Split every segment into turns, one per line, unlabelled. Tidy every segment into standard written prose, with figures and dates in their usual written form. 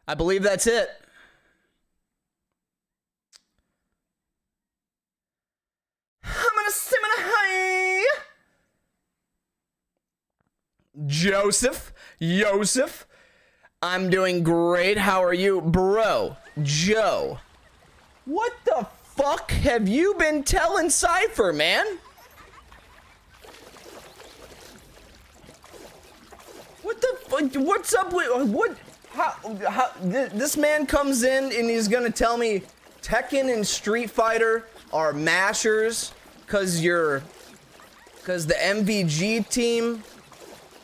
I believe that's it. Hi. Joseph. I'm doing great. How are you? Bro, Joe. What the fuck have you been telling Cypher, man? What the fuck? What's up with what? How this man comes in and he's gonna tell me Tekken and Street Fighter are mashers because the MVG team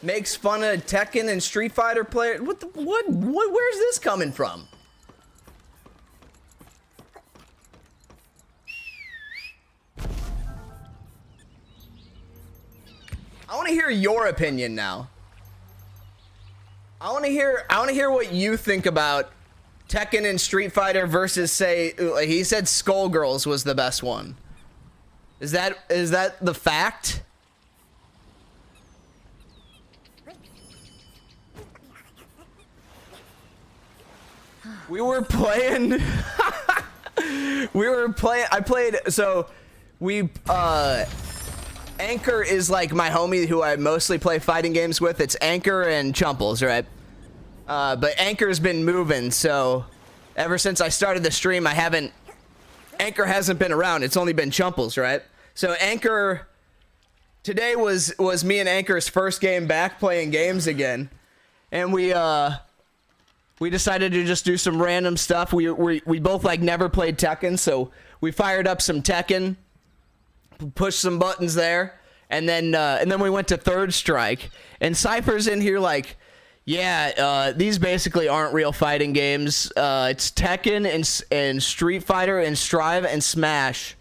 makes fun of Tekken and Street Fighter players. What? Where's this coming from? I want to hear your opinion now. I want to hear what you think about Tekken and Street Fighter versus, say, he said Skullgirls was the best one. Is that the fact? We were playing Anchor is like my homie who I mostly play fighting games with. It's Anchor and Chumples, right? But Anchor's been moving, so ever since I started the stream, Anchor hasn't been around. It's only been Chumples, right? So Anchor, today was me and Anchor's first game back playing games again, and we decided to just do some random stuff. We both like never played Tekken, so we fired up some Tekken. Push some buttons there, and then we went to Third Strike, and Cypher's in here like, yeah, these basically aren't real fighting games. It's Tekken and Street Fighter and Strive and Smash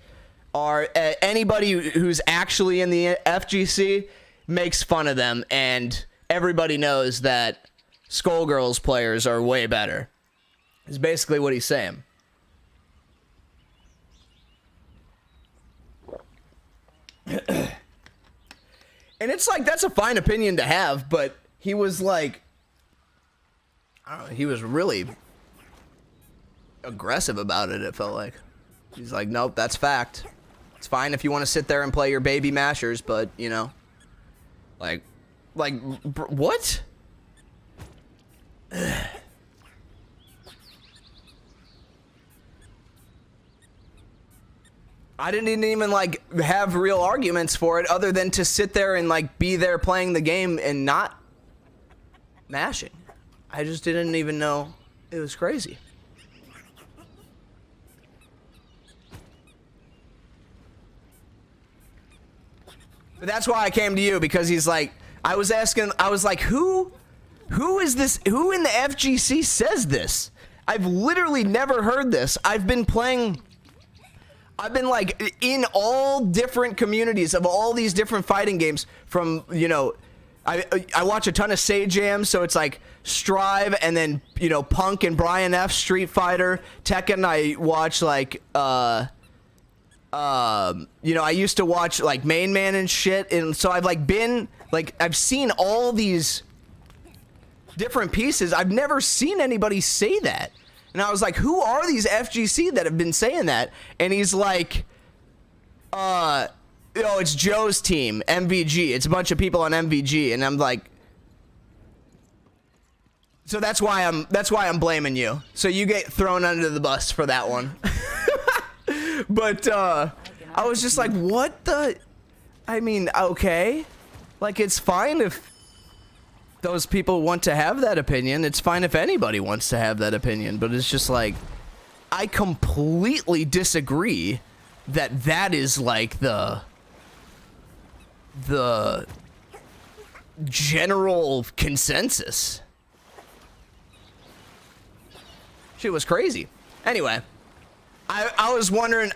are anybody who's actually in the FGC makes fun of them, and everybody knows that Skullgirls players are way better. Is basically what he's saying. And it's like, that's a fine opinion to have, but he was like, I don't know, he was really aggressive about it, it felt like. He's like, nope, that's fact. It's fine if you want to sit there and play your baby mashers, but, you know, like, what? I didn't even like have real arguments for it other than to sit there and like be there playing the game and not mashing. I just didn't even know it was crazy. But that's why I came to you, because he's like, I was like, who is this? Who in the FGC says this? I've literally never heard this. I've been like in all different communities of all these different fighting games from, you know, I watch a ton of Sage Jam, so it's like Strive, and then, you know, Punk and Brian F, Street Fighter, Tekken. I watch like, you know, I used to watch like Main Man and shit, and so I've like been, like, I've seen all these different pieces. I've never seen anybody say that. And I was like, who are these FGC that have been saying that? And he's like, you know, it's Joe's team, MVG. It's a bunch of people on MVG. And I'm like, so that's why I'm blaming you. So you get thrown under the bus for that one. But I was just like, what the? I mean, okay. Like, it's fine if those people want to have that opinion. It's fine if anybody wants to have that opinion, but it's just like, I completely disagree that that is like the general consensus. Shit was crazy. Anyway, I was wondering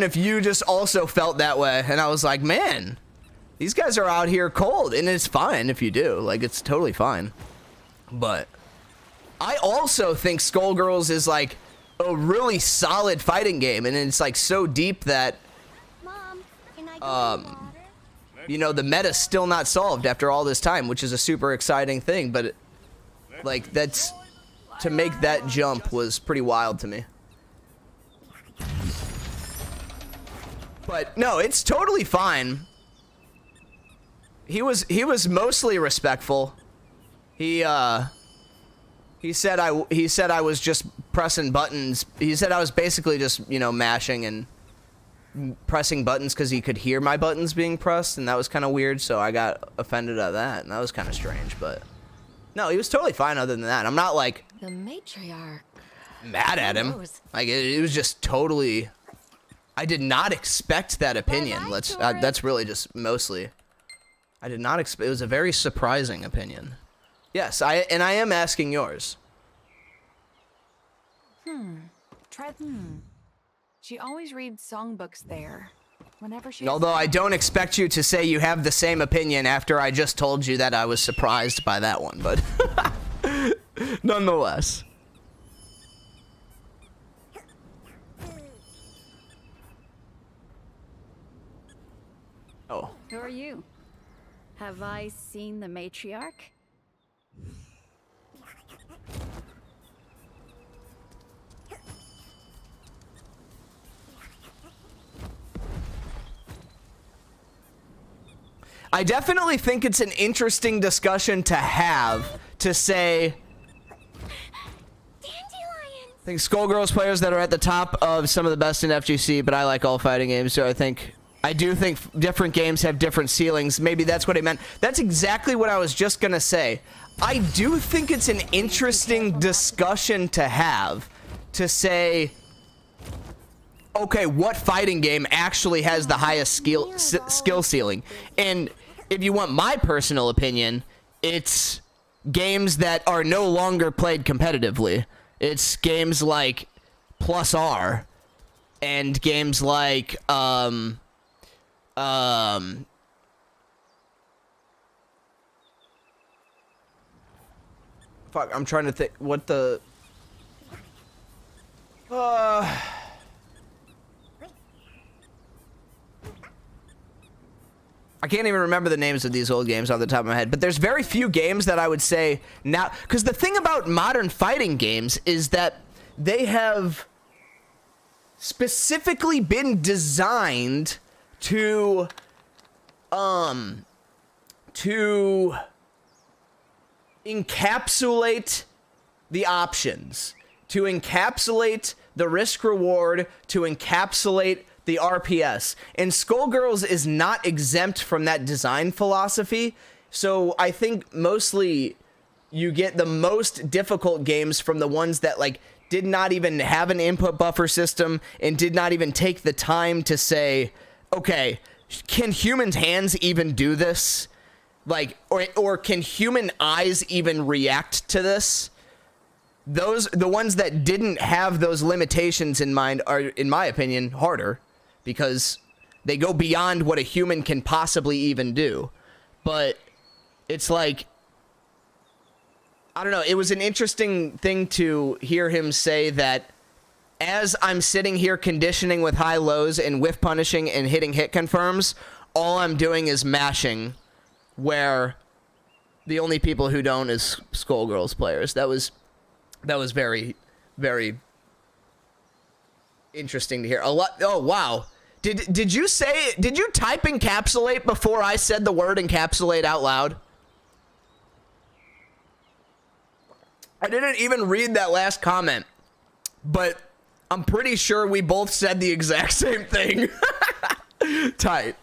if you just also felt that way, and I was like, man, these guys are out here cold, and it's fine if you do. Like, it's totally fine. But I also think Skullgirls is like a really solid fighting game, and it's like so deep that
Mom, can I go
you know, the meta's still not solved after all this time, which is a super exciting thing. But like, that's to make that jump was pretty wild to me. But no, it's totally fine. He was mostly respectful. He said I was just pressing buttons. He said I was basically just, you know, mashing and pressing buttons because he could hear my buttons being pressed, and that was kind of weird, so I got offended at that, and that was kind of strange. But no, he was totally fine other than that. I'm not like
the matriarch
mad at him. Like it was just totally, I did not expect that opinion. That's really just mostly, I did not expect. It was a very surprising opinion. Yes, I am asking yours.
She always reads songbooks there. Whenever she.
Although I don't expect you to say you have the same opinion after I just told you that I was surprised by that one, but nonetheless. Oh.
Who are you? Have I seen the matriarch?
I definitely think it's an interesting discussion to have, to say, I think Skullgirls players that are at the top of some of the best in FGC, but I like all fighting games, so I do think different games have different ceilings. Maybe that's what he meant. That's exactly what I was just gonna say. I do think it's an interesting discussion to have, to say, okay, what fighting game actually has the highest skill ceiling? And if you want my personal opinion, it's games that are no longer played competitively. It's games like Plus R and games like fuck, I'm trying to think what the I can't even remember the names of these old games off the top of my head, but there's very few games that I would say now, because the thing about modern fighting games is that they have specifically been designed to encapsulate the options, to encapsulate the risk reward, to encapsulate the RPS. And Skullgirls is not exempt from that design philosophy. So I think mostly you get the most difficult games from the ones that like did not even have an input buffer system and did not even take the time to say, okay, can human hands even do this? Like, or can human eyes even react to this? The ones that didn't have those limitations in mind are, in my opinion, harder, because they go beyond what a human can possibly even do. But it's like, I don't know, it was an interesting thing to hear him say that as I'm sitting here conditioning with high lows and whiff punishing and hitting hit confirms, all I'm doing is mashing, where the only people who don't is Skullgirls players. That was very, very interesting to hear. A lot. Oh wow. Did you type encapsulate before I said the word encapsulate out loud? I didn't even read that last comment, but I'm pretty sure we both said the exact same thing. Tight.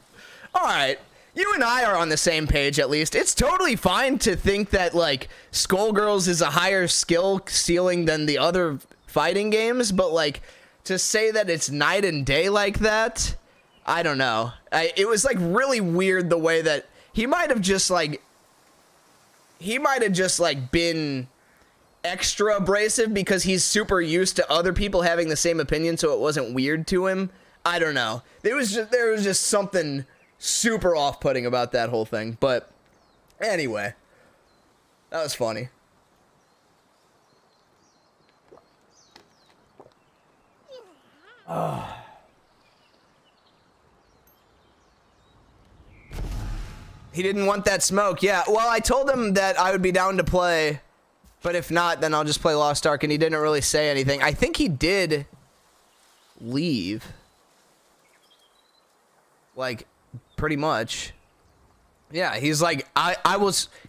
All right. You and I are on the same page, at least. It's totally fine to think that, like, Skullgirls is a higher skill ceiling than the other fighting games, but, like, to say that it's night and day like that, I don't know. It was, like, really weird the way that he might have just, like, been extra abrasive because he's super used to other people having the same opinion, so it wasn't weird to him. I don't know. There was just something super off-putting about that whole thing, but anyway, that was funny. He didn't want that smoke. Yeah, well, I told him that I would be down to play But if not, then I'll just play Lost Ark, and he didn't really say anything. I think he did leave. Like, pretty much. Yeah, he's like,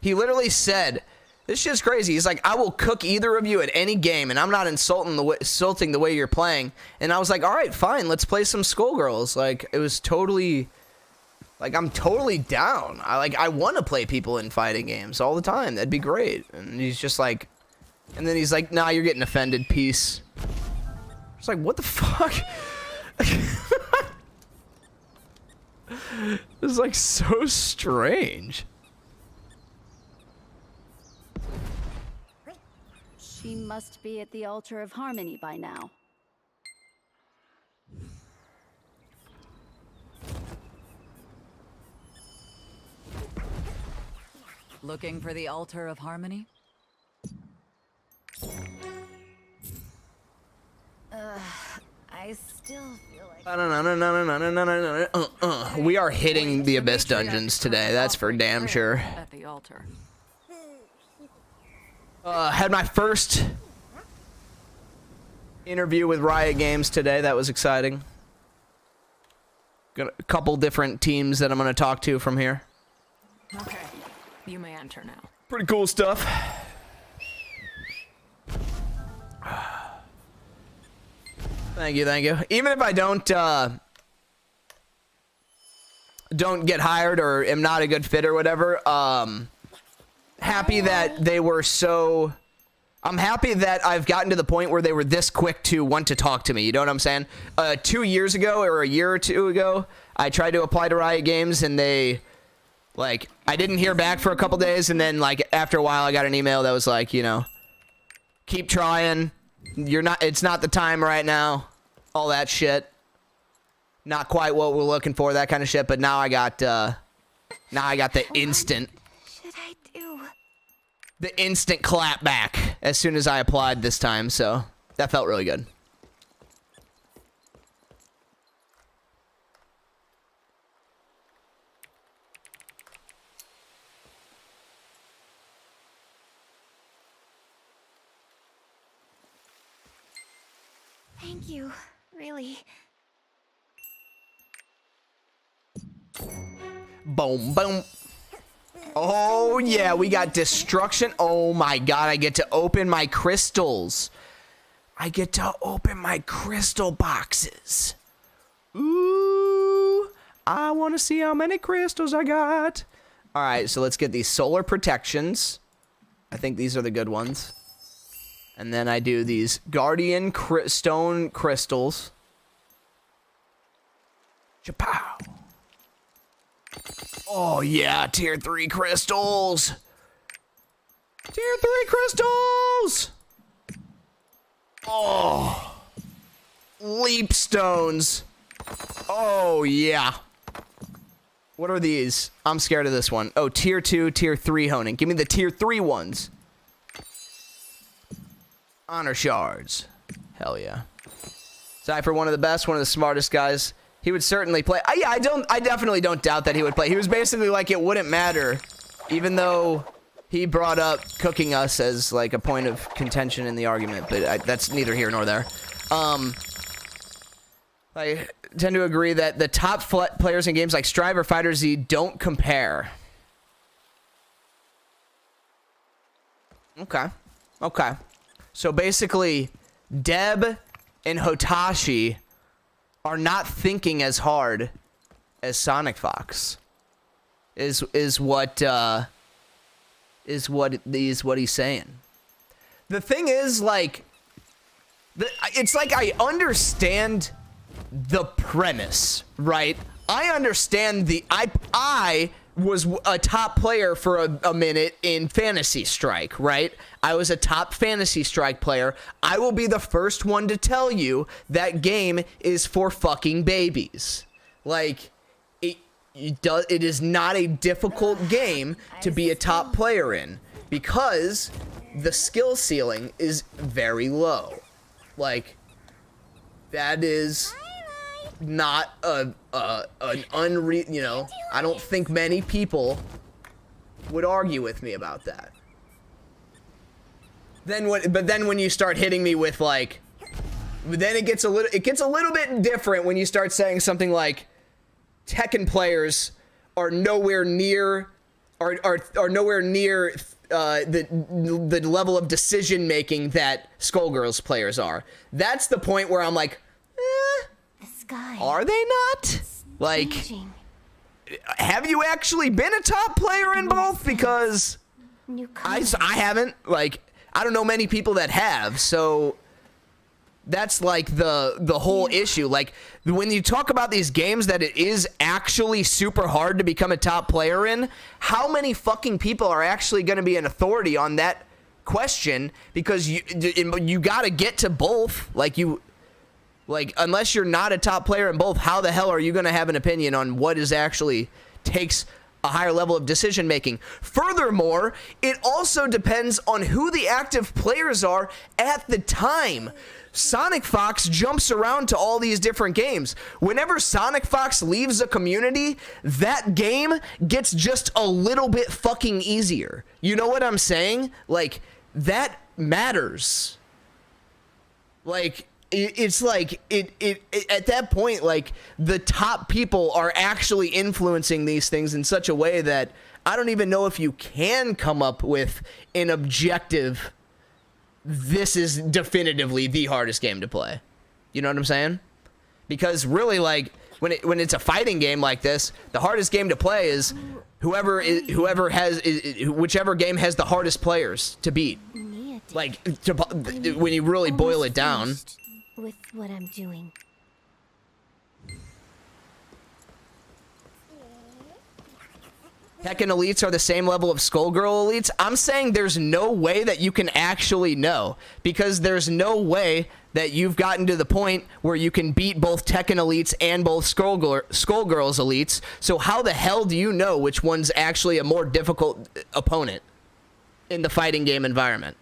he literally said, this shit's crazy. He's like, I will cook either of you at any game, and I'm not insulting the way you're playing. And I was like, all right, fine, let's play some Skullgirls. Like, it was totally, like, I'm totally down. I want to play people in fighting games all the time. That'd be great. And he's just like, and then he's like, nah, you're getting offended, peace. It's like, what the fuck? This is like so strange.
She must be at the altar of harmony by now.
Looking for the altar of harmony?
I still feel like...
We are hitting the Abyss dungeons today. That's for damn sure.
At the altar.
Had my first interview with Riot Games today. That was exciting. Got a couple different teams that I'm going to talk to from here.
Okay, you may enter now.
Pretty cool stuff. Thank you, thank you. Even if I don't get hired or am not a good fit or whatever, happy that they were so... I'm happy that I've gotten to the point where they were this quick to want to talk to me. You know what I'm saying? 2 years ago or a year or two ago, I tried to apply to Riot Games and they... Like, I didn't hear back for a couple days, and then, like, after a while, I got an email that was like, you know, keep trying. It's not the time right now. All that shit. Not quite what we're looking for, that kind of shit, but now I got the instant.
Should I do?
The instant clap back as soon as I applied this time, so that felt really good.
Thank you, really.
Boom, boom. Oh, yeah, we got destruction. Oh, my God, I get to open my crystals. I get to open my crystal boxes. Ooh, I want to see how many crystals I got. All right, so let's get these solar protections. I think these are the good ones. And then I do these guardian stone crystals. Chapow. Oh, yeah, tier 3 crystals. Tier 3 crystals. Oh. Leap stones. Oh, yeah. What are these? I'm scared of this one. Oh, tier 2, tier 3 honing. Give me the tier 3 ones. Honor shards. Hell yeah. Cypher, one of the best, one of the smartest guys. He would certainly play. I definitely don't doubt that he would play. He was basically like, it wouldn't matter, even though he brought up cooking us as like a point of contention in the argument, but that's neither here nor there. I tend to agree that the top players in games like Strive or Fighter Z don't compare. Okay. Okay. So basically, Deb and Hotashi are not thinking as hard as Sonic Fox. Is what he's saying. The thing is, like, it's like I understand the premise, right? I understand I was a top player for a minute in Fantasy Strike, right? I was a top Fantasy Strike player. I will be the first one to tell you that game is for fucking babies. Like, it is not a difficult game to be a top player in because the skill ceiling is very low. Like, that is not an unreal, you know, I don't think many people would argue with me about that. But then when you start hitting me with like, then it gets a little bit different when you start saying something like Tekken players are nowhere near the level of decision making that Skullgirls players are. That's the point where I'm like,
The sky.
are they not? Like,
Changing.
have you actually been a top player in both? Because
New
I
colors.
haven't. Like, I don't know many people that have, so that's like the whole issue. Like, when you talk about these games that it is actually super hard to become a top player in, how many fucking people are actually going to be an authority on that question? Because you got to get to both. Like, unless you're not a top player in both, how the hell are you going to have an opinion on what is actually takes a higher level of decision making? Furthermore, it also depends on who the active players are at the time. Sonic Fox jumps around to all these different games. Whenever Sonic Fox leaves a community, that game gets just a little bit fucking easier. You know what I'm saying? Like, that matters. Like, it's like it at that point, like, the top people are actually influencing these things in such a way that I don't even know if you can come up with an objective, this is definitively the hardest game to play. You know what I'm saying? Because really, like, when it's a fighting game like this, the hardest game to play is whichever game has the hardest players to beat.
Mia did.
Like, when you really boil it down.
Finished with what I'm doing.
Tekken elites are the same level of Skullgirl elites. I'm saying there's no way that you can actually know, because there's no way that you've gotten to the point where you can beat both Tekken elites and both Skullgirls elites. So how the hell do you know which one's actually a more difficult opponent in the fighting game environment?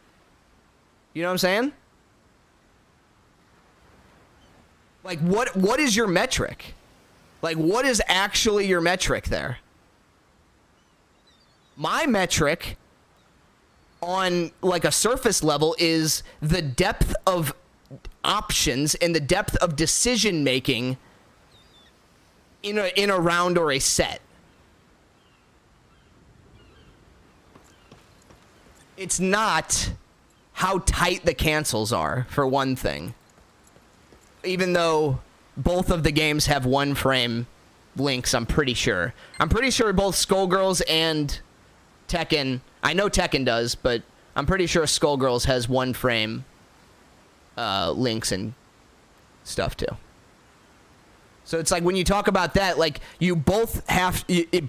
You know what I'm saying? Like, what is your metric? Like, what is actually your metric there? My metric on, like, a surface level is the depth of options and the depth of decision making in a round or a set. It's not how tight the cancels are, for one thing. Even though both of the games have one frame links, I'm pretty sure. I'm pretty sure both Skullgirls and Tekken, I know Tekken does, but I'm pretty sure Skullgirls has one frame links and stuff too. So it's like, when you talk about that, like, you both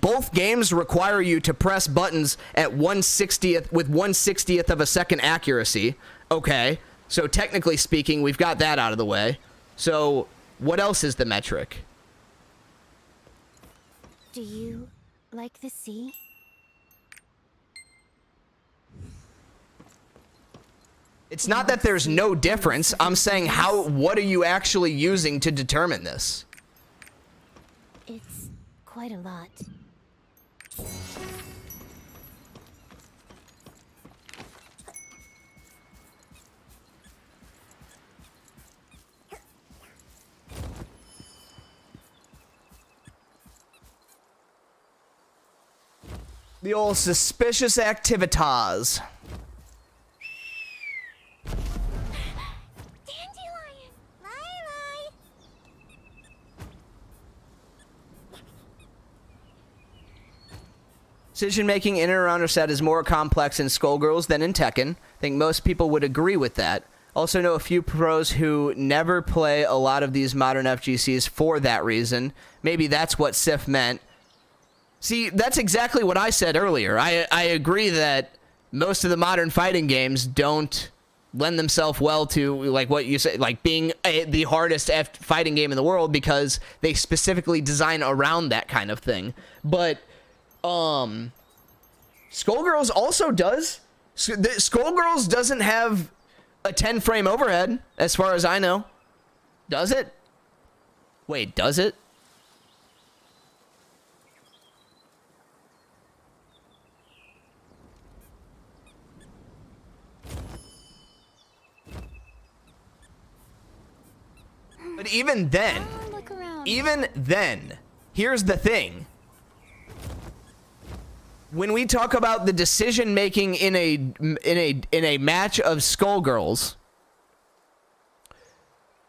both games require you to press buttons at 1/60th with 1/60th of a second accuracy. Okay, so technically speaking, we've got that out of the way. So what else is the metric?
Do you like the sea?
It's not that there's no difference. I'm saying, what are you actually using to determine this?
It's quite a lot.
The old suspicious activitas.
Dandelion! Bye-bye!
Decision making in and around a set is more complex in Skullgirls than in Tekken. I think most people would agree with that. Also know a few pros who never play a lot of these modern FGCs for that reason. Maybe that's what Sif meant. See, that's exactly what I said earlier. I agree that most of the modern fighting games don't lend themselves well to, like, what you said, like, being the hardest fighting game in the world, because they specifically design around that kind of thing. But Skullgirls also does. Skullgirls doesn't have a 10 frame overhead, as far as I know. Does it? Wait, does it? But even then,
Oh, look around.
here's the thing. When we talk about the decision making in a match of Skullgirls,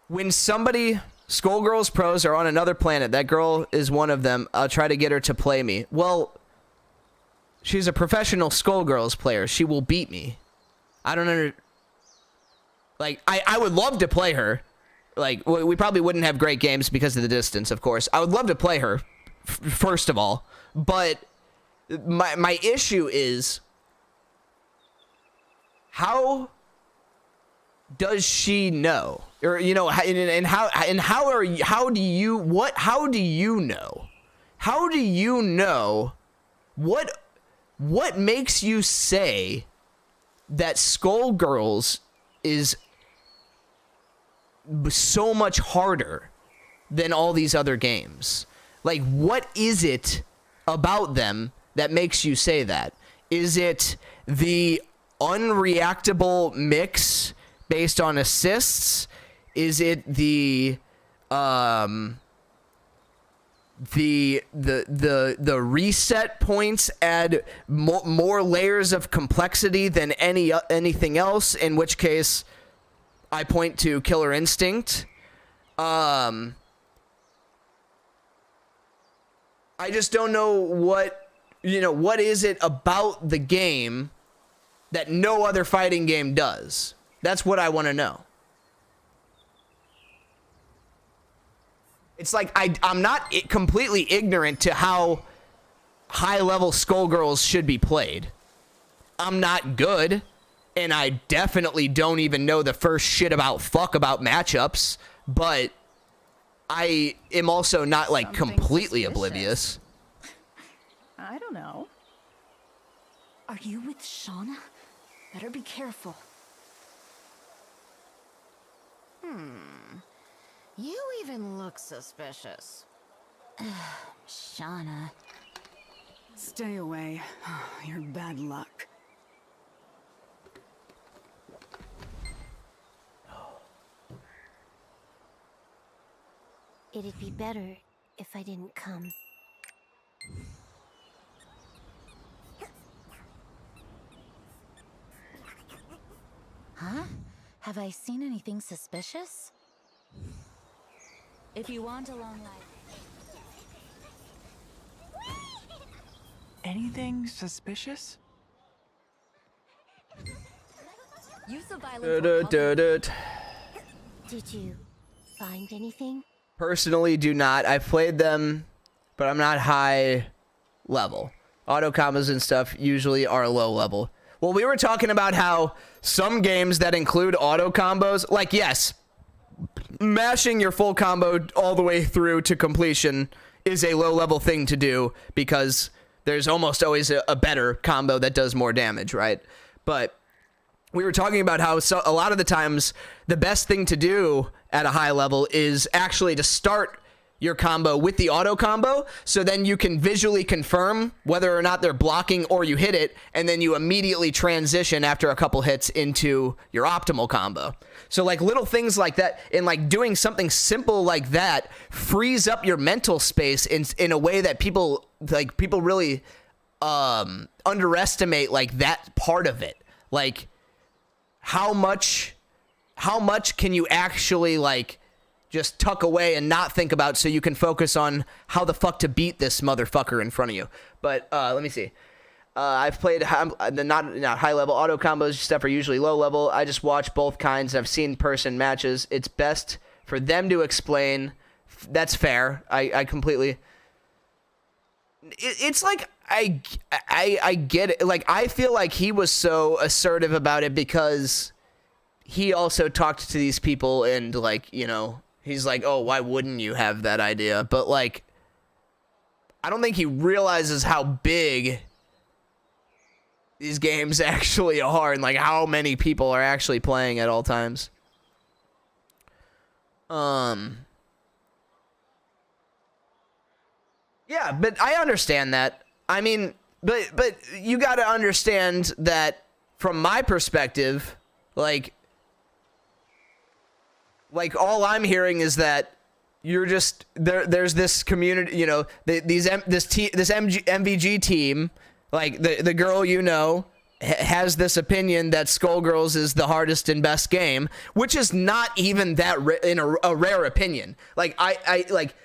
when somebody Skullgirls pros are on another planet, that girl is one of them. I'll try to get her to play me. Well, she's a professional Skullgirls player. She will beat me. I don't know. Like, I would love to play her. Like, we probably wouldn't have great games because of the distance, of course. I would love to play her, first of all. But my issue is, how does she know? Or, you know, how do you know? How do you know what makes you say that Skullgirls is so much harder than all these other games? Like, what is it about them that makes you say that? Is it the unreactable mix based on assists? Is it the reset points add more layers of complexity than anything else? In which case, I point to Killer Instinct. I just don't know what is it about the game that no other fighting game does. That's what I want to know. It's like I'm not completely ignorant to how high-level Skullgirls should be played. I'm not good, and I definitely don't even know the first shit about matchups, but I am also not, like, completely oblivious.
I don't know.
Are you with Shauna? Better be careful.
You even look suspicious. Shauna.
Stay away. You're bad luck.
It'd be better if I didn't come. Huh? Have I seen anything suspicious?
If you want a long life.
Anything suspicious?
Use the violence.
Did you find anything?
Personally, do not. I've played them, but I'm not high level. Auto combos and stuff usually are low level. Well, we were talking about how some games that include auto combos, like, yes, mashing your full combo all the way through to completion is a low level thing to do because there's almost always a better combo that does more damage, right? But we were talking about how a lot of the times the best thing to do at a high level is actually to start your combo with the auto combo, so then you can visually confirm whether or not they're blocking or you hit it, and then you immediately transition after a couple hits into your optimal combo. So like little things like that, and like doing something simple like that frees up your mental space in a way that people really underestimate, like that part of it. Like how much can you actually like just tuck away and not think about, so you can focus on how the fuck to beat this motherfucker in front of you. But let me see. I've played not high level auto combos stuff are usually low level. I just watch both kinds. I've seen person matches. It's best for them to explain. That's fair. I completely. It's like I get it. Like I feel like he was so assertive about it because he also talked to these people and like, you know, he's like, oh, why wouldn't you have that idea? But like, I don't think he realizes how big these games actually are and like how many people are actually playing at all times. Yeah, but I understand that. I mean, but you got to understand that from my perspective, like Like, all I'm hearing is that you're just there's this community, you know, this MVG team, like the girl, you know, has this opinion that Skullgirls is the hardest and best game, which is not even that a rare opinion. Like, I like,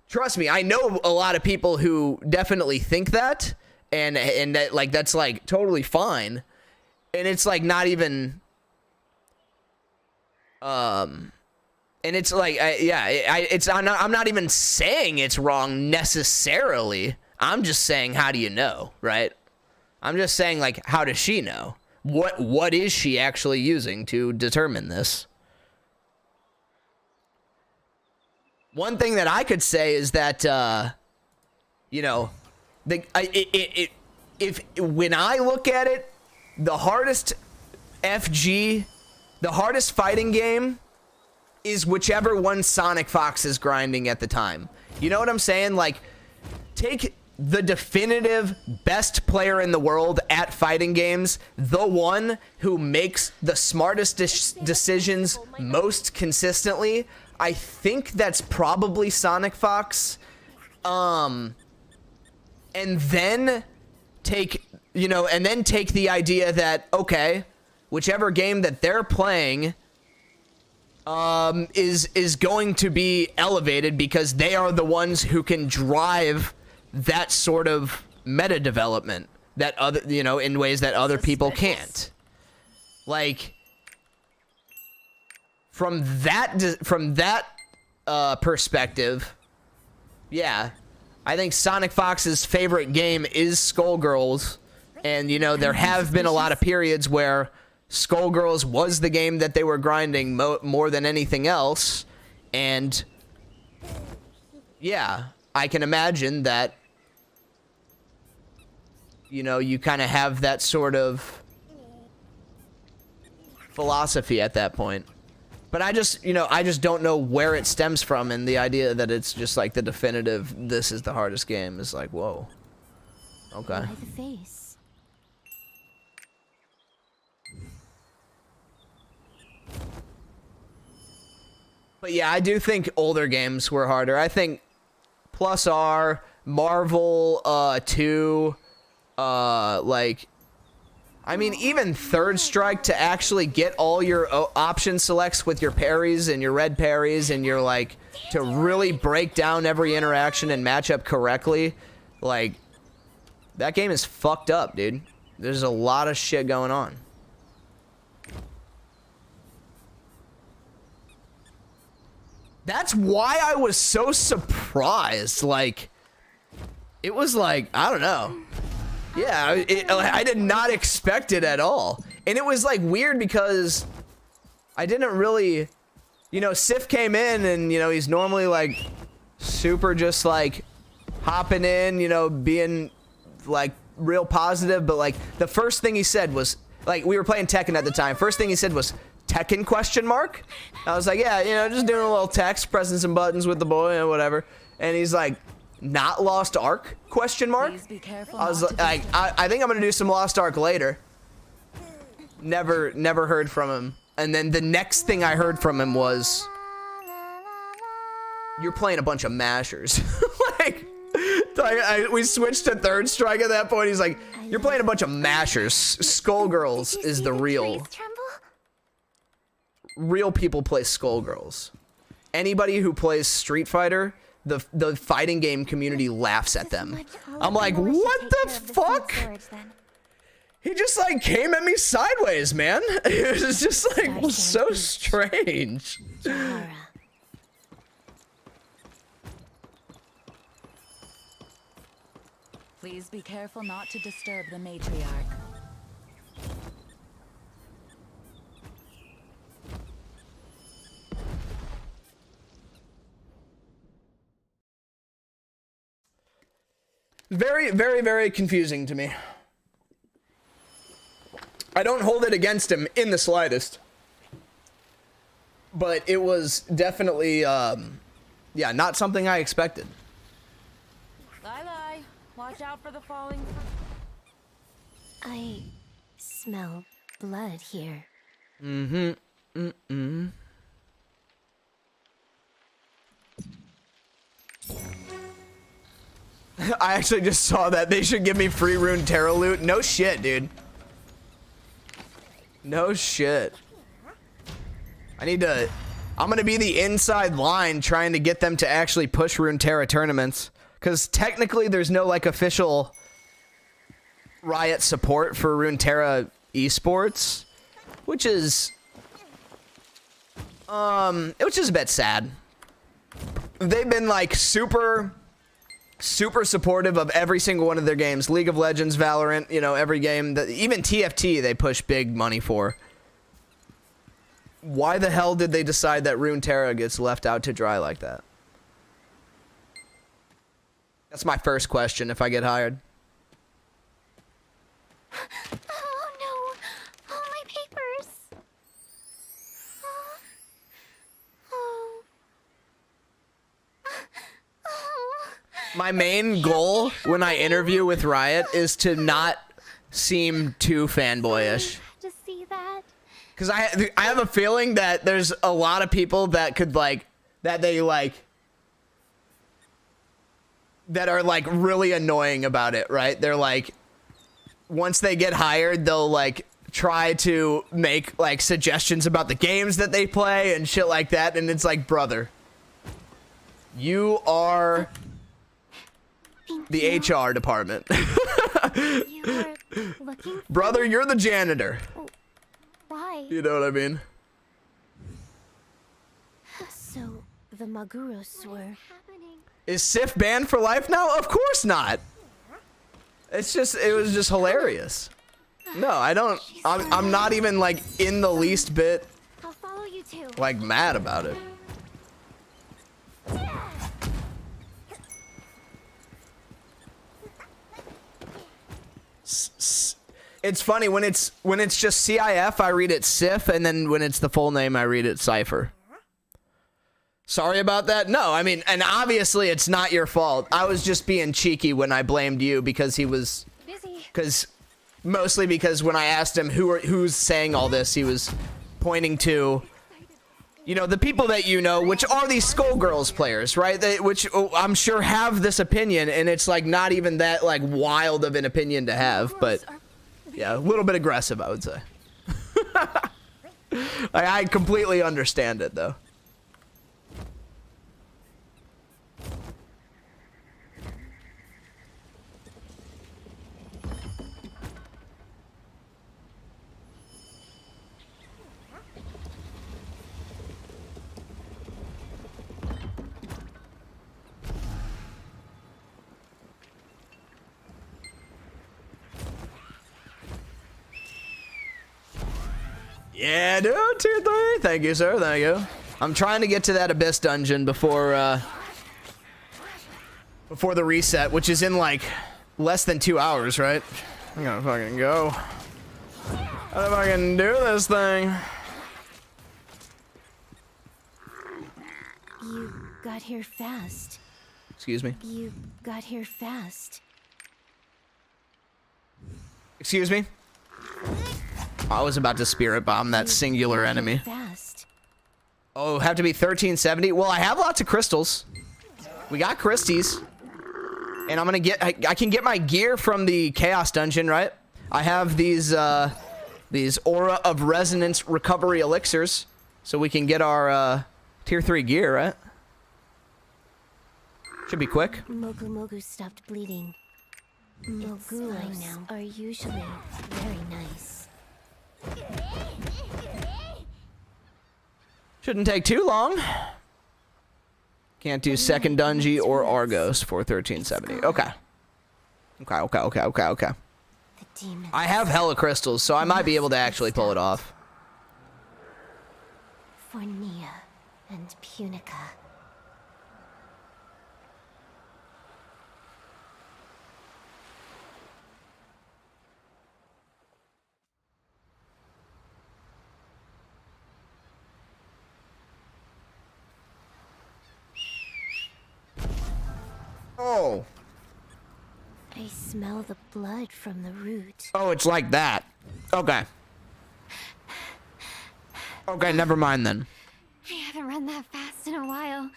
trust me, I know a lot of people who definitely think that, and that, like, that's like totally fine, and it's like not even and it's like, I'm not even saying it's wrong necessarily. I'm just saying, how do you know, right? I'm just saying, like, how does she know? What is she actually using to determine this? One thing that I could say is that, you know, when I look at it, the hardest FG, the hardest fighting game is whichever one Sonic Fox is grinding at the time. You know what I'm saying? Like, take the definitive best player in the world at fighting games, the one who makes the smartest decisions most consistently. I think that's probably Sonic Fox. And then take, you know, and then take the idea that, okay, whichever game that they're playing is going to be elevated because they are the ones who can drive that sort of meta development that other, you know, in ways that other people can't. Like, from that perspective, yeah, I think Sonic Fox's favorite game is Skullgirls, and, you know, there have been a lot of periods where Skullgirls was the game that they were grinding more than anything else, and yeah, I can imagine that, you know, you kind of have that sort of philosophy at that point. But I just, you know, I just don't know where it stems from, and the idea that it's just like the definitive, this is the hardest game, is like, whoa. Okay.
Why the face?
But yeah, I do think older games were harder. I think Plus R, Marvel 2, like, I mean, even Third Strike, to actually get all your option selects with your parries and your red parries, and your, like, to really break down every interaction and match up correctly, like, that game is fucked up, dude. There's a lot of shit going on. That's why I was so surprised. Like, it was like, I don't know. Yeah, I did not expect it at all. And it was like weird because I didn't really, you know, Sif came in and, you know, he's normally like super just like hopping in, you know, being like real positive. But like the first thing he said was, like, we were playing Tekken at the time. First thing he said was, Tekken question mark? I was like, yeah, you know, just doing a little text, pressing some buttons with the boy and whatever. And he's like, not Lost Ark question mark?
Please be careful.
I was like, I think I'm gonna do some Lost Ark later. Never heard from him. And then the next thing I heard from him was, you're playing a bunch of mashers. Like, we switched to Third Strike at that point. He's like, you're playing a bunch of mashers. Skullgirls is the real people play Skullgirls. Anybody who plays Street Fighter, the fighting game community laughs at them. I'm like, what the fuck? He just like came at me sideways, man. It was just like so strange.
Please be careful not to disturb the matriarch.
Very, very, very confusing to me. I don't hold it against him in the slightest. But it was definitely, yeah, not something I expected.
Lie. Watch out for the falling.
I smell blood here.
Mm-hmm. Mm-mm. I actually just saw that. They should give me free Runeterrra loot. No shit, dude. No shit. I'm gonna be the inside line trying to get them to actually push Runeterrra tournaments. Because technically there's no like official Riot support for Runeterrra esports. Which is a bit sad. They've been like super supportive of every single one of their games. League of Legends, Valorant, you know, every game that even TFT they push big money for. Why the hell did they decide that Runeterrra gets left out to dry like that? That's my first question if I get hired.
Oh no! All my papers!
My main goal when I interview with Riot is to not seem too fanboyish.
To see that?
Because I have a feeling that there's a lot of people that could like, that are like really annoying about it, right? They're like, once they get hired, they'll like try to make like suggestions about the games that they play and shit like that. And it's like, brother, you are the HR department.
You were looking for
Brother, you're the janitor.
Why?
You know what I mean?
So, the Maguros were...
Is Sif banned for life now? Of course not. It was just hilarious. No, I'm not even like in the least bit
I'll follow you too.
like mad about it. It's funny when it's just CIF, I read it Sif, and then when it's the full name, I read it Cypher. Sorry about that. No, I mean, and obviously it's not your fault. I was just being cheeky when I blamed you because he was busy. Mostly because when I asked him who's saying all this, he was pointing to, you know, the people that you know, which are these Skullgirls players, right? Which I'm sure have this opinion, and it's like not even that like wild of an opinion to have, but yeah, a little bit aggressive, I would say. I completely understand it though. Yeah, dude, tier 3. Thank you, sir. Thank you. I'm trying to get to that Abyss dungeon before the reset, which is in like less than 2 hours, right? I'm gonna fucking go. How do I fucking do this thing?
You got here fast.
Excuse me.
You got here fast.
Excuse me. I was about to spirit bomb that singular enemy.
Fast.
Oh, have to be 1370. Well, I have lots of crystals. We got Christies. And I'm gonna get, I can get my gear from the Chaos Dungeon, right? I have these Aura of Resonance Recovery Elixirs. So we can get our, tier 3 gear, right? Should be quick.
Mogu Mogu stopped bleeding. Mogulos now are usually very nice.
Shouldn't take too long. Can't do second Dungy or Argos for 1370. Okay. Okay. I have hella crystals, so I might be able to actually pull it off.
For Nia and Punica.
Oh.
I smell the blood from the root.
Oh, it's like that. Okay. Okay, never mind then.
I haven't run that fast in a while.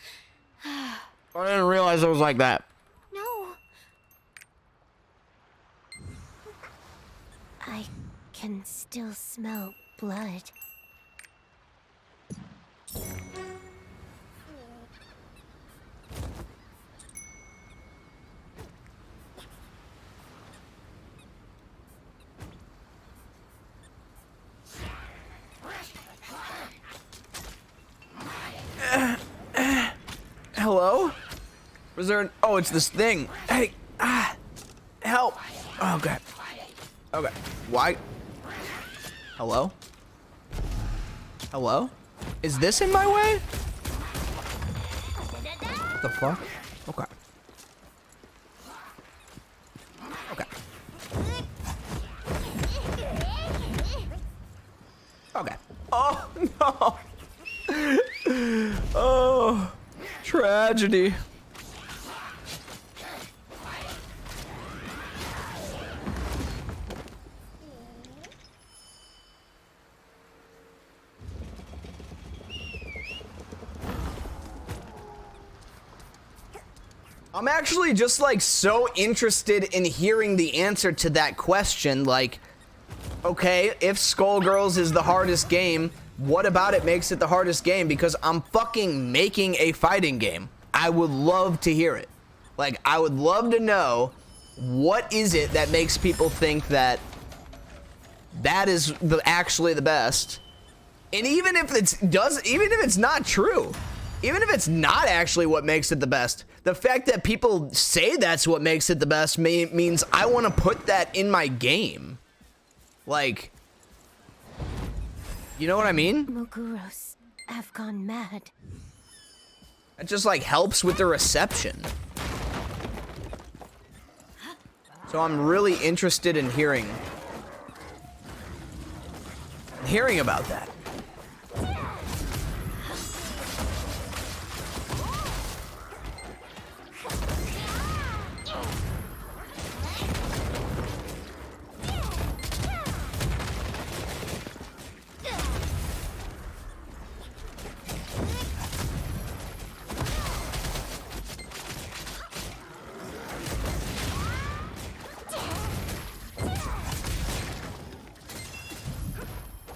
I didn't realize it was like that.
No, I can still smell blood.
Hello? Was there an... Oh, it's this thing. Hey, help. Okay. Okay. Why? Hello? Hello? Is this in my way? What the fuck? Okay. Okay. Okay. Oh, no. Oh, tragedy. I'm actually just like so interested in hearing the answer to that question. Like, okay, if Skullgirls is the hardest game, what about it makes it the hardest game? Because I'm fucking making a fighting game. I would love to hear it. Like, I would love to know what is it that makes people think that that is actually the best. And even if it's not true, even if it's not actually what makes it the best, the fact that people say that's what makes it the best means I want to put that in my game. Like, you know what I mean?
Moguros have gone mad.
It just like helps with the reception. So I'm really interested in hearing about that.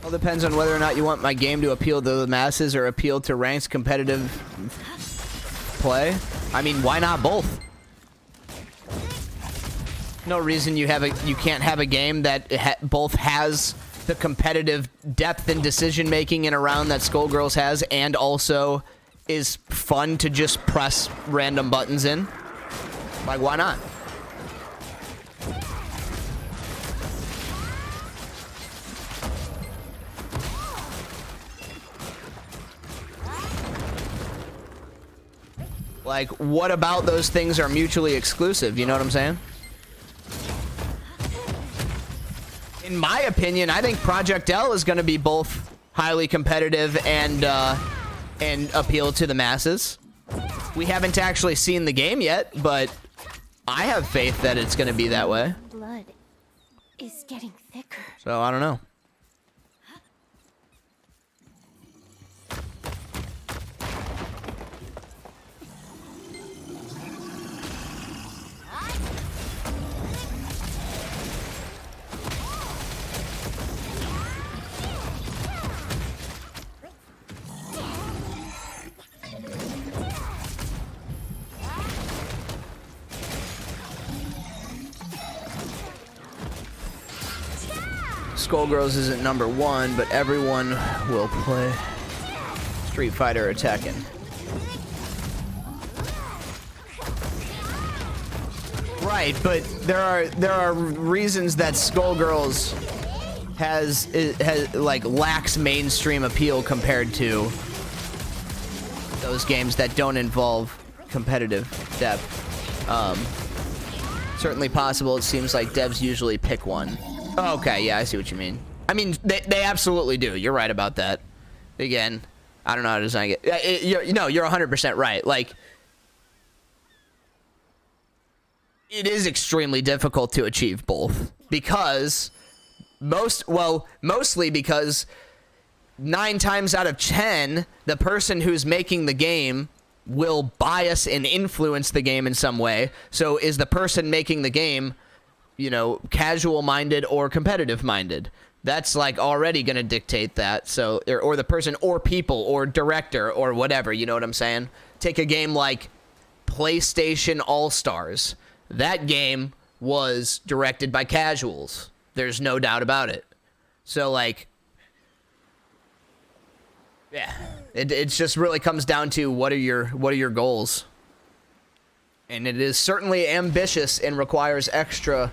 All depends on whether or not you want my game to appeal to the masses or appeal to ranked competitive play. I mean, why not both? No reason you can't have a game that both has the competitive depth and decision making in a round that Skullgirls has, and also is fun to just press random buttons in. Like, why not? Like, what about those things are mutually exclusive? You know what I'm saying? In my opinion, I think Project L is going to be both highly competitive and appeal to the masses. We haven't actually seen the game yet, but I have faith that it's going to be that way.
Blood is getting thicker.
So, I don't know. Skullgirls isn't number one, but everyone will play Street Fighter or Tekken. Right, but there are reasons that Skullgirls has like lacks mainstream appeal compared to those games that don't involve competitive depth. Certainly possible. It seems like devs usually pick one. Okay, yeah, I see what you mean. I mean, they absolutely do. You're right about that. Again, I don't know how to design it. You're 100% right. Like, it is extremely difficult to achieve both because mostly because 9 times out of 10, the person who's making the game will bias and influence the game in some way. So is the person making the game, you know, casual minded or competitive minded. That's like already going to dictate that. So, or the person or people or director or whatever, you know what I'm saying? Take a game like PlayStation All-Stars. That game was directed by casuals. There's no doubt about it. So like, yeah, it just really comes down to what are your goals. And it is certainly ambitious and requires extra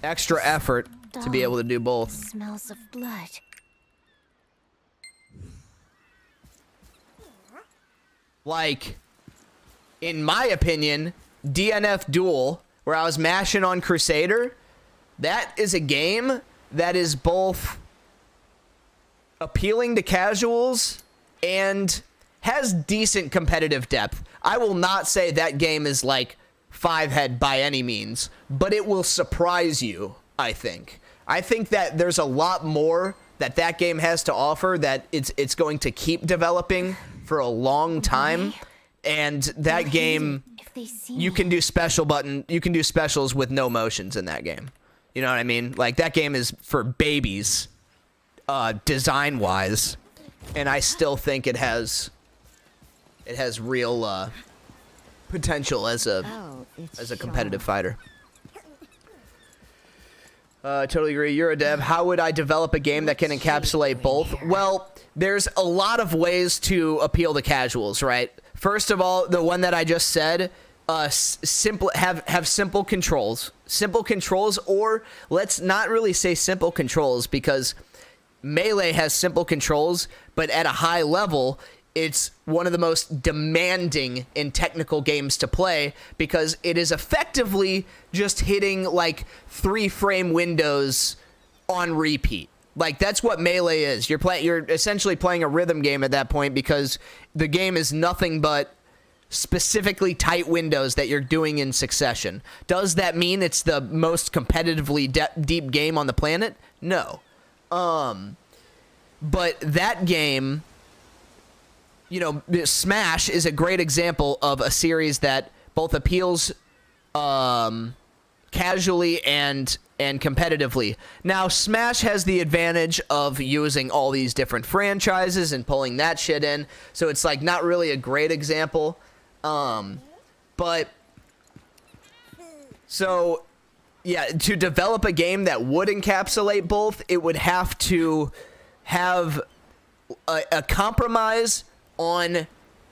effort to be able to do both.
Smells of blood.
Like, in my opinion, DNF Duel, where I was mashing on Crusader, that is a game that is both appealing to casuals and has decent competitive depth. I will not say that game is like 5-head by any means, but it will surprise you, I think. I think that there's a lot more that game has to offer, that it's going to keep developing for a long time. And that game, you can do specials with no motions in that game. You know what I mean? Like, that game is for babies, design wise, and I still think it has real potential as a competitive fighter. Totally agree. You're a dev. How would I develop a game that can encapsulate both? Well, there's a lot of ways to appeal to casuals, right? First of all, the one that I just said, have simple controls. Simple controls, or let's not really say simple controls, because Melee has simple controls, but at a high level, it's one of the most demanding in technical games to play, because it is effectively just hitting like 3-frame windows on repeat. Like, that's what Melee is. You're essentially playing a rhythm game at that point, because the game is nothing but specifically tight windows that you're doing in succession. Does that mean it's the most competitively deep game on the planet? No. But that game, you know, Smash is a great example of a series that both appeals casually and competitively. Now, Smash has the advantage of using all these different franchises and pulling that shit in, so it's like not really a great example. But so yeah, to develop a game that would encapsulate both, it would have to have a compromise on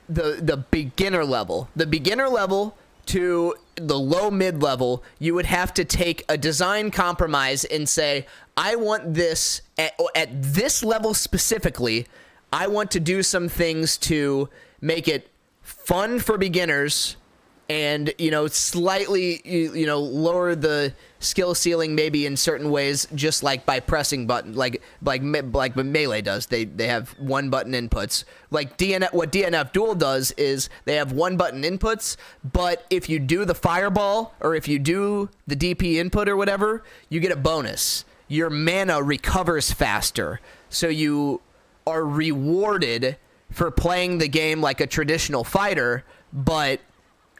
the beginner level. The beginner level to the low mid level, you would have to take a design compromise and say, I want this at this level specifically, I want to do some things to make it fun for beginners and, you know, slightly, you know, lower the skill ceiling maybe in certain ways, just like by pressing button, like Melee does. They have one button inputs. Like what DNF Duel does is they have one button inputs, but if you do the fireball or if you do the DP input or whatever, you get a bonus. Your mana recovers faster, so you are rewarded for playing the game like a traditional fighter, but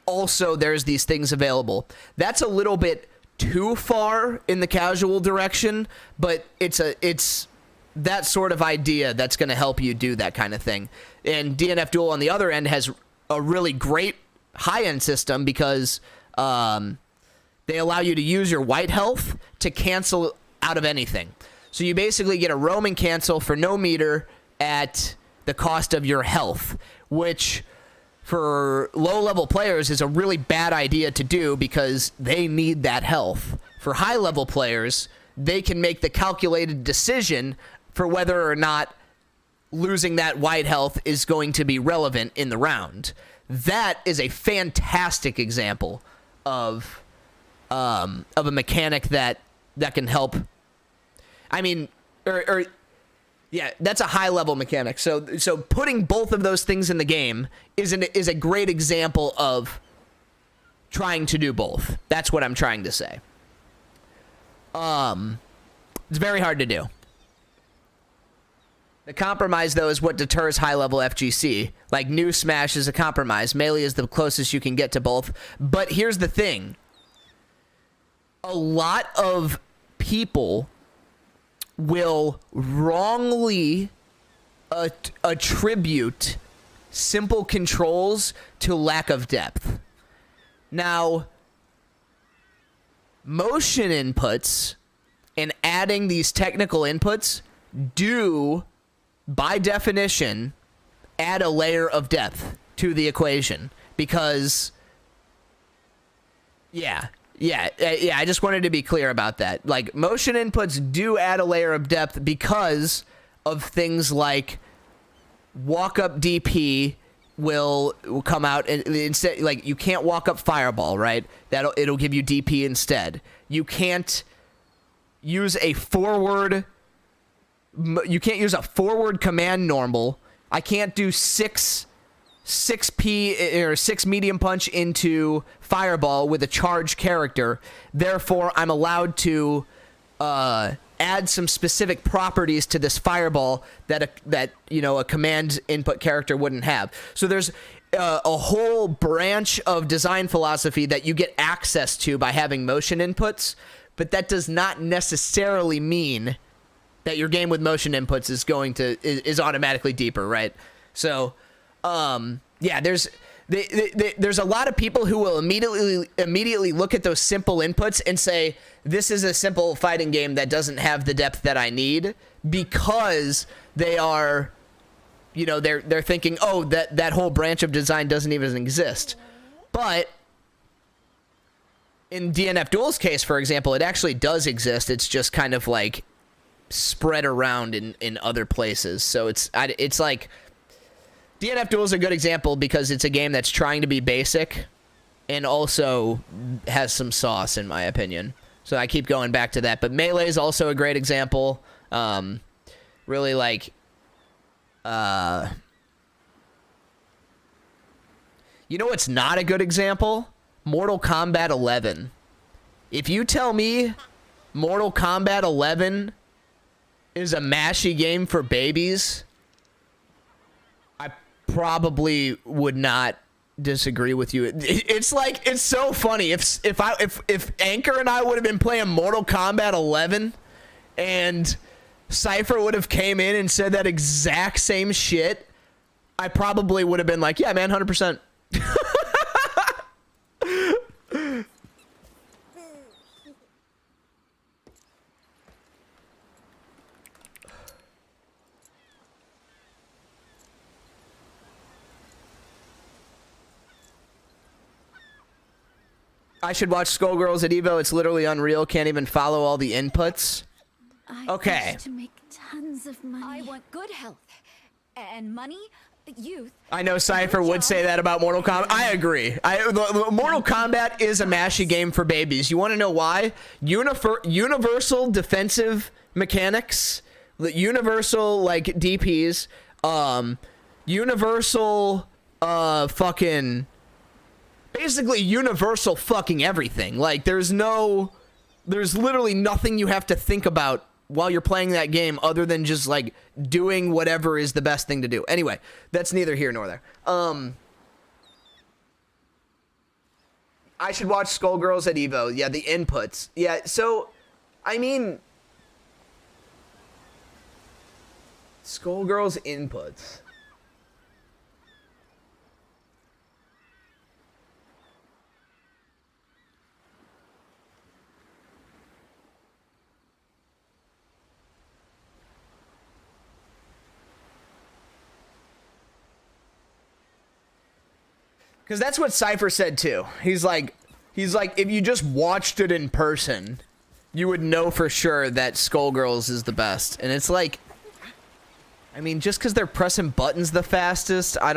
also there's these things available. That's a little bit too far in the casual direction, but it's that sort of idea that's going to help you do that kind of thing. And DNF Duel on the other end has a really great high-end system, because they allow you to use your white health to cancel out of anything. So you basically get a roaming cancel for no meter at the cost of your health, which for low-level players is a really bad idea to do, because they need that health. For high-level players, they can make the calculated decision for whether or not losing that white health is going to be relevant in the round. That is a fantastic example of a mechanic that can help. I mean, yeah, that's a high-level mechanic. So putting both of those things in the game is a great example of trying to do both. That's what I'm trying to say. It's very hard to do. The compromise, though, is what deters high-level FGC. Like, new Smash is a compromise. Melee is the closest you can get to both. But here's the thing. a lot of people will wrongly attribute simple controls to lack of depth. Now, motion inputs and adding these technical inputs do, by definition, add a layer of depth to the equation. Because, yeah, I just wanted to be clear about that. Like, motion inputs do add a layer of depth because of things like walk-up DP will come out, and instead, like, you can't walk up fireball, right? It'll give you DP instead. You can't use a forward command normal. I can't do 6P or 6 medium punch into fireball with a charged character. Therefore, I'm allowed to add some specific properties to this fireball that a command input character wouldn't have. So there's a whole branch of design philosophy that you get access to by having motion inputs, but that does not necessarily mean that your game with motion inputs is automatically deeper, right? So, yeah, there's a lot of people who will immediately look at those simple inputs and say, this is a simple fighting game that doesn't have the depth that I need, because they are, they're thinking, oh, that whole branch of design doesn't even exist. But in DNF Duel's case, for example, it actually does exist. It's just kind of like spread around in other places. So it's like, DNF Duel is a good example because it's a game that's trying to be basic and also has some sauce, in my opinion. So I keep going back to that. But Melee is also a great example. Really, like, you know what's not a good example? Mortal Kombat 11. If you tell me Mortal Kombat 11 is a mashy game for babies, I probably would not disagree with you. It's like, it's so funny. If Anchor and I would have been playing Mortal Kombat 11 and Cypher would have came in and said that exact same shit, I probably would have been like, yeah, man, 100%. I should watch Skullgirls at Evo. It's literally unreal. Can't even follow all the inputs. Okay.
To make tons of money.
I want good health and money, youth.
I know Cypher would say that about Mortal Kombat. I agree. Mortal Kombat is a mashy game for babies. You want to know why? Universal defensive mechanics, universal like DPs, universal fucking, basically universal fucking everything. Like, there's literally nothing you have to think about while you're playing that game other than just like doing whatever is the best thing to do. Anyway, that's neither here nor there. I should watch Skullgirls at Evo. Yeah, the inputs. Yeah, so I mean, Skullgirls inputs. Because that's what Cypher said too. He's like, if you just watched it in person, you would know for sure that Skullgirls is the best. And it's like, I mean, just because they're pressing buttons the fastest, I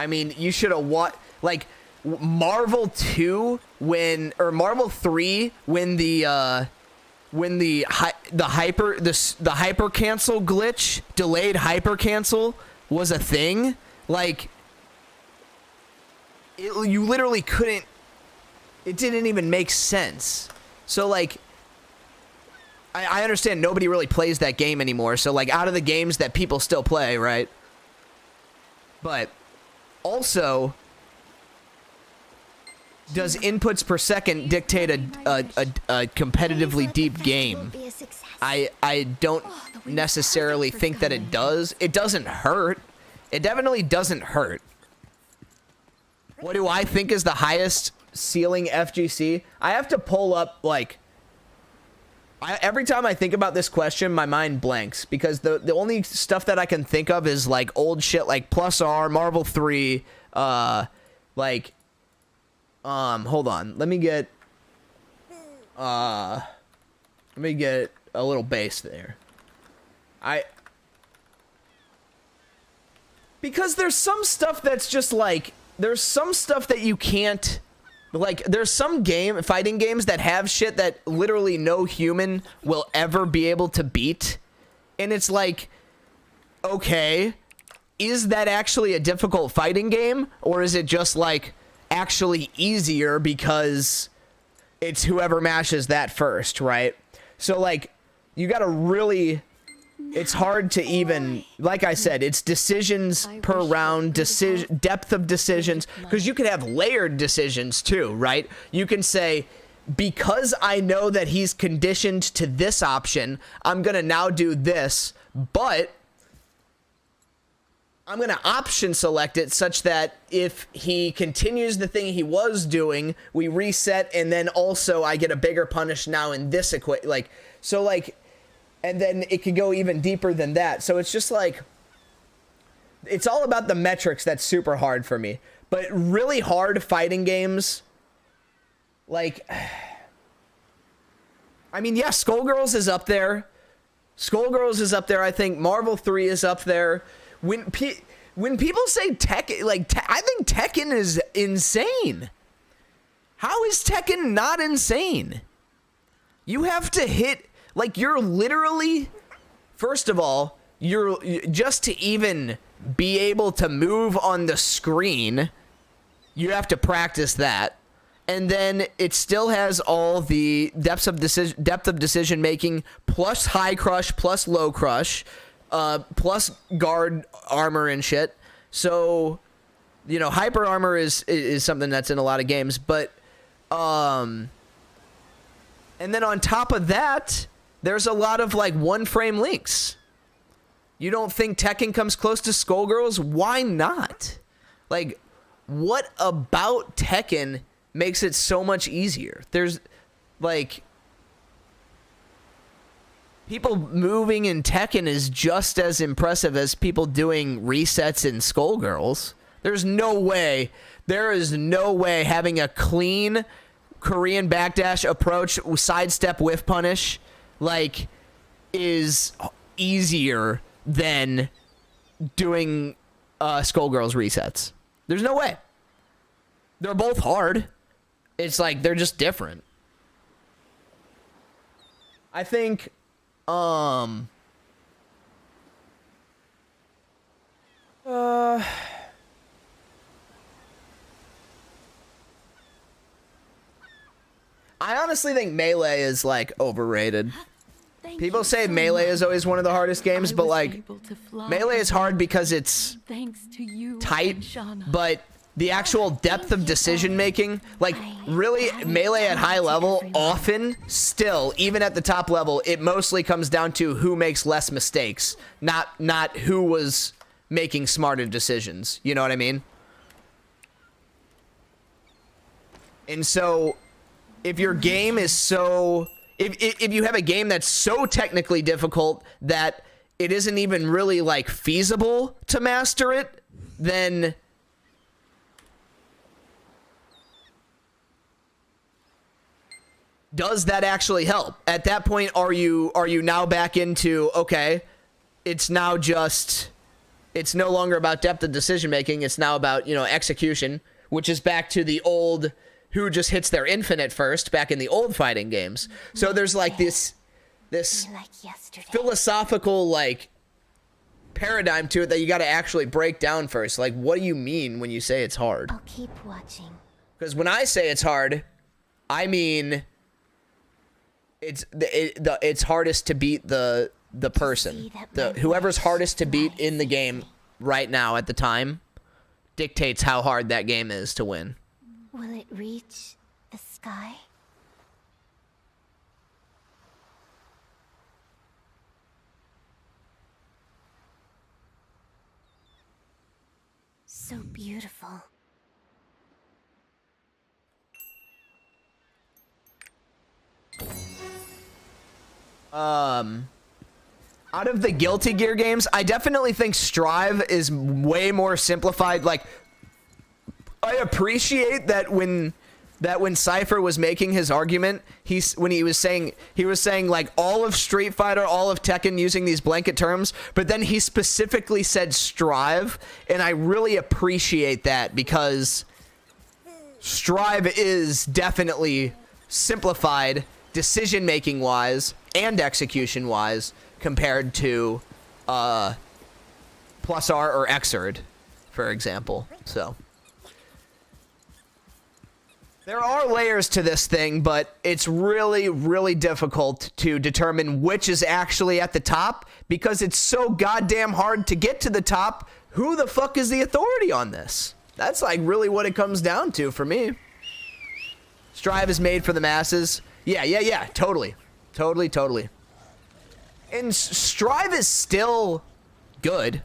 mean, you should have like, Marvel 2 or Marvel 3 when the hyper cancel glitch, delayed hyper cancel was a thing. Like, you literally couldn't, it didn't even make sense. So like, I understand nobody really plays that game anymore. So like, out of the games that people still play, right? But also, does inputs per second dictate a competitively deep game?
Be a success.
I don't necessarily think that it does. It doesn't hurt. It definitely doesn't hurt. What do I think is the highest ceiling FGC? I have to pull up, like... every time I think about this question, my mind blanks. Because the only stuff that I can think of is, like, old shit like Plus R, Marvel 3, like... hold on. Let me get a little base there. Because there's some stuff that's just like, there's some stuff that you can't, like, there's some fighting games that have shit that literally no human will ever be able to beat. And it's like, okay, is that actually a difficult fighting game? Or is it just like actually easier because it's whoever mashes that first, right? So like, you gotta really, it's hard to even, like I said, it's decisions per round, depth of decisions, because you could have layered decisions too, right? You can say, because I know that he's conditioned to this option, I'm gonna now do this, but I'm gonna option select it such that if he continues the thing he was doing, we reset, and then also I get a bigger punish now in this like, so like, and then it could go even deeper than that. So it's just like, it's all about the metrics that's super hard for me. But really hard fighting games, like, I mean, yeah, Skullgirls is up there. Skullgirls is up there, I think. Marvel 3 is up there. When people say Tekken, like, I think Tekken is insane. How is Tekken not insane? You have to hit... Like, you're literally, first of all, you're just to even be able to move on the screen, you have to practice that. And then it still has all the depth of decision making, plus high crush, plus low crush, plus guard armor and shit. So, you know, hyper armor is something that's in a lot of games, but and then on top of that, there's a lot of, like, one-frame links. You don't think Tekken comes close to Skullgirls? Why not? Like, what about Tekken makes it so much easier? There's, like... People moving in Tekken is just as impressive as people doing resets in Skullgirls. There's no way. There is no way having a clean Korean backdash approach, sidestep whiff punish... like, is easier than doing Skullgirls resets. There's no way. They're both hard. It's like, they're just different. I think, I honestly think Melee is, like, overrated. People say Melee is always one of the hardest games, but, like, Melee is hard because it's tight, but the actual depth of decision making, like, really, Melee at high level, often, still, even at the top level, it mostly comes down to who makes less mistakes, not who was making smarter decisions. You know what I mean? And so... if your game is so... If you have a game that's so technically difficult that it isn't even really, like, feasible to master it, then... does that actually help? At that point, are you now back into, okay, it's now just... it's no longer about depth of decision making, it's now about, you know, execution, which is back to the old... who just hits their infinite first back in the old fighting games. So there's like this philosophical, like, paradigm to it that you got to actually break down first. Like, what do you mean when you say it's hard?
I'll keep watching.
Because when I say it's hard, I mean it's hardest to beat the person. Whoever's hardest to beat in the game right now at the time dictates how hard that game is to win.
Will it reach the sky? So beautiful.
Out of the Guilty Gear games, I definitely think Strive is way more simplified. Like, I appreciate that when Cypher was making his argument, he was saying like all of Street Fighter, all of Tekken using these blanket terms, but then he specifically said Strive, and I really appreciate that because Strive is definitely simplified decision-making wise and execution wise compared to Plus R or Xrd, for example. So there are layers to this thing, but it's really, really difficult to determine which is actually at the top because it's so goddamn hard to get to the top. Who the fuck is the authority on this? That's like really what it comes down to for me. Strive is made for the masses. Yeah. Totally. And Strive is still good.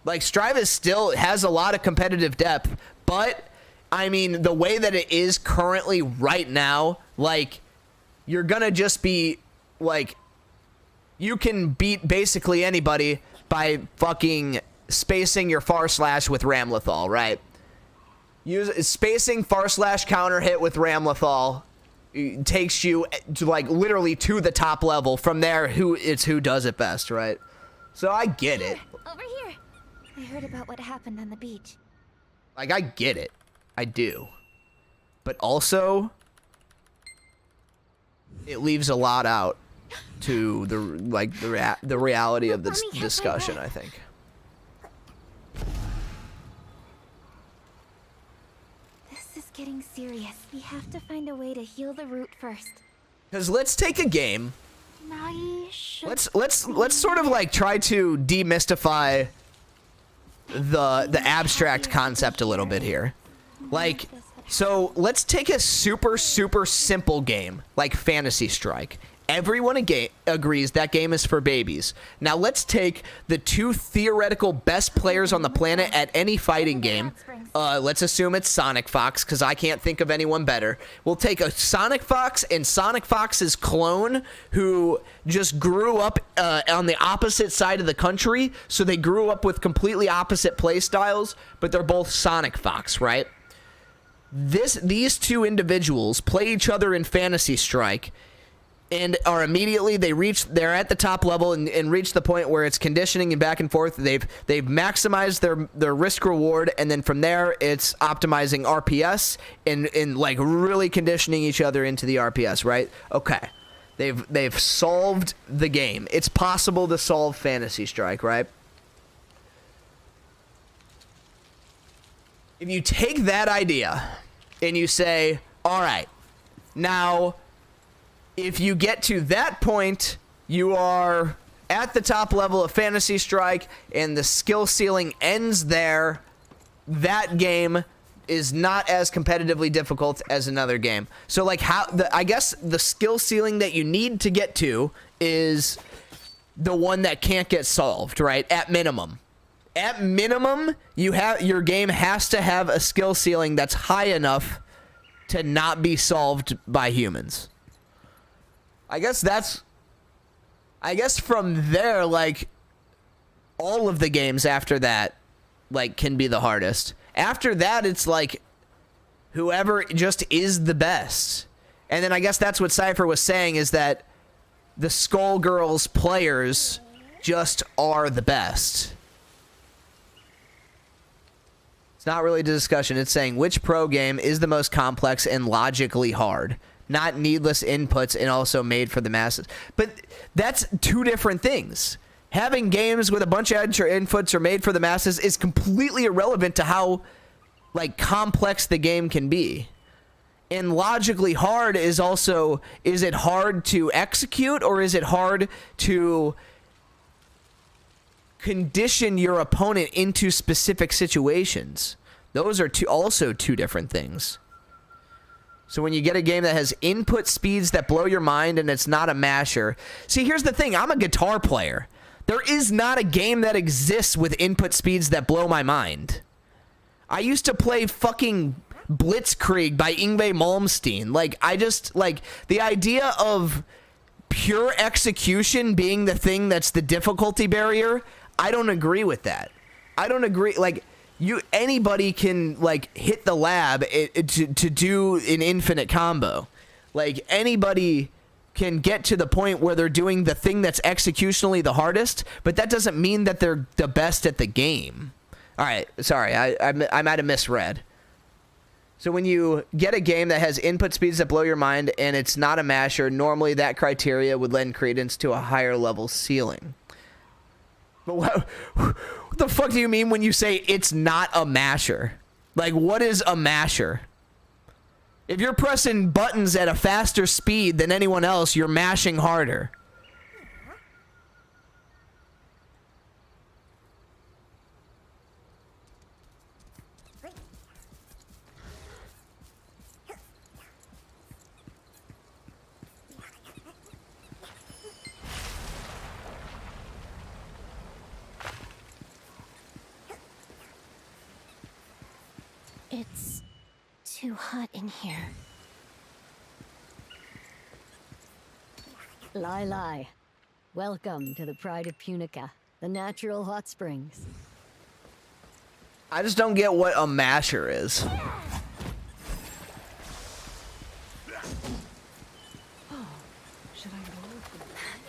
Like, Strive is still has a lot of competitive depth, but I mean, the way that it is currently right now, like, you're gonna just be, like, you can beat basically anybody by fucking spacing your far slash with Ramlethal, right? Spacing far slash counter hit with Ramlethal takes you to, like, literally to the top level. From there, who does it best, right? So I get it.
Over here. I heard about what happened on the beach.
Like, I get it. I do. But also, it leaves a lot out to the reality of this discussion, I think.
This is getting serious. We have to find a way to heal the root first.
Because let's take a game. Let's sort of like try to demystify the abstract concept a little bit here. Like, so let's take a super simple game like Fantasy Strike. Everyone agrees that game is for babies. Now let's take the two theoretical best players on the planet at any fighting game. Let's assume it's Sonic Fox, because I can't think of anyone better. We'll take a Sonic Fox and Sonic Fox's clone who just grew up on the opposite side of the country. So they grew up with completely opposite play styles, but they're both Sonic Fox, right? These two individuals play each other in Fantasy Strike, and are immediately they're at the top level and reach the point where it's conditioning and back and forth. They've maximized their risk reward, and then from there it's optimizing RPS and like really conditioning each other into the RPS, right? Okay. They've solved the game. It's possible to solve Fantasy Strike, right? If you take that idea and you say, all right, now if you get to that point, you are at the top level of Fantasy Strike and the skill ceiling ends there, that game is not as competitively difficult as another game. So like I guess the skill ceiling that you need to get to is the one that can't get solved, right? At minimum. At minimum, your game has to have a skill ceiling that's high enough to not be solved by humans. I guess from there, like, all of the games after that, like, can be the hardest. After that, it's like whoever just is the best. And then I guess that's what Cypher was saying, is that the Skullgirls players just are the best. It's not really a discussion. It's saying which pro game is the most complex and logically hard. Not needless inputs and also made for the masses. But that's two different things. Having games with a bunch of extra inputs or made for the masses is completely irrelevant to how, like, complex the game can be. And logically hard is also, is it hard to execute or is it hard to condition your opponent into specific situations? Those are also two different things. So when you get a game that has input speeds that blow your mind and it's not a masher. See, here's the thing. I'm a guitar player. There is not a game that exists with input speeds that blow my mind. I used to play fucking Blitzkrieg by Yngwie Malmsteen. Like, I just, like, the idea of pure execution being the thing that's the difficulty barrier, I don't agree with that. I don't agree, like, anybody can, like, hit the lab to do an infinite combo. Like, anybody can get to the point where they're doing the thing that's executionally the hardest, but that doesn't mean that they're the best at the game. All right, sorry, I might have misread. So when you get a game that has input speeds that blow your mind and it's not a masher, normally that criteria would lend credence to a higher level ceiling. But what the fuck do you mean when you say it's not a masher? Like, what is a masher? If you're pressing buttons at a faster speed than anyone else, you're mashing harder.
It's too hot in here.
Lai. Welcome to the Pride of Punica, the natural hot springs.
I just don't get what a masher is.
Should I roll?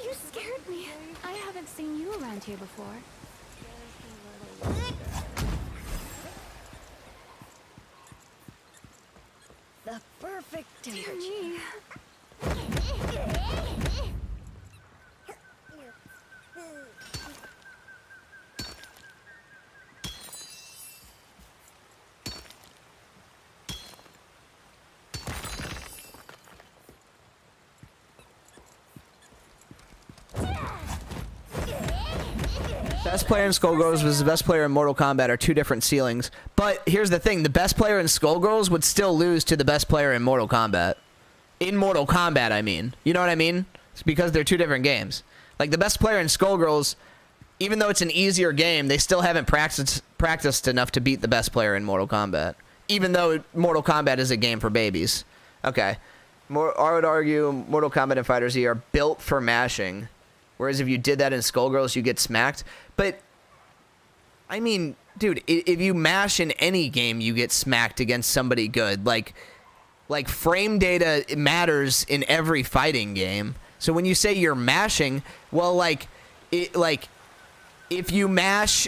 You scared me. I haven't seen you around here before.
The perfect
Dear
temperature.
me.
Best player in Skullgirls versus the best player in Mortal Kombat are two different ceilings. But here's the thing. The best player in Skullgirls would still lose to the best player in Mortal Kombat. In Mortal Kombat, I mean. You know what I mean? It's because they're two different games. Like, the best player in Skullgirls, even though it's an easier game, they still haven't practiced enough to beat the best player in Mortal Kombat. Even though Mortal Kombat is a game for babies. Okay. I would argue Mortal Kombat and Fighter Z are built for mashing. Whereas if you did that in Skullgirls, you get smacked. But, I mean, dude, if you mash in any game, you get smacked against somebody good. Like frame data matters in every fighting game. So when you say you're mashing, well, if you mash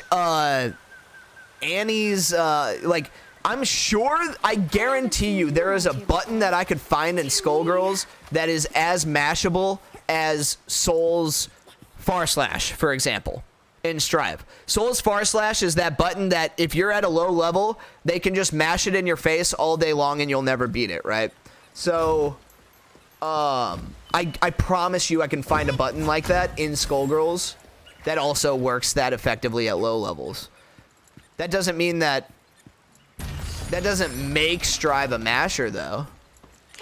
Annie's, I'm sure, I guarantee you there is a button that I could find in Skullgirls that is as mashable as Soul's /, for example, in Strive. Soul's / is that button that if you're at a low level, they can just mash it in your face all day long and you'll never beat it, right? So, I promise you I can find a button like that in Skullgirls that also works that effectively at low levels. That doesn't mean that... That doesn't make Strive a masher, though.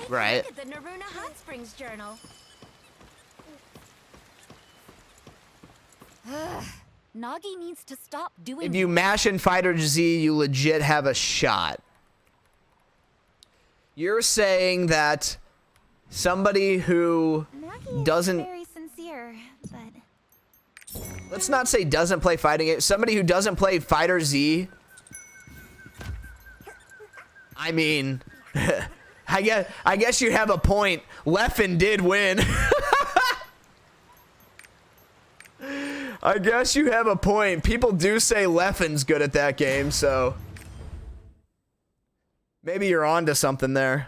Right?
Look at the Naruna Hot Springs Journal. Nagi needs to stop doing.
If you mash in Fighter Z, you legit have a shot. You're saying that somebody who doesn't...
Very sincere, but...
Let's not say doesn't play fighting games. Somebody who doesn't play Fighter Z... I mean... I guess you have a point. Leffen did win. I guess you have a point. People do say Leffen's good at that game, so... Maybe you're onto something there.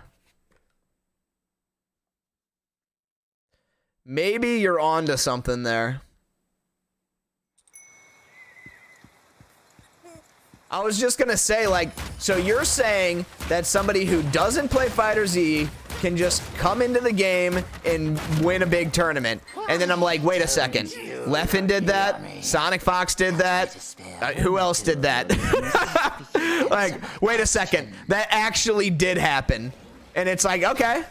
Maybe you're onto something there. I was just gonna say, like, so you're saying that somebody who doesn't play Fighter Z can just come into the game and win a big tournament. And then I'm like, wait a second. Leffen did that? Sonic Fox did that? Who else did that? Like, wait a second. That actually did happen. And it's like, okay.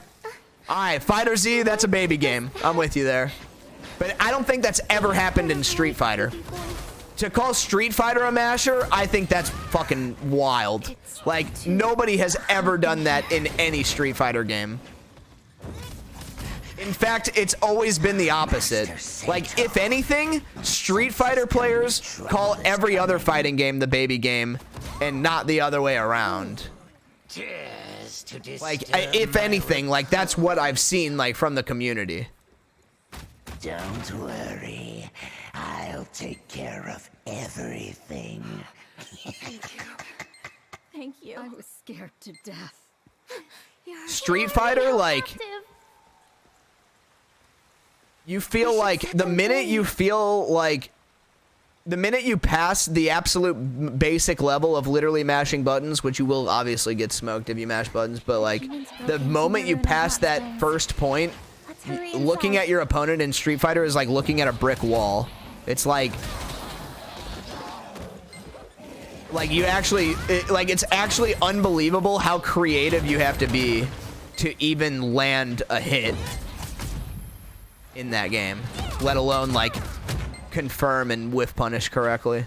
All right, Fighter Z, that's a baby game. I'm with you there. But I don't think that's ever happened in Street Fighter. To call Street Fighter a masher, I think that's fucking wild. Like, nobody has ever done that in any Street Fighter game. In fact, it's always been the opposite. Like, if anything, Street Fighter players call every other fighting game the baby game and not the other way around. Like, if anything, like, that's what I've seen, like, from the community.
Don't worry. I'll take care of everything.
Thank you.
I was scared to death.
Street Fighter, like, you feel like the minute you feel like the minute you pass the absolute basic level of literally mashing buttons, which you will obviously get smoked if you mash buttons, but like the moment you pass that first point, looking at your opponent in Street Fighter is like looking at a brick wall. It's like you actually, it's actually unbelievable how creative you have to be to even land a hit in that game, let alone like confirm and whiff punish correctly.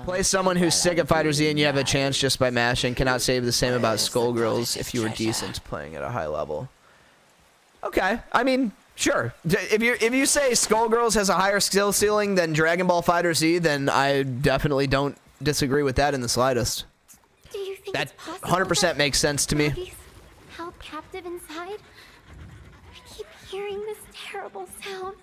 Play someone who's sick at Fighter Z and you have a chance just by mashing. Cannot say the same about Skullgirls if you were decent playing at a high level. Okay, I mean, sure. If you say Skullgirls has a higher skill ceiling than Dragon Ball Fighter Z, then I definitely don't disagree with that in the slightest.
Do you think
That
it's possible
100% makes sense to me.
Babies held captive inside? I keep hearing this terrible sound.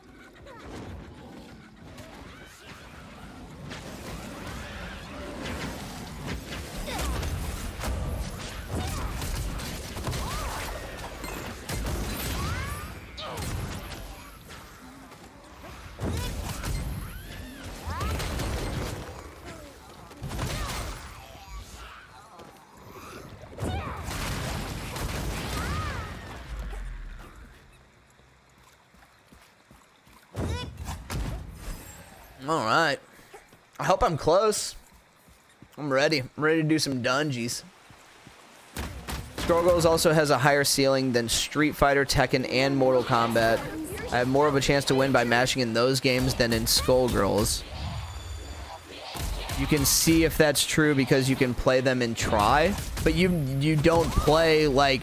All right. I hope I'm close. I'm ready. I'm ready to do some dungeons. Skullgirls also has a higher ceiling than Street Fighter, Tekken, and Mortal Kombat. I have more of a chance to win by mashing in those games than in Skullgirls. You can see if that's true because you can play them and try, but you don't play like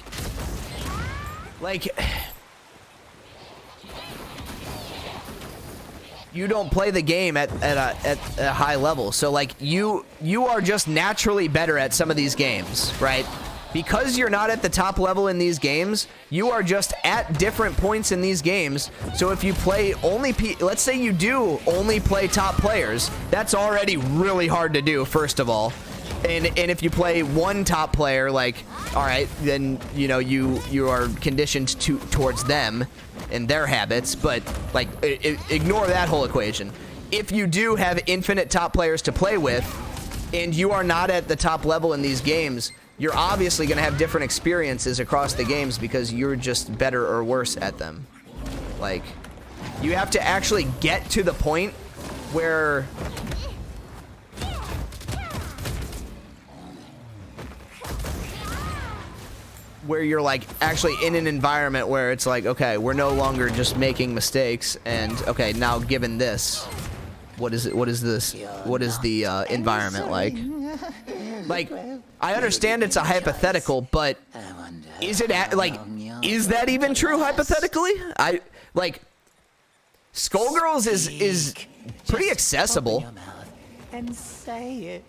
you don't play the game at a high level. So like you are just naturally better at some of these games, right? Because you're not at the top level in these games, you are just at different points in these games. So if you play only, let's say you do only play top players, that's already really hard to do, first of all. And if you play one top player, like, all right, then you know you are conditioned towards them and their habits, but like ignore that whole equation. If you do have infinite top players to play with, and you are not at the top level in these games, you're obviously going to have different experiences across the games because you're just better or worse at them. Like, you have to actually get to the point where you're like actually in an environment where it's like, okay, we're no longer just making mistakes, and okay, now given this, what is this? What is the environment like? Like, I understand it's a hypothetical, but is it is that even true hypothetically? Skullgirls is pretty accessible.
And say it.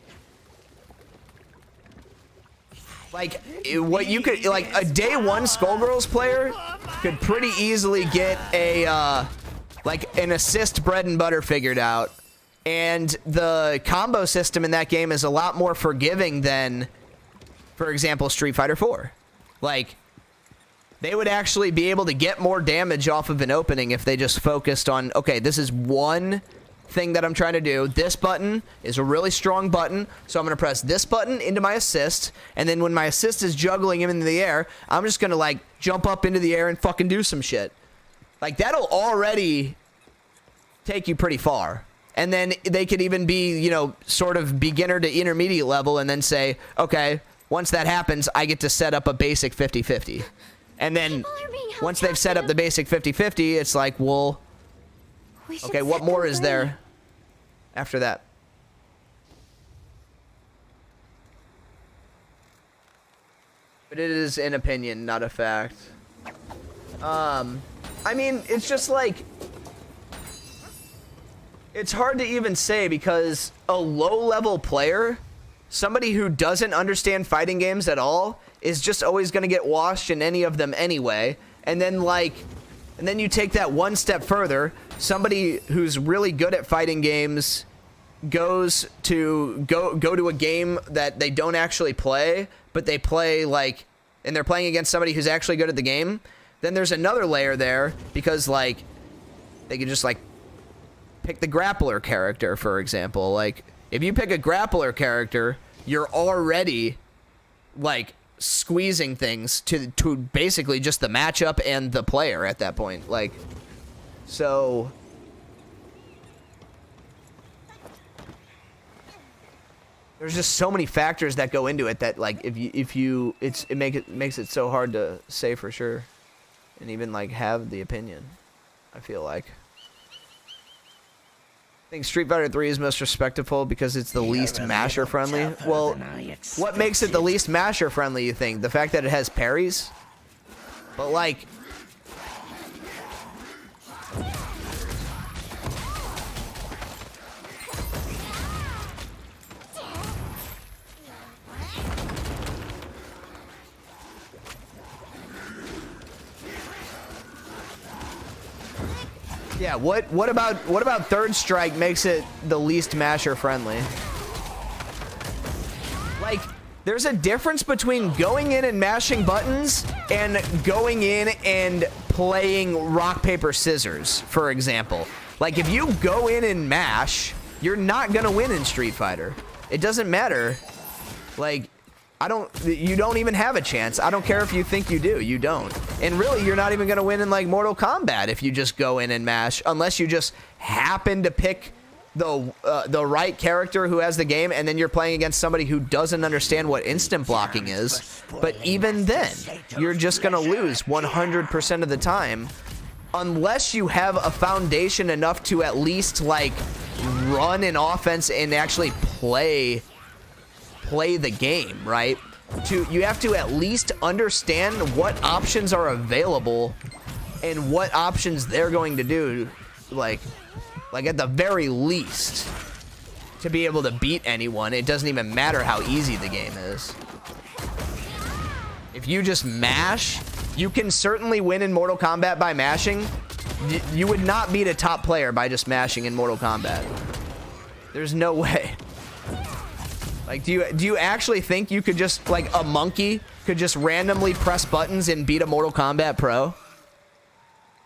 Like, what you could, like, a day one Skullgirls player could pretty easily get a, like, an assist bread and butter figured out. And the combo system in that game is a lot more forgiving than, for example, Street Fighter 4. Like, they would actually be able to get more damage off of an opening if they just focused on, okay, this is one thing that I'm trying to do. This button is a really strong button, so I'm going to press this button into my assist, and then when my assist is juggling him into the air, I'm just going to, like, jump up into the air and fucking do some shit. Like, that'll already take you pretty far. And then they could even be, you know, sort of beginner to intermediate level and then say, okay, once that happens, I get to set up a basic 50-50. And then once they've set up the basic 50-50, it's like, well, okay, what more is there after that? But it is an opinion, not a fact. I mean, it's just like, it's hard to even say because a low-level player, somebody who doesn't understand fighting games at all, is just always going to get washed in any of them anyway. And then you take that one step further. Somebody who's really good at fighting games goes to go to a game that they don't actually play, but they play like, and they're playing against somebody who's actually good at the game. Then there's another layer there because like they can just like pick the grappler character, for example. Like, if you pick a grappler character, you're already, like, squeezing things to basically just the matchup and the player at that point. Like, so... there's just so many factors that go into it that, like, it makes it so hard to say for sure. And even, like, have the opinion, I feel like. I think Street Fighter 3 is most respectful because it's the least masher friendly. Well, what makes it the least masher friendly, you think? The fact that it has parries? But like, yeah, what about Third Strike makes it the least masher friendly? Like, there's a difference between going in and mashing buttons and going in and playing rock paper scissors, for example. Like, if you go in and mash, you're not gonna win in Street Fighter. It doesn't matter. Like, you don't even have a chance. I don't care if you think you do. You don't. And really, you're not even going to win in, like, Mortal Kombat if you just go in and mash, unless you just happen to pick the right character who has the game, and then you're playing against somebody who doesn't understand what instant blocking is. But even then, you're just going to lose 100% of the time, unless you have a foundation enough to at least, like, run an offense and actually play the game, right? You have to at least understand what options are available and what options they're going to do, like at the very least, to be able to beat anyone. It doesn't even matter how easy the game is. If you just mash, you can certainly win in Mortal Kombat by mashing. You would not beat a top player by just mashing in Mortal Kombat. There's no way. Like, do you actually think you could just, like, a monkey could just randomly press buttons and beat a Mortal Kombat pro?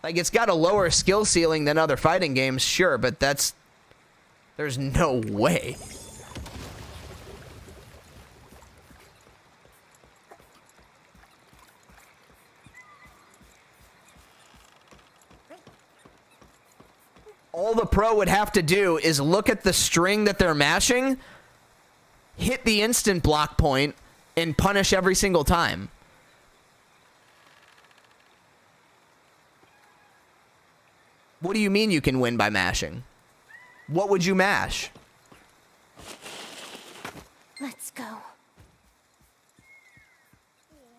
Like, it's got a lower skill ceiling than other fighting games, sure, but there's no way. All the pro would have to do is look at the string that they're mashing, hit the instant block point, and punish every single time. What do you mean you can win by mashing? What would you mash?
Let's go.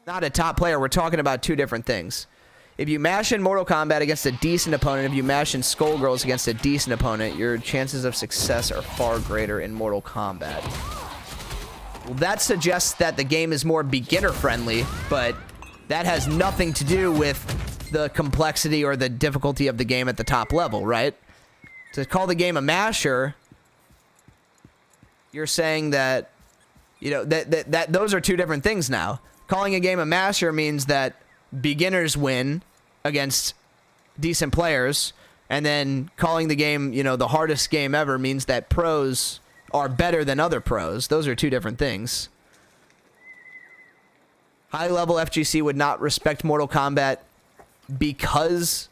Not a top player. We're talking about two different things. If you mash in Mortal Kombat against a decent opponent, if you mash in Skullgirls against a decent opponent, your chances of success are far greater in Mortal Kombat. Well, that suggests that the game is more beginner-friendly, but that has nothing to do with the complexity or the difficulty of the game at the top level, right? To call the game a masher, you're saying that, you know, that those are two different things now. Calling a game a masher means that beginners win against decent players, and then calling the game, you know, the hardest game ever means that pros are better than other pros. Those are two different things. High-level FGC would not respect Mortal Kombat because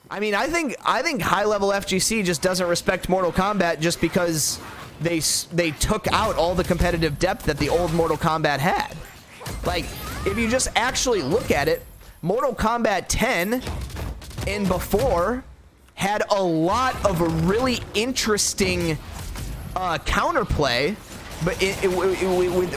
I mean, I think high-level FGC just doesn't respect Mortal Kombat just because they took out all the competitive depth that the old Mortal Kombat had. Like, if you just actually look at it, Mortal Kombat 10 and before had a lot of really interesting counterplay, but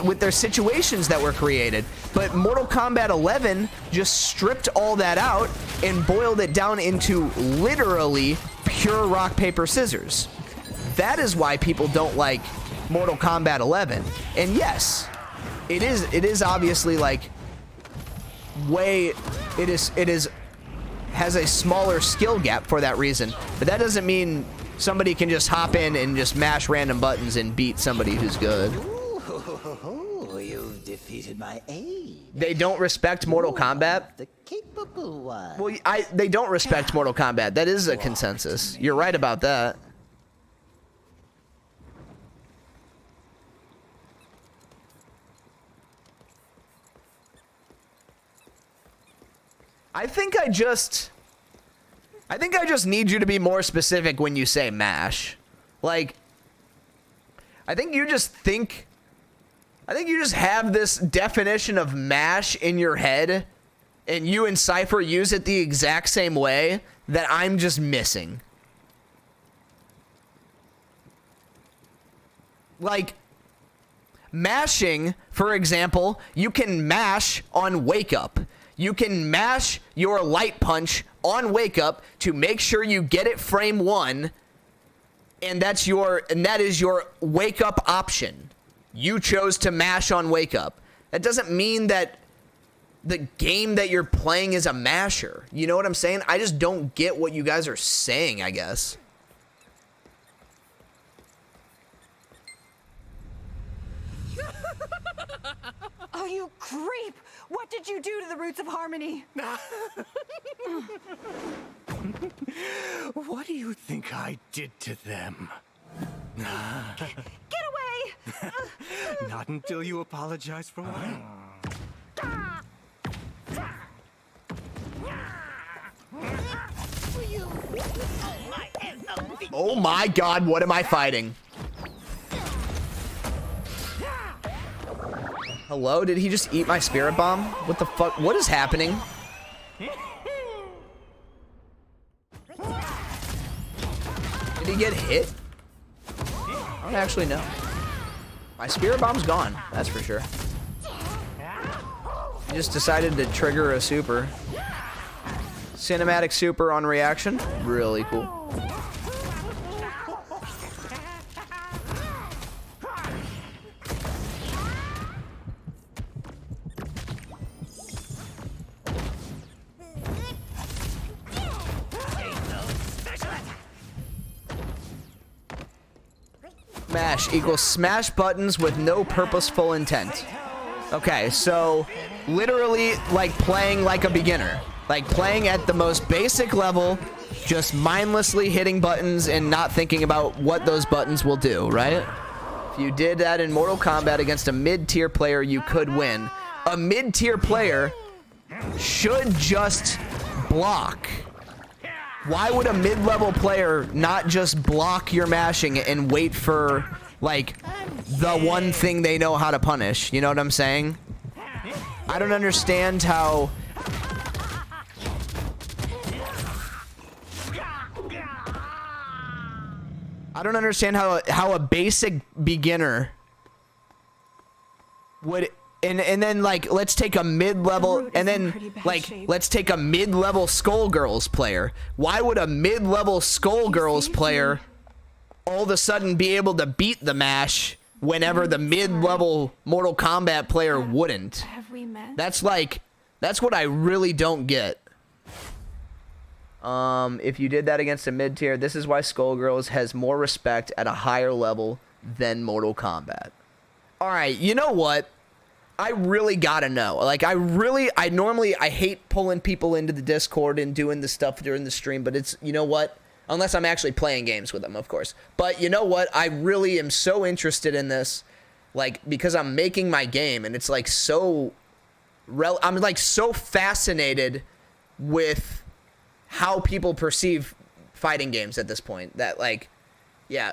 with their situations that were created. But Mortal Kombat 11 just stripped all that out and boiled it down into literally pure rock, paper, scissors. That is why people don't like Mortal Kombat 11. And yes, it is obviously like has a smaller skill gap for that reason. But that doesn't mean somebody can just hop in and just mash random buttons and beat somebody who's good.
Ooh, you've defeated my aide.
They don't respect Mortal Kombat?
The capable one.
Well, they don't respect Mortal Kombat. That is a consensus. You're right about that. I think I just need you to be more specific when you say mash. Like, I think you just have this definition of mash in your head, and you and Cypher use it the exact same way that I'm just missing. Like, mashing, for example, you can mash on wake up. You can mash your light punch on wake up to make sure you get it frame 1, and that is your wake up option. You chose to mash on wake up. That doesn't mean that the game that you're playing is a masher. You know what I'm saying? I just don't get what you guys are saying, I guess.
Oh, you creep! What did you do to the roots of harmony?
What do you think I did to them?
Get away!
Not until you apologize for what?
Oh my god, what am I fighting? Hello? Did he just eat my spirit bomb? What the fuck? What is happening? Did he get hit? I don't actually know. My spirit bomb's gone, that's for sure. He just decided to trigger a super. Cinematic super on reaction. Really cool. Mash equals smash buttons with no purposeful intent. Okay, so literally like playing like a beginner. Like playing at the most basic level, just mindlessly hitting buttons and not thinking about what those buttons will do, right? If you did that in Mortal Kombat against a mid-tier player, you could win. A mid-tier player should just block. Why would a mid-level player not just block your mashing and wait for, like, the one thing they know how to punish? You know what I'm saying? I don't understand how... I don't understand how a basic beginner would... And then, like, let's take a mid-level, and then, like, let's take a mid-level Skullgirls player. Why would a mid-level Skullgirls player all of a sudden be able to beat the mash whenever the mid-level Mortal Kombat player wouldn't?
Have we met?
That's like, that's what I really don't get. If you did that against a mid-tier, this is why Skullgirls has more respect at a higher level than Mortal Kombat. Alright, you know what? I really gotta know. Like, I hate pulling people into the Discord and doing the stuff during the stream, but it's, you know what? Unless I'm actually playing games with them, of course. But you know what? I really am so interested in this, like, because I'm making my game, and it's, like, so... I'm, like, so fascinated with how people perceive fighting games at this point. That like, yeah,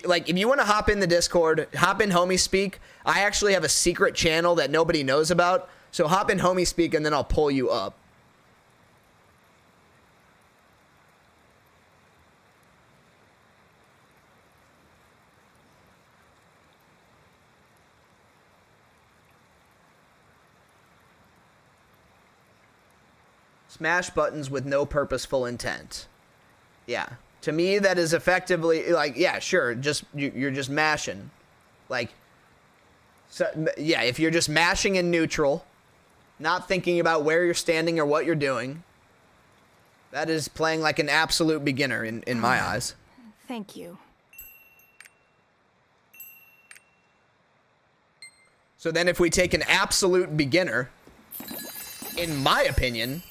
like if you want to hop in the Discord, hop in Homie Speak. I actually have a secret channel that nobody knows about. So hop in Homie Speak and then I'll pull you up. Smash buttons with no purposeful intent. Yeah. To me, that is effectively, like, yeah, sure, just, you're just mashing. Like, so, yeah, if you're just mashing in neutral, not thinking about where you're standing or what you're doing, that is playing like an absolute beginner in my eyes.
Thank you.
So then if we take an absolute beginner, in my opinion,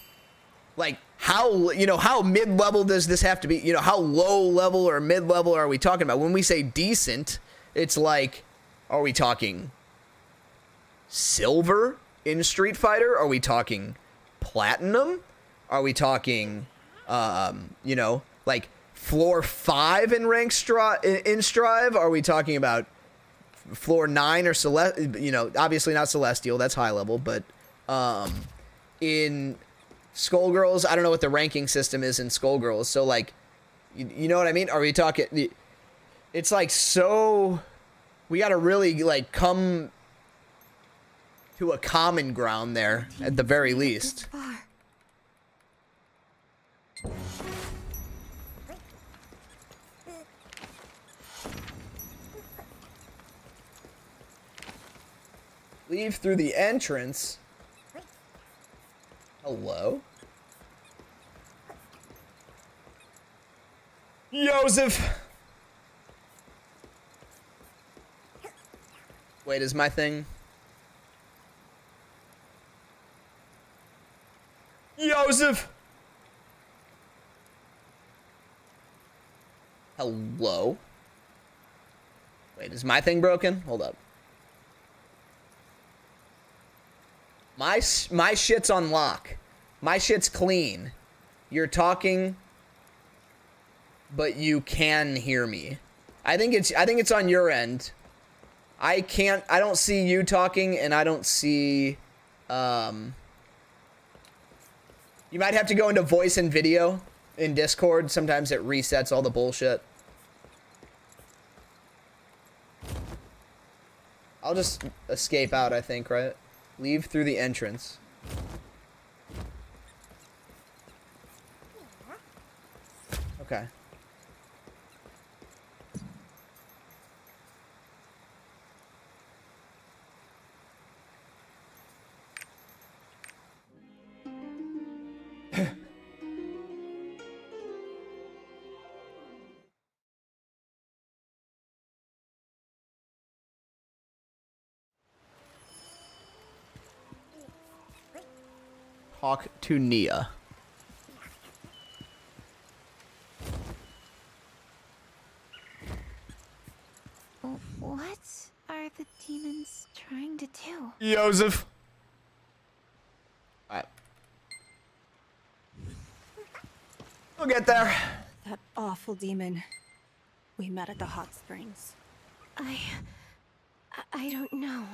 like, how, you know, how mid-level does this have to be? You know, how low-level or mid-level are we talking about? When we say decent, it's like, are we talking silver in Street Fighter? Are we talking platinum? Are we talking, you know, like floor 5 in rank in Strive? Are we talking about floor 9 or you know, obviously not Celestial, that's high level, but in Skullgirls, I don't know what the ranking system is in Skullgirls, so like, you know what I mean? Are we talking, it's like, so, we gotta really like come to a common ground there, at the very least. Leave through the entrance. Hello? Joseph! Wait, is my thing? Joseph! Hello? Wait, is my thing broken? Hold up. My shit's on lock. My shit's clean. You're talking, but you can hear me. I think it's on your end. I don't see you talking, and I don't see, you might have to go into voice and video in Discord. Sometimes it resets all the bullshit. I'll just escape out, I think, right? Leave through the entrance. Okay. Talk to Nia.
What are the demons trying to do?
Joseph. Alright. We'll get there.
That awful demon we met at the hot springs.
I don't know.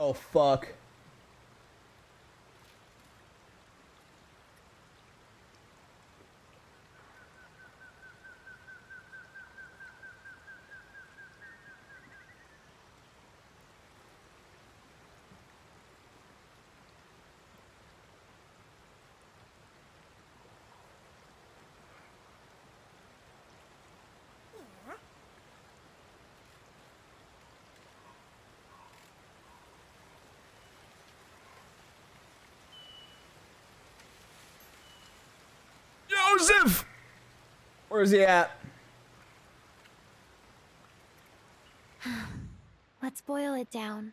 Oh, fuck. Joseph! Where's he at?
Let's boil it down.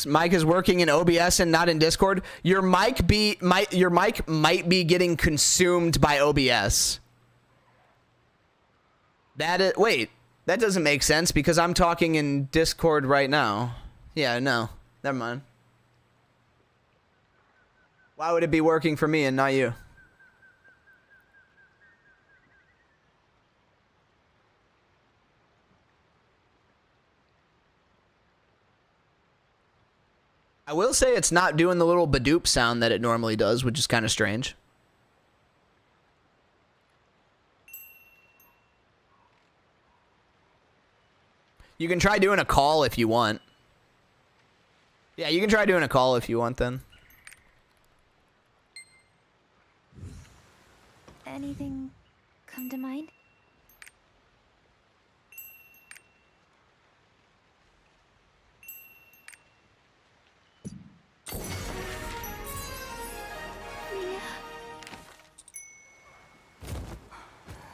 Mic is working in OBS and not in Discord. Your mic might be getting consumed by OBS. Wait, that doesn't make sense because I'm talking in Discord right now. Yeah, no. Never mind. Why would it be working for me and not you? I will say it's not doing the little badoop sound that it normally does, which is kind of strange. You can try doing a call if you want. Yeah, you can try doing a call if you want then.
Anything come to mind?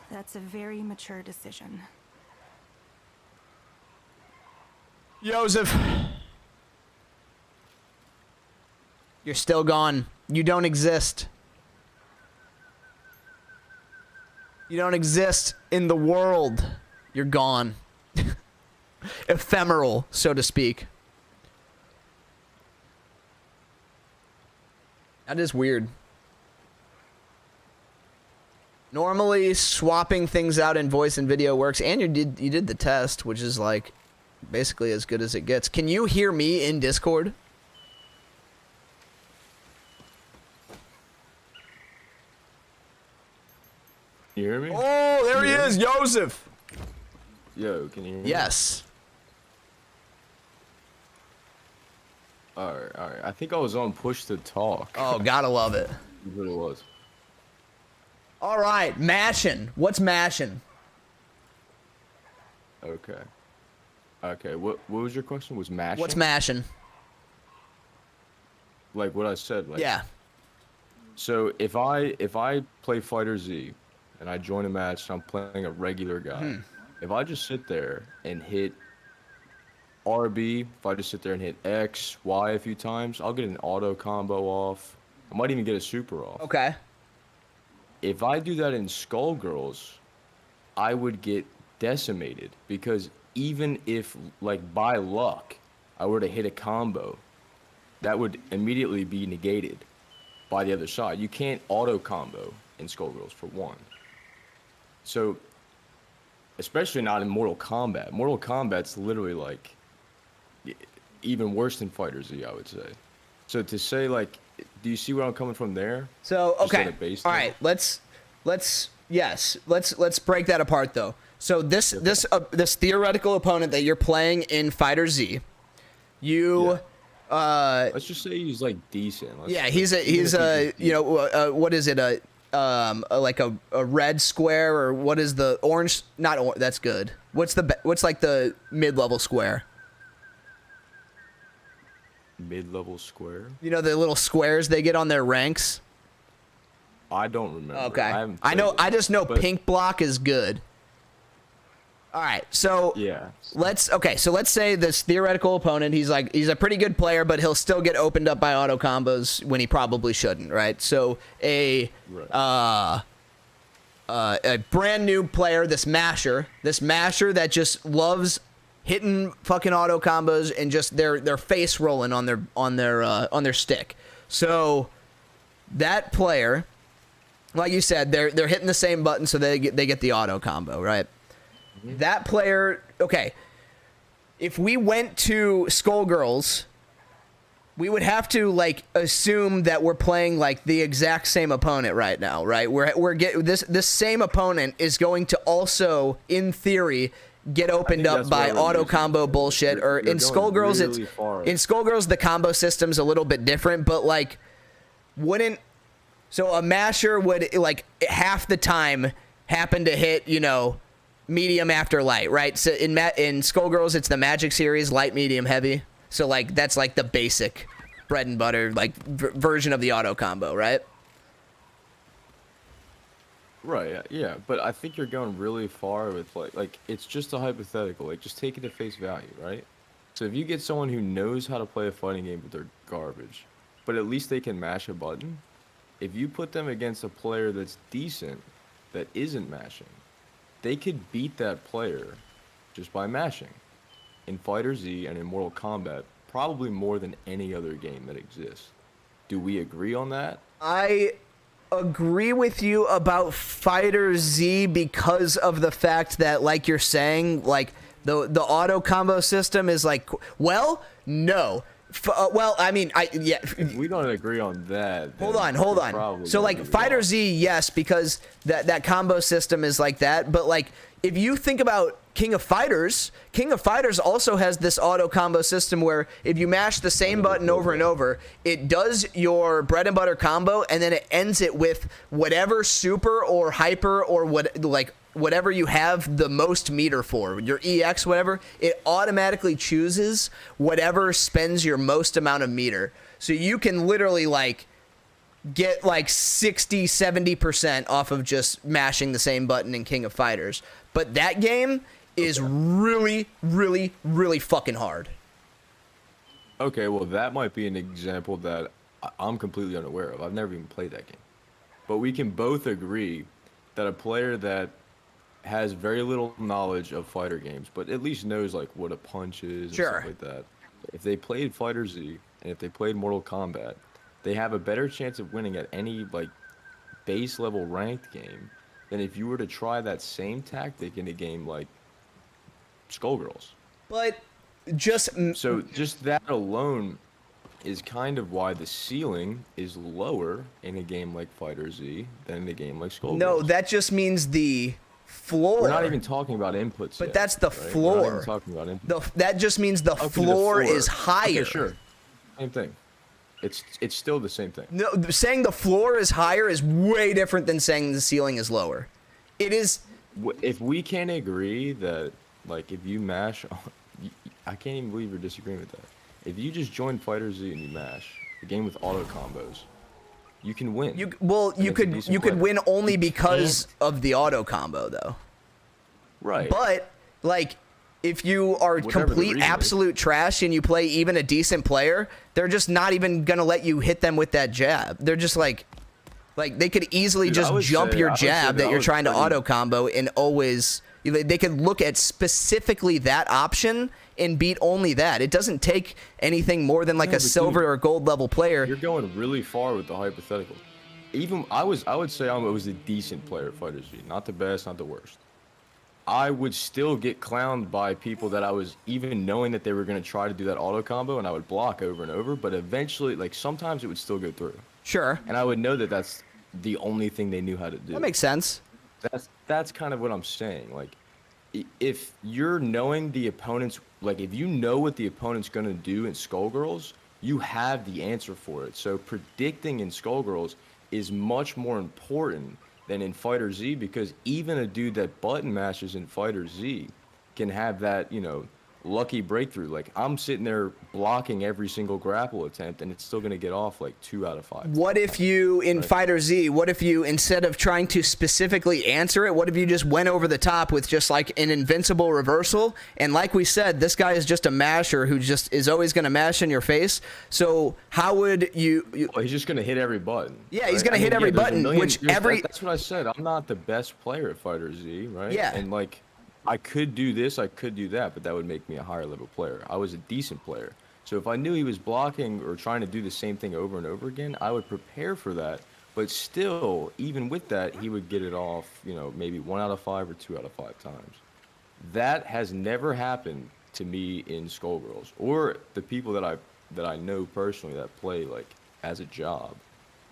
That's a very mature decision.
Joseph. You're still gone. You don't exist. You don't exist in the world. You're gone. Ephemeral, so to speak. That is weird. Normally, swapping things out in voice and video works, and you did the test, which is like basically as good as it gets. Can you hear me in Discord?
You hear me?
Oh, there he is, Joseph.
Yo, can you hear me?
Yes.
Alright. I think I was on push to talk.
Oh, gotta love it.
That's what it was.
All right, mashing. What's mashing?
Okay. Okay, what was your question? Was mashing?
What's mashing?
Like what I said, like
Yeah.
So if I play Fighter Z and I join a match and I'm playing a regular guy, if I just sit there and hit RB, if I just sit there and hit X, Y a few times, I'll get an auto combo off. I might even get a super off.
Okay.
If I do that in Skullgirls, I would get decimated because even if, like, by luck, I were to hit a combo, that would immediately be negated by the other side. You can't auto combo in Skullgirls, for one. So, especially not in Mortal Kombat. Mortal Kombat's literally, like, even worse than Fighter Z, I would say. So to say, like, do you see where I'm coming from there?
So, okay.
Just
All right, let's break that apart though. So this theoretical opponent that you're playing in Fighter Z,
let's just say he's like decent.
He's a you know, what is it, like a red square, or what is the orange? Not orange, that's good. What's like the mid-level square?
Mid-level square?
You know, the little squares they get on their ranks?
I don't remember.
Okay. I just know pink block is good. All right. So
yeah.
Let's say this theoretical opponent, he's a pretty good player, but he'll still get opened up by auto combos when he probably shouldn't, right? So a brand new player, this masher that just loves hitting fucking auto combos and just their face rolling on their stick. So that player, like you said, they're hitting the same button, so they get the auto combo, right? Mm-hmm. That player, okay. If we went to Skullgirls, we would have to like assume that we're playing like the exact same opponent right now, right? This same opponent is going to also, in theory, get opened up by auto combo bullshit. Or in Skullgirls, in Skullgirls the combo system's a little bit different, but like so a masher would like half the time happen to hit, you know, medium after light, right? So in Skullgirls it's the Magic series, light, medium, heavy. So like that's like the basic bread and butter like version of the auto combo, right?
Right, yeah, but I think you're going really far with like it's just a hypothetical. Like, just take it at face value, right? So if you get someone who knows how to play a fighting game, but they're garbage, but at least they can mash a button. If you put them against a player that's decent, that isn't mashing, they could beat that player just by mashing in Fighter Z and in Mortal Kombat, probably more than any other game that exists. Do we agree on that?
I agree with you about Fighter Z because of the fact that, like you're saying, like the auto combo system is like, well, no. Well, I mean, yeah.
If we don't agree on that.
Hold on. So like Fighter Z, yes, because that combo system is like that. But like, if you think about King of Fighters also has this auto combo system where if you mash the same button over and over, it does your bread and butter combo, and then it ends it with whatever super or hyper or whatever you have the most meter for, your EX, whatever, it automatically chooses whatever spends your most amount of meter. So you can literally like get like 60-70% off of just mashing the same button in King of Fighters. But that game is really, really, really fucking hard.
Okay, well, that might be an example that I'm completely unaware of. I've never even played that game. But we can both agree that a player that has very little knowledge of fighter games, but at least knows like what a punch is and stuff like that, if they played Fighter Z and if they played Mortal Kombat, they have a better chance of winning at any like base level ranked game than if you were to try that same tactic in a game like Skullgirls.
But just
that alone is kind of why the ceiling is lower in a game like Fighter Z than in a game like Skullgirls.
No, that just means the floor.
We're not even talking about inputs.
But
yet,
that's the
right?
floor.
We're not even talking about inputs.
That just means the floor is higher.
Okay, sure. Same thing. It's still the same thing.
No, saying the floor is higher is way different than saying the ceiling is lower. It is.
If we can agree that, like, if you mash, I can't even believe you're disagreeing with that. If you just join Fighter Z and you mash a game with auto combos, you can win.
You could win only because of the auto combo, though.
Right.
But like, if you are complete absolute trash and you play even a decent player, they're just not even gonna let you hit them with that jab. They're just like they could easily just jump your jab that you're trying to auto combo and always. They could look at specifically that option and beat only that. It doesn't take anything more than like a silver or gold level player.
You're going really far with the hypothetical. Even I would say I was a decent player at Fighter Z, not the best, not the worst. I would still get clowned by people that I was even knowing that they were going to try to do that auto combo, and I would block over and over, but eventually, like, sometimes it would still go through.
Sure.
And I would know that that's the only thing they knew how to do.
That makes sense.
That's kind of what I'm saying. Like, if you're knowing the opponent's, like, if you know what the opponent's going to do in Skullgirls, you have the answer for it. So predicting in Skullgirls is much more important than in Fighter Z, because even a dude that button mashes in Fighter Z can have that, lucky breakthrough. Like, I'm sitting there blocking every single grapple attempt, and it's still going to get off like 2 out of 5.
What if you, in Fighter Z, what if you, instead of trying to specifically answer it, what if you just went over the top with just like an invincible reversal? And like we said, this guy is just a masher who just is always going to mash in your face. So how would you
well, he's just going to hit every button.
Yeah, he's going to hit every button,
that's what I said. I'm not the best player at Fighter Z, right?
Yeah.
And like, I could do this, I could do that, but that would make me a higher level player. I was a decent player. So if I knew he was blocking or trying to do the same thing over and over again, I would prepare for that. But still, even with that, he would get it off, maybe 1 out of 5 or 2 out of 5 times. That has never happened to me in Skullgirls, or the people that I know personally that play like as a job.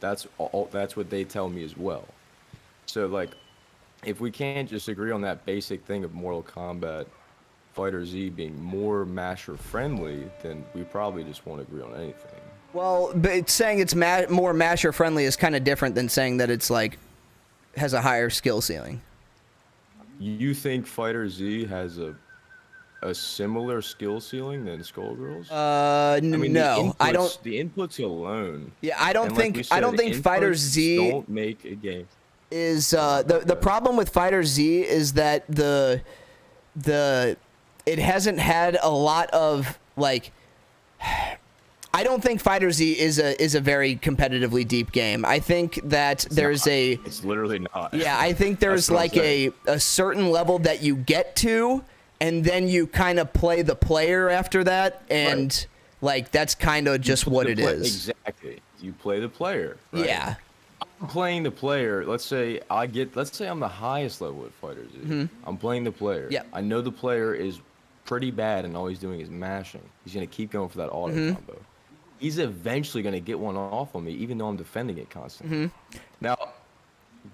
That's what they tell me as well. So like, if we can't just agree on that basic thing of Mortal Kombat Fighter Z being more masher friendly, then we probably just won't agree on anything.
Well, but saying it's more masher friendly is kind of different than saying that it's like has a higher skill ceiling.
You think Fighter Z has a similar skill ceiling than Skullgirls?
I mean, no, I don't.
The inputs alone.
Yeah, I don't think Fighter Z
don't make a game.
Is the problem with Fighter Z is that it hasn't had a lot of like, I don't think Fighter Z is a very competitively deep game. I think that
It's literally not.
Yeah, I think there's like a certain level that you get to, and then you kind of play the player after that, and like that's kind of just what it is.
Exactly. You play the player. Right?
Yeah.
I'm playing the player. Let's say I'm the highest level at Fighter Z. I'm playing the player.
Yeah.
I know the player is pretty bad and all he's doing is mashing. He's gonna keep going for that auto combo. He's eventually gonna get one off on me, even though I'm defending it constantly. Now,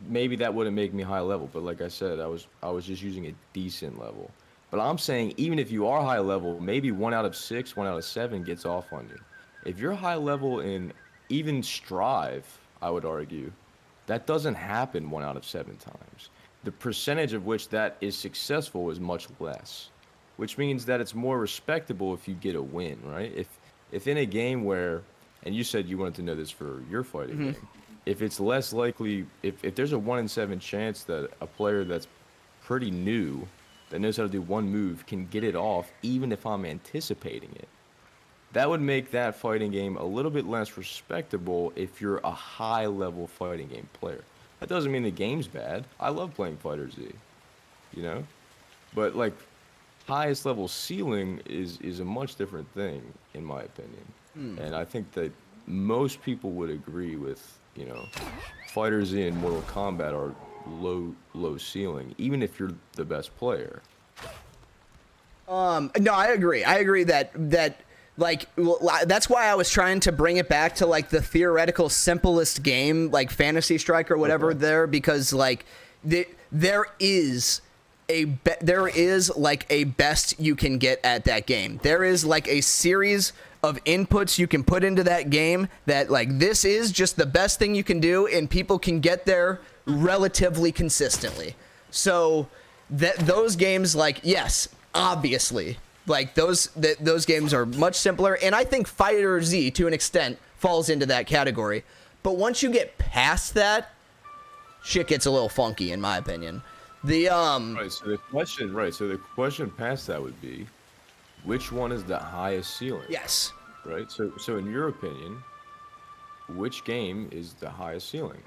maybe that wouldn't make me high level, but like I said, I was just using a decent level. But I'm saying even if you are high level, maybe 1 out of 6, 1 out of 7 gets off on you. If you're high level in even Strive, I would argue, that doesn't happen 1 out of 7 times. The percentage of which that is successful is much less, which means that it's more respectable if you get a win, right? If in a game where, and you said you wanted to know this for your fighting game, if it's less likely, if there's a 1 in 7 chance that a player that's pretty new, that knows how to do one move, can get it off, even if I'm anticipating it, that would make that fighting game a little bit less respectable if you're a high-level fighting game player. That doesn't mean the game's bad. I love playing Fighter Z, you know? But, like, highest level ceiling is a much different thing, in my opinion. And I think that most people would agree with, you know, Fighter Z and Mortal Kombat are low ceiling, even if you're the best player.
No, I agree. I agree that like that's why I was trying to bring it back to like the theoretical simplest game, like Fantasy Strike or whatever there, because like there is like a best you can get at that game. There is like a series of inputs you can put into that game that like this is just the best thing you can do, and people can get there relatively consistently. So that those games, like, yes, obviously, like those games are much simpler, and I think Fighter Z to an extent falls into that category. But once you get past that, shit gets a little funky, in my opinion.
Right, so the question past that would be, which one is the highest ceiling?
Yes.
Right. So in your opinion, which game is the highest ceiling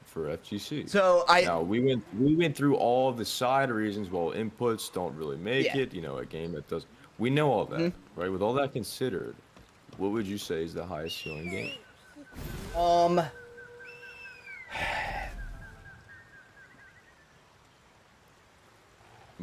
for FGC?
So
now we went through all the side reasons. Well, inputs don't really make it. You know, a game that does. We know all that, right? With all that considered, what would you say is the highest ceiling game?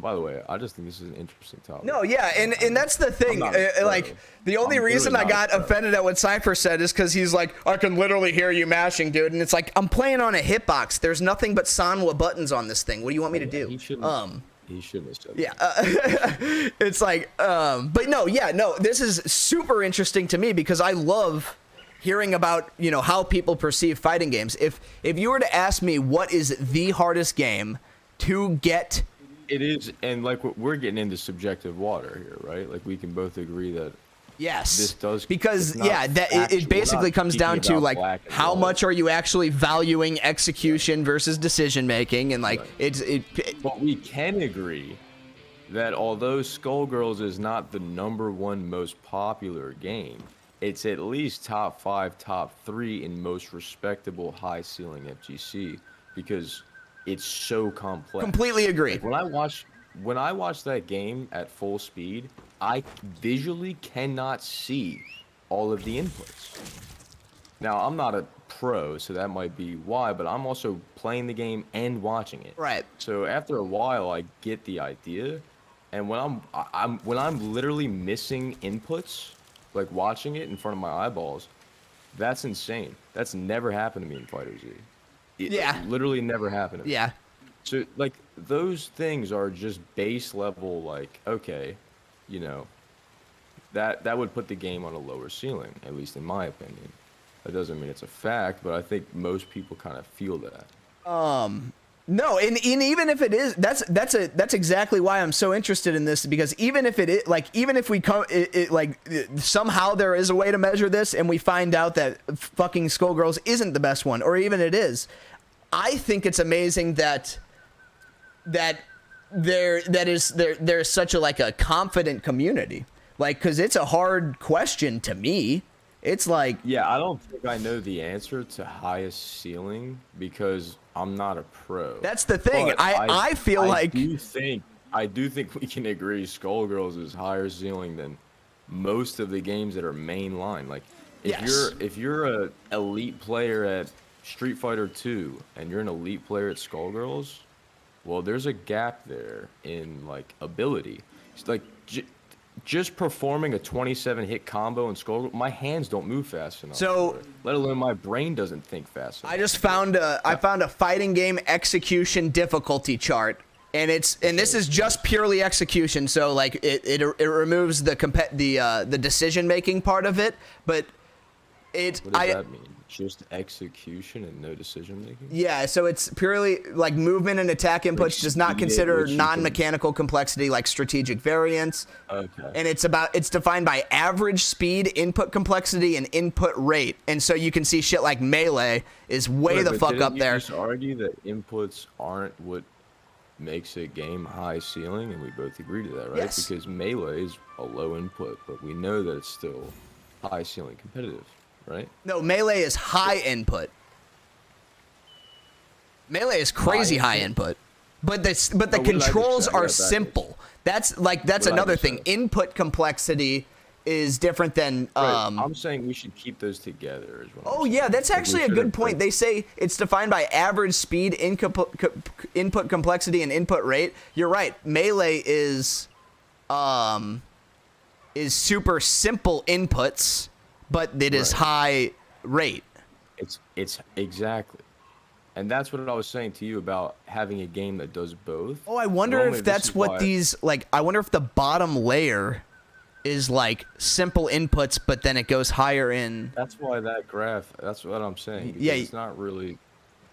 By the way, I just think this is an interesting topic.
No, yeah, and that's the thing. Like, the only reason I got offended at what Cypher said is because he's like, I can literally hear you mashing, dude. And it's like, I'm playing on a hitbox. There's nothing but Sanwa buttons on this thing. What do you want me to do?
He shouldn't have said that.
Yeah, it's like, but no, yeah, no, this is super interesting to me because I love hearing about, you know, how people perceive fighting games. If you were to ask me what is the hardest game to get...
It is, and like we're getting into subjective water here, right? Like we can both agree that
yes,
this does,
because yeah, that it basically comes down to like how much are you actually valuing execution versus decision making, and like
But we can agree that although Skullgirls is not the #1 most popular game, it's at least top 5, top 3 in most respectable high ceiling FGC because it's so complex.
Completely agree.
Like when I watch that game at full speed, I visually cannot see all of the inputs. Now, I'm not a pro, so that might be why, but I'm also playing the game and watching it.
Right.
So after a while, I get the idea, and when I'm literally missing inputs, like watching it in front of my eyeballs, that's insane. That's never happened to me in Fighter Z. It literally never happened to me.
Yeah.
So, like, those things are just base level, like, okay, you know, that would put the game on a lower ceiling, at least in my opinion. That doesn't mean it's a fact, but I think most people kind of feel that.
No, and even if it is, that's exactly why I'm so interested in this, because even if it is, like, even if we come, somehow there is a way to measure this and we find out that fucking Skullgirls isn't the best one, or even it is, I think it's amazing that there's such a, like, a confident community, like, because it's a hard question to me. It's like,
Yeah, I don't think I know the answer to highest ceiling because I'm not a pro.
that's the thing.
But
I feel like
I do think we can agree Skullgirls is higher ceiling than most of the games that are mainline. Like if you're a elite player at Street Fighter 2 and you're an elite player at Skullgirls, well, there's a gap there in like ability. It's like just performing a 27 hit combo in Skullgirls, my hands don't move fast enough.
So,
let alone my brain doesn't think fast enough.
I just found I found a fighting game execution difficulty chart, and this is just purely execution. So like it removes the decision making part of it, but
what does that mean? Just execution and no decision making?
Yeah, so it's purely like movement and attack inputs,
Like
does not consider
speed,
non-mechanical complexity like strategic variance.
Okay.
And it's defined by average speed, input complexity, and input rate. And so you can see shit like Melee is way the fuck up there.
You just argue that inputs aren't what makes a game high ceiling, and we both agree to that, right?
Yes.
Because Melee is a low input, but we know that it's still high ceiling competitive. Right?
No, Melee is high input. Melee is crazy high input. But the controls are simple. That's another thing. Input complexity is different than
I'm saying we should keep those together as well.
Oh yeah, that's actually a good point. They say it's defined by average speed, input complexity, and input rate. You're right. Melee is super simple inputs, but it is high rate.
It's exactly. And that's what I was saying to you about having a game that does both.
Oh, I wonder if that's what these, like, I wonder if the bottom layer is like simple inputs, but then it goes higher in.
That's why that graph, that's what I'm saying.
Yeah.
It's not really.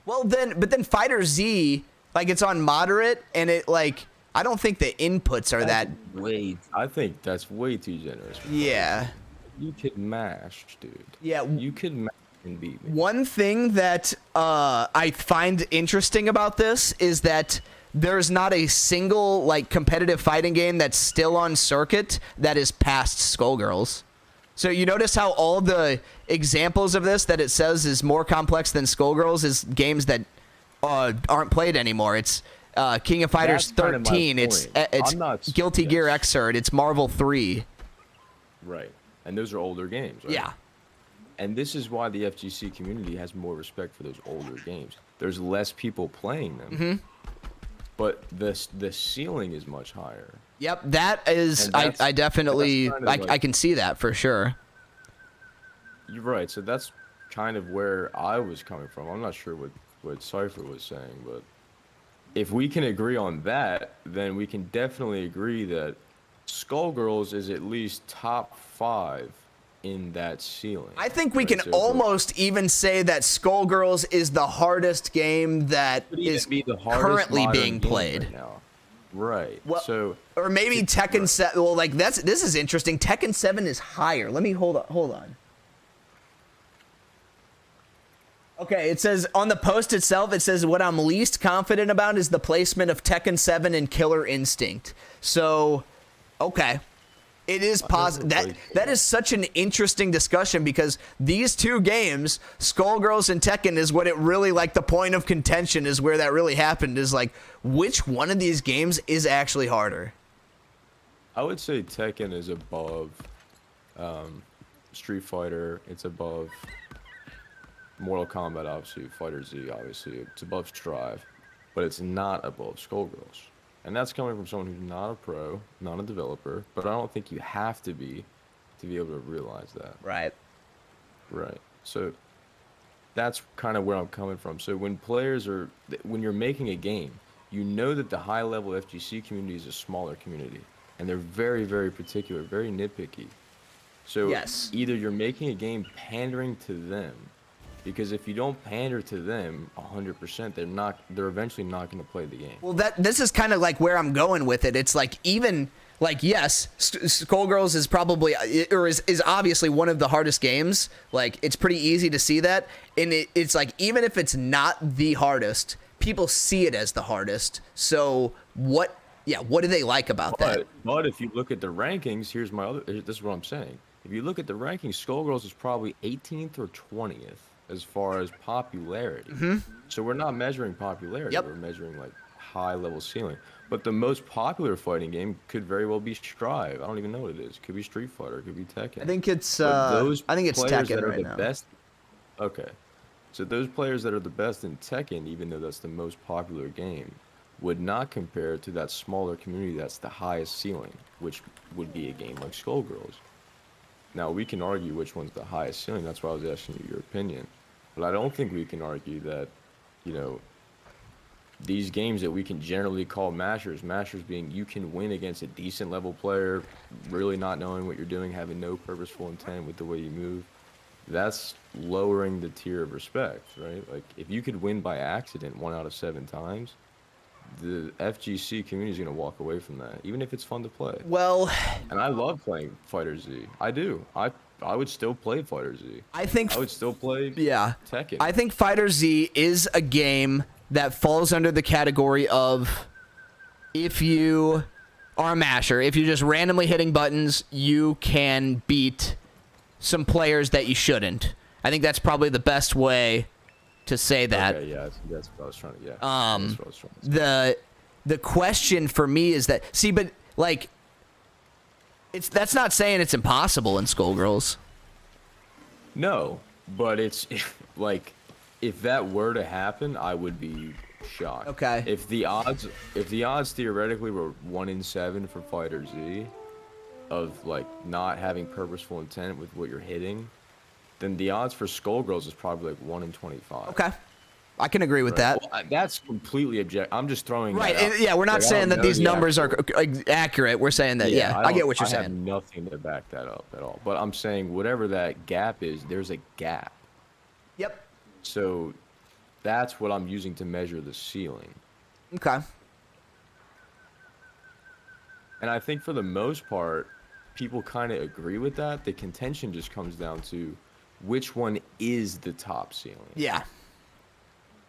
Well, but then Fighter Z, like, it's on moderate, and it, like, I don't think the inputs are
I think that's way too generous.
Yeah.
You could mash, dude.
Yeah.
You could mash and beat me.
One thing that I find interesting about this is that there's not a single like competitive fighting game that's still on circuit that is past Skullgirls. So you notice how all the examples of this that it says is more complex than Skullgirls is games that aren't played anymore. It's King of Fighters 13. It's Guilty Gear Xrd. It's Marvel 3.
Right. And those are older games, right?
Yeah.
And this is why the FGC community has more respect for those older games. There's less people playing them, but the ceiling is much higher.
Yep, that is. I definitely I can see that for sure.
You're right. So that's kind of where I was coming from. I'm not sure what Cypher was saying, but if we can agree on that, then we can definitely agree that Skullgirls is at least top 5 in that ceiling.
I think we can almost even say that Skullgirls is the hardest game that is currently being played.
Right now. Right.
Well,
so
or maybe Tekken 7. Well, like this is interesting. Tekken 7 is higher. Let me hold on. Okay, it says on the post itself, it says what I'm least confident about is the placement of Tekken 7 and Killer Instinct. So, okay. It is positive. That is such an interesting discussion because these two games, Skullgirls and Tekken, is what it really, like, the point of contention is where that really happened, is like, which one of these games is actually harder?
I would say Tekken is above Street Fighter. It's above Mortal Kombat, obviously. Fighter Z, obviously. It's above Strive. But it's not above Skullgirls. And that's coming from someone who's not a pro, not a developer, but I don't think you have to be able to realize that.
Right.
Right. So that's kind of where I'm coming from. So when you're making a game, you know that the high-level FGC community is a smaller community, and they're very, very particular, very nitpicky. So either you're making a game pandering to them, because if you don't pander to them 100%, they're eventually not going to play the game.
Well, this is kind of like where I'm going with it. It's like, even like, yes, Skullgirls is probably, or is obviously one of the hardest games. Like, it's pretty easy to see that. And it's like, even if it's not the hardest, people see it as the hardest. So what do they like about that?
But if you look at the rankings, this is what I'm saying. if you look at the rankings, Skullgirls is probably 18th or 20th as far as popularity. So we're not measuring popularity.
Yep.
We're measuring like high level ceiling. But the most popular fighting game could very well be Strive. I don't even know what it is. It could be Street Fighter. It could be Tekken.
I think it's
Those
I think it's
players
Tekken
that are
right
the
now.
best. Okay. So those players that are the best in Tekken, even though that's the most popular game, would not compare to that smaller community that's the highest ceiling, which would be a game like Skullgirls. Now, we can argue which one's the highest ceiling. That's why I was asking you your opinion. But I don't think we can argue that, you know, these games that we can generally call mashers being you can win against a decent level player, really not knowing what you're doing, having no purposeful intent with the way you move, that's lowering the tier of respect, right? Like, if you could win by accident 1 out of 7 times, the FGC community is going to walk away from that, even if it's fun to play.
Well,
and I love playing Fighter Z. I do. I would still play Fighter Z.
I think
I would still play Tekken.
I think Fighter Z is a game that falls under the category of if you are a masher, if you're just randomly hitting buttons, you can beat some players that you shouldn't. I think that's probably the best way to say that.
Okay, yeah, that's what I was trying to. Yeah. That's what I was trying to say.
The question for me is that but like that's not saying it's impossible in Skullgirls.
No, but it's like if that were to happen, I would be shocked.
Okay.
If the odds theoretically were 1 in 7 for Fighter Z, of like not having purposeful intent with what you're hitting, then the odds for Skullgirls is probably like 1 in 25.
Okay. I can agree with that.
Well, that's completely objective. I'm just throwing
Right.
that out.
Yeah, we're not saying that these numbers are accurate. We're saying that, I get what you're saying.
I have nothing to back that up at all. But I'm saying whatever that gap is, there's a gap.
Yep.
So that's what I'm using to measure the ceiling.
Okay.
And I think for the most part, people kind of agree with that. The contention just comes down to which one is the top ceiling.
Yeah.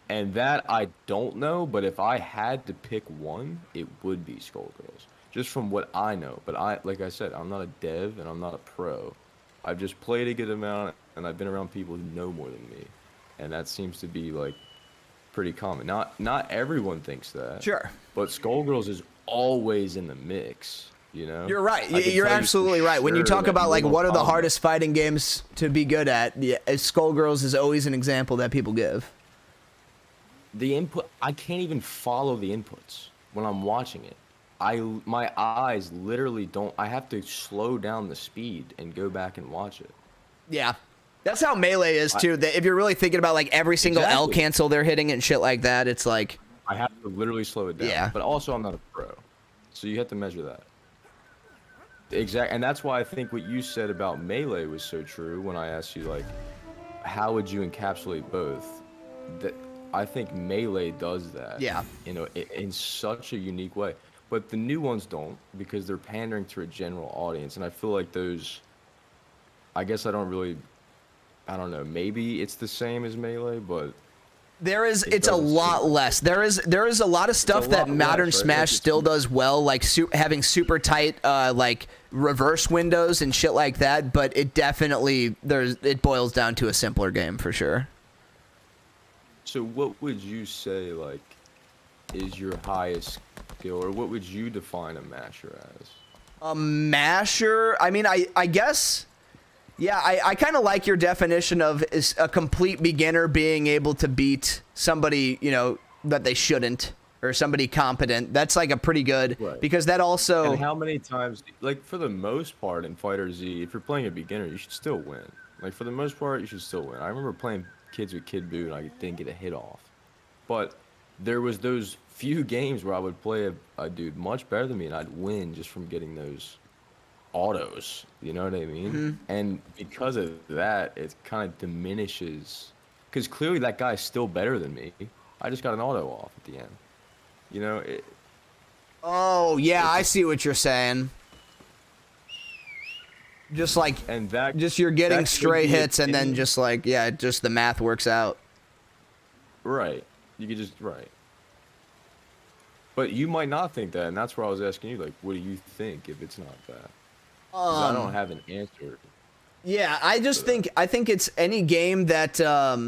And that I don't know, but if I had to pick one, it would be Skullgirls. Just from what I know. But like I said, I'm not a dev and I'm not a pro. I've just played a good amount and I've been around people who know more than me. And that seems to be like pretty common. Not everyone thinks that.
Sure.
But Skullgirls is always in the mix, you know?
You're right. You're absolutely right. When you talk about like what are the hardest fighting games to be good at, Skullgirls is always an example that people give.
The input, I can't even follow the inputs when I'm watching it. My eyes literally don't, I have to slow down the speed and go back and watch it.
Yeah. That's how Melee is too. If you're really thinking about like every single L cancel they're hitting and shit like that, it's like
I have to literally slow it down.
Yeah.
But also I'm not a pro. So you have to measure that. Exactly. And that's why I think what you said about Melee was so true when I asked you like how would you encapsulate both? That I think Melee does that.
Yeah.
You know, in such a unique way. But the new ones don't because they're pandering to a general audience. And I feel like those, I guess I don't know, maybe it's the same as Melee, but
it's a lot less. There is a lot of stuff that Modern Smash still does well, like having super tight like reverse windows and shit like that, but it definitely it boils down to a simpler game for sure.
So what would you say like is your highest skill, or what would you define a masher as?
A masher, I mean, I guess, yeah, I kind of like your definition of is a complete beginner being able to beat somebody, you know, that they shouldn't, or somebody competent. That's like a pretty good, because that also.
And how many times, like for the most part in Fighter Z, if you're playing a beginner, you should still win. Like for the most part, you should still win. I remember playing Kids with Kid Buu and I didn't get a hit off. But there was those few games where I would play a dude much better than me and I'd win just from getting those autos, you know what I mean?
Mm-hmm.
And because of that, it kind of diminishes, because clearly that guy's still better than me. I just got an auto off at the end, you know?
Oh yeah, I see what you're saying. Just like,
and that,
just you're getting straight hits and then just like, yeah, just the math works out.
Right. You could just, right. But you might not think that, and that's where I was asking you, like, what do you think if it's not that? 'Cause I don't have an answer.
Yeah, I think it's any game that I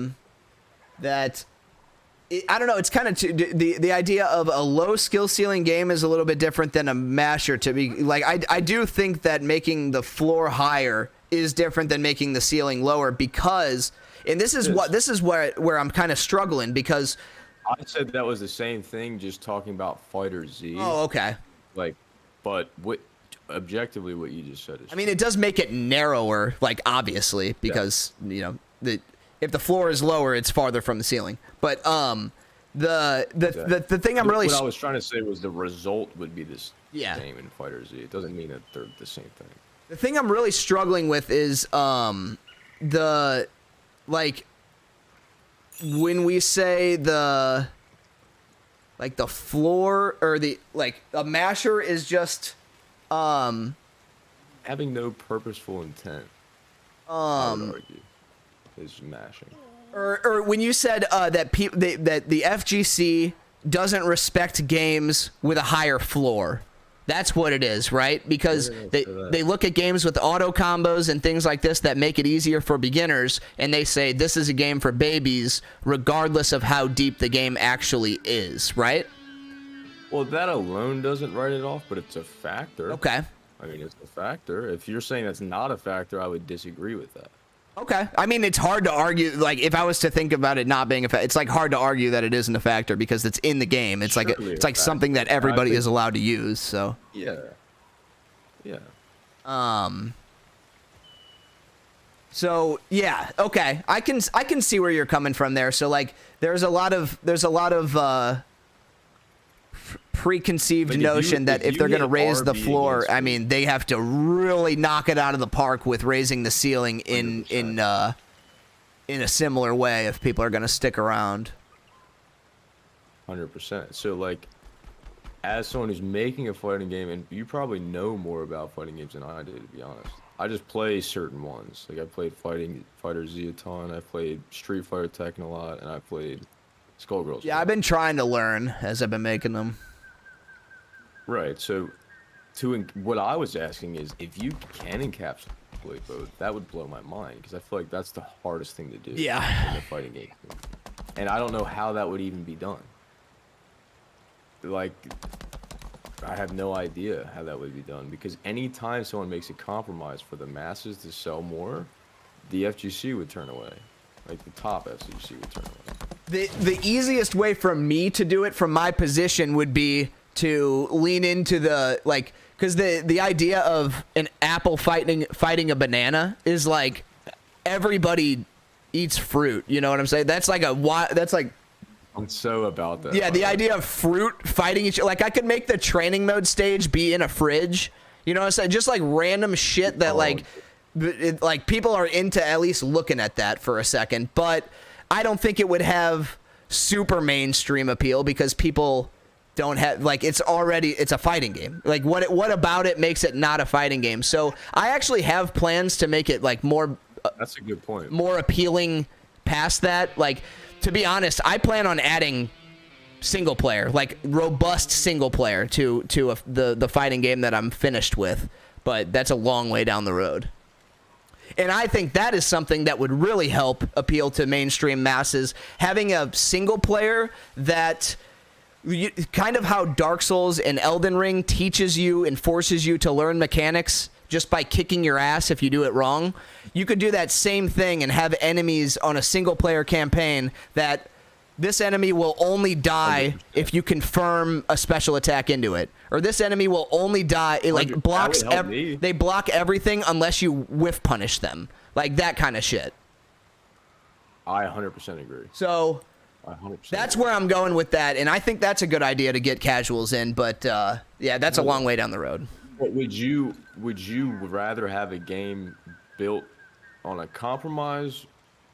don't know. It's kind of the idea of a low skill ceiling game is a little bit different than a masher. To be like, I do think that making the floor higher is different than making the ceiling lower because, and this is where I'm kind of struggling because
I said that was the same thing, just talking about Fighter Z.
Oh, okay.
Like, but objectively what you just said is.
I mean, it does make it narrower, like obviously, because you know if the floor is lower, it's farther from the ceiling. But the thing I'm really
what I was trying to say was the result would be this same in Fighter Z. It doesn't mean that they're the same thing.
The thing I'm really struggling with is the like when we say the floor or the like a masher is just
having no purposeful intent. I would argue is mashing.
Or when you said that that the FGC doesn't respect games with a higher floor. That's what it is, right? Because they look at games with auto combos and things like this that make it easier for beginners, and they say this is a game for babies, regardless of how deep the game actually is, right?
Well, that alone doesn't write it off, but it's a factor.
Okay.
I mean, it's a factor. If you're saying that's not a factor, I would disagree with that.
Okay. I mean, it's hard to argue. Like, if I was to think about it not being a factor, it's like hard to argue that it isn't a factor because it's in the game. It's
Surely
like something that everybody is allowed to use. So.
Yeah. Yeah.
So yeah. Okay. I can see where you're coming from there. So like, there's a lot of preconceived notion that if they're going to raise the floor, I mean, they have to really knock it out of the park with raising the ceiling in a similar way if people are going to stick around.
100%. So like, as someone who's making a fighting game, and you probably know more about fighting games than I do, to be honest. I just play certain ones. Like I played Fighter Z a ton. I played Street Fighter Tekken a lot, and I played Skullgirls.
Yeah, I've been trying to learn as I've been making them.
Right. So, what I was asking is, if you can encapsulate both, that would blow my mind because I feel like that's the hardest thing to do.
Yeah.
In a fighting game, and I don't know how that would even be done. Like, I have no idea how that would be done because anytime someone makes a compromise for the masses to sell more, the FGC would turn away. Like the top FGC would turn away.
The easiest way for me to do it from my position would be to lean into the like, because the idea of an apple fighting a banana is like everybody eats fruit. You know what I'm saying? That's like
I'm so about that.
Yeah, the idea of fruit fighting each, like I could make the training mode stage be in a fridge. You know what I'm saying? Just like random shit that like people are into at least looking at that for a second, but I don't think it would have super mainstream appeal because people don't have like it's a fighting game. Like what about it makes it not a fighting game? So I actually have plans to make it like more.
That's a good point.
More appealing past that. Like to be honest, I plan on adding single player, like robust single player to the fighting game that I'm finished with, but that's a long way down the road. And I think that is something that would really help appeal to mainstream masses. Having a single player that kind of how Dark Souls and Elden Ring teaches you and forces you to learn mechanics just by kicking your ass if you do it wrong. You could do that same thing and have enemies on a single player campaign that this enemy will only die 100%. If you confirm a special attack into it. Or this enemy will only die, it like blocks, they block everything unless you whiff punish them. Like that kind of shit.
I 100% agree.
So,
100%.
That's where I'm going with that, and I think that's a good idea to get casuals in, but yeah, that's a long way down the road.
But would you rather have a game built on a compromise,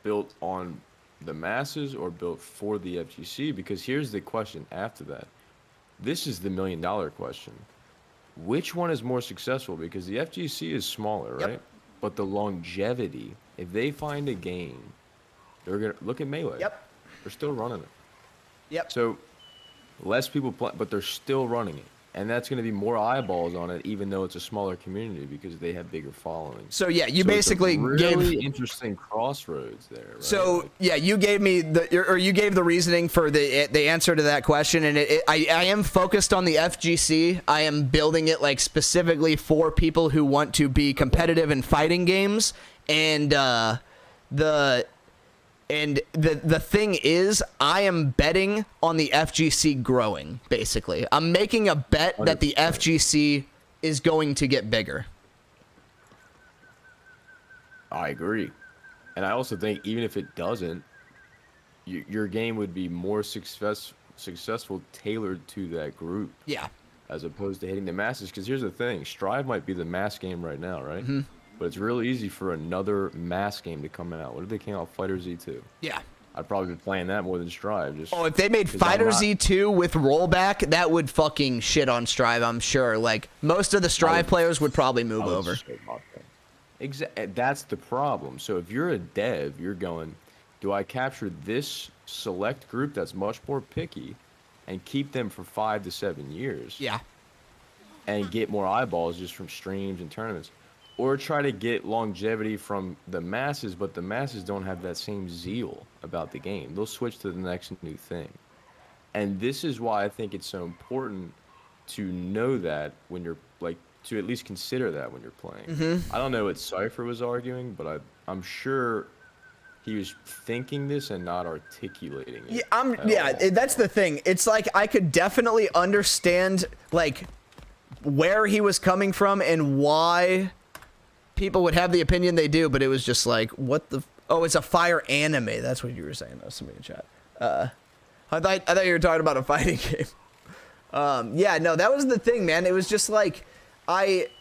built on the masses, or built for the FGC? Because here's the question after that. This is the $1 million question. Which one is more successful? Because the FGC is smaller, right? But the longevity, if they find a game, they're gonna look at Melee.
Yep.
They're still running it.
Yep.
So less people play, but they're still running it. And that's going to be more eyeballs on it, even though it's a smaller community, because they have bigger followings.
So yeah, you
So
basically
it's a really
gave
interesting crossroads there. Right?
So
Like,
yeah, you gave me you gave the reasoning for the answer to that question, and I am focused on the FGC. I am building it like specifically for people who want to be competitive in fighting games, and the thing is, I am betting on the FGC growing. Basically, I'm making a bet that the
100%.
FGC is going to get bigger.
I agree. And I also think even if it doesn't, your game would be more successful tailored to that group.
Yeah.
As opposed to hitting the masses. Because here's the thing. Strive might be the mass game right now, right?
Mm-hmm.
But it's real easy for another mass game to come out. What if they came out Fighter Z2?
Yeah.
I'd probably be playing that more than Strive. Just
Oh, if they made Fighter Z2 with rollback, that would fucking shit on Strive, I'm sure. Like, most of the Strive players would probably move over.
Exactly. That's the problem. So if you're a dev, you're going, do I capture this select group that's much more picky and keep them for 5 to 7 years?
Yeah.
And get more eyeballs just from streams and tournaments? Or try to get longevity from the masses, but the masses don't have that same zeal about the game. They'll switch to the next new thing. And this is why I think it's so important to know that when you're, like, to at least consider that when you're playing.
Mm-hmm.
I don't know what Cypher was arguing, but I'm sure he was thinking this and not articulating it.
Yeah, that's the thing. It's like I could definitely understand, like, where he was coming from and why people would have the opinion they do, but it was just like, what the... Oh, it's a fire anime. That's what you were saying. That was somebody in chat. I thought you were talking about a fighting game. Yeah, no, that was the thing, man. It was just like, it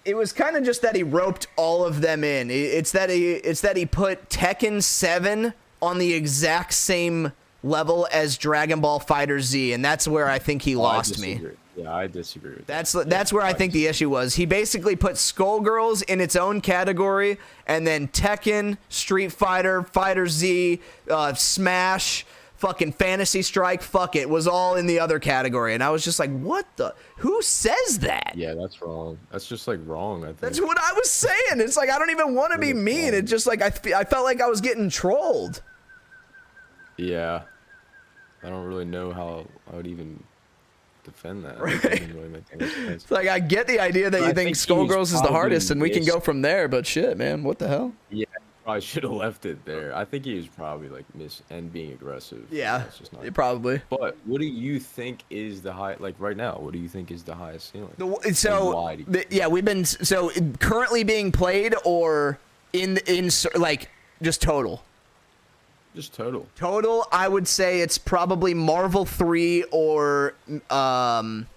was kind of just that he roped all of them in. It's that he put Tekken 7 on the exact same level as Dragon Ball Fighter Z, and that's where I think he lost me.
Yeah, I disagree with
that. That's where I think the issue was. He basically put Skullgirls in its own category, and then Tekken, Street Fighter, Fighter Z, Smash, fucking Fantasy Strike, fuck it, was all in the other category. And I was just like, what the? Who says that?
Yeah, that's wrong. That's just, like, wrong, I think.
That's what I was saying. It's like, I don't even want to be mean. It's just like, I felt like I was getting trolled.
Yeah. I don't really know how I would even defend that.
Right.
It doesn't really make any sense.
It's like, I get the idea that you think Skullgirls is the hardest, and we can go from there, but shit, man, what the hell?
Yeah, probably should have left it there. I think he was probably, like, and being aggressive.
Yeah,
That's just not
probably.
But what do you think is the high, like, right now, what do you think is the highest ceiling?
Yeah, we've been, so currently being played or in like, just total?
Just total.
Total, I would say it's probably Marvel 3 or I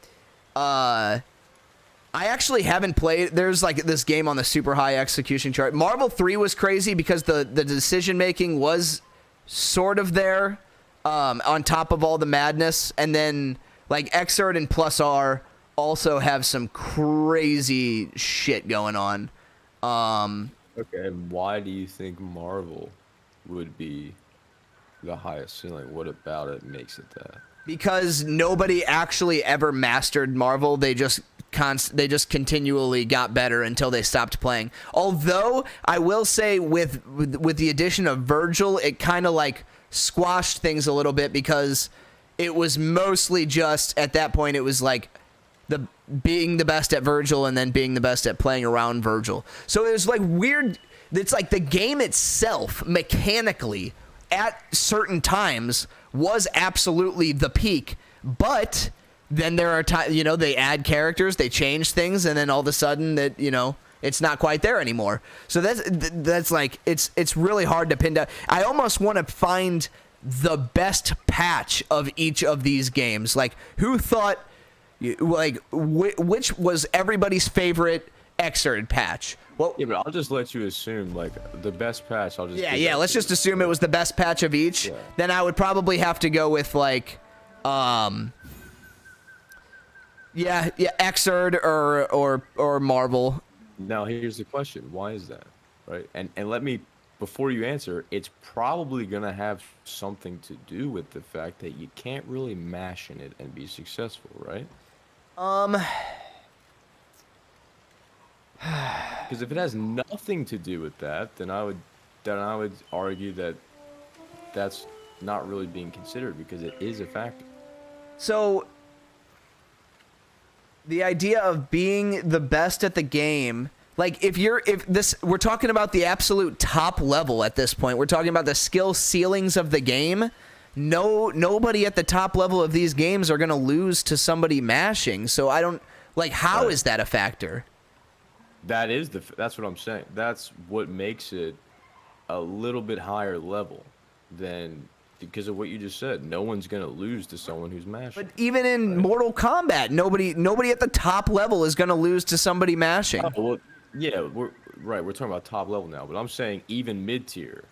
actually haven't played. There's like this game on the super high execution chart. Marvel 3 was crazy because the decision making was sort of there on top of all the madness, and then like Xrd and Plus R also have some crazy shit going on.
Okay, why do you think Marvel would be the highest ceiling? What about it makes it that?
Because nobody actually ever mastered Marvel. They just continually got better until they stopped playing. Although I will say with the addition of Virgil, it kind of like squashed things a little bit, because it was mostly just at that point it was like being the best at Virgil and then being the best at playing around Virgil. So it was like weird. It's like the game itself mechanically at certain times was absolutely the peak, but then there are times, you know, they add characters, they change things, and then all of a sudden that, you know, it's not quite there anymore. So that's like, it's really hard to pin down. I almost want to find the best patch of each of these games. Like, who thought, like, which was everybody's favorite Xrd patch? Well,
yeah, but I'll just let you assume, like, the best patch. I'll just
let's just assume it was the best patch of each. Yeah. Then I would probably have to go with like, Xrd or Marvel.
Now here's the question: why is that, right? And let me before you answer, it's probably gonna have something to do with the fact that you can't really mash in it and be successful, right? Because if it has nothing to do with that, then I would argue that that's not really being considered because it is a factor.
So the idea of being the best at the game, like we're talking about the absolute top level at this point. We're talking about the skill ceilings of the game. Nobody at the top level of these games are going to lose to somebody mashing. So I don't like, how is that a factor?
That's what I'm saying. That's what makes it a little bit higher level than, because of what you just said. No one's gonna lose to someone who's mashing.
But even in Mortal Kombat, nobody at the top level is gonna lose to somebody mashing.
Oh, well, yeah, we're talking about top level now, but I'm saying even mid tier,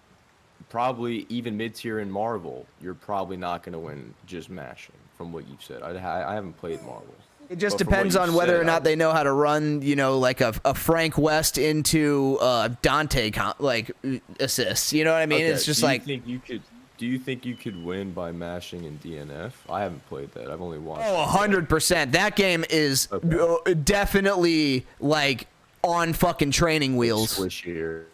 probably even mid tier in Marvel, you're probably not gonna win just mashing. From what you've said, I haven't played Marvel.
It just depends on whether or not they know how to run, like a Frank West into Dante assists. You know what I mean?
Okay,
It's just
do you think you could win by mashing in DNF? I haven't played that. I've only watched.
Oh, 100%. That game is definitely on fucking training wheels.
Squishier.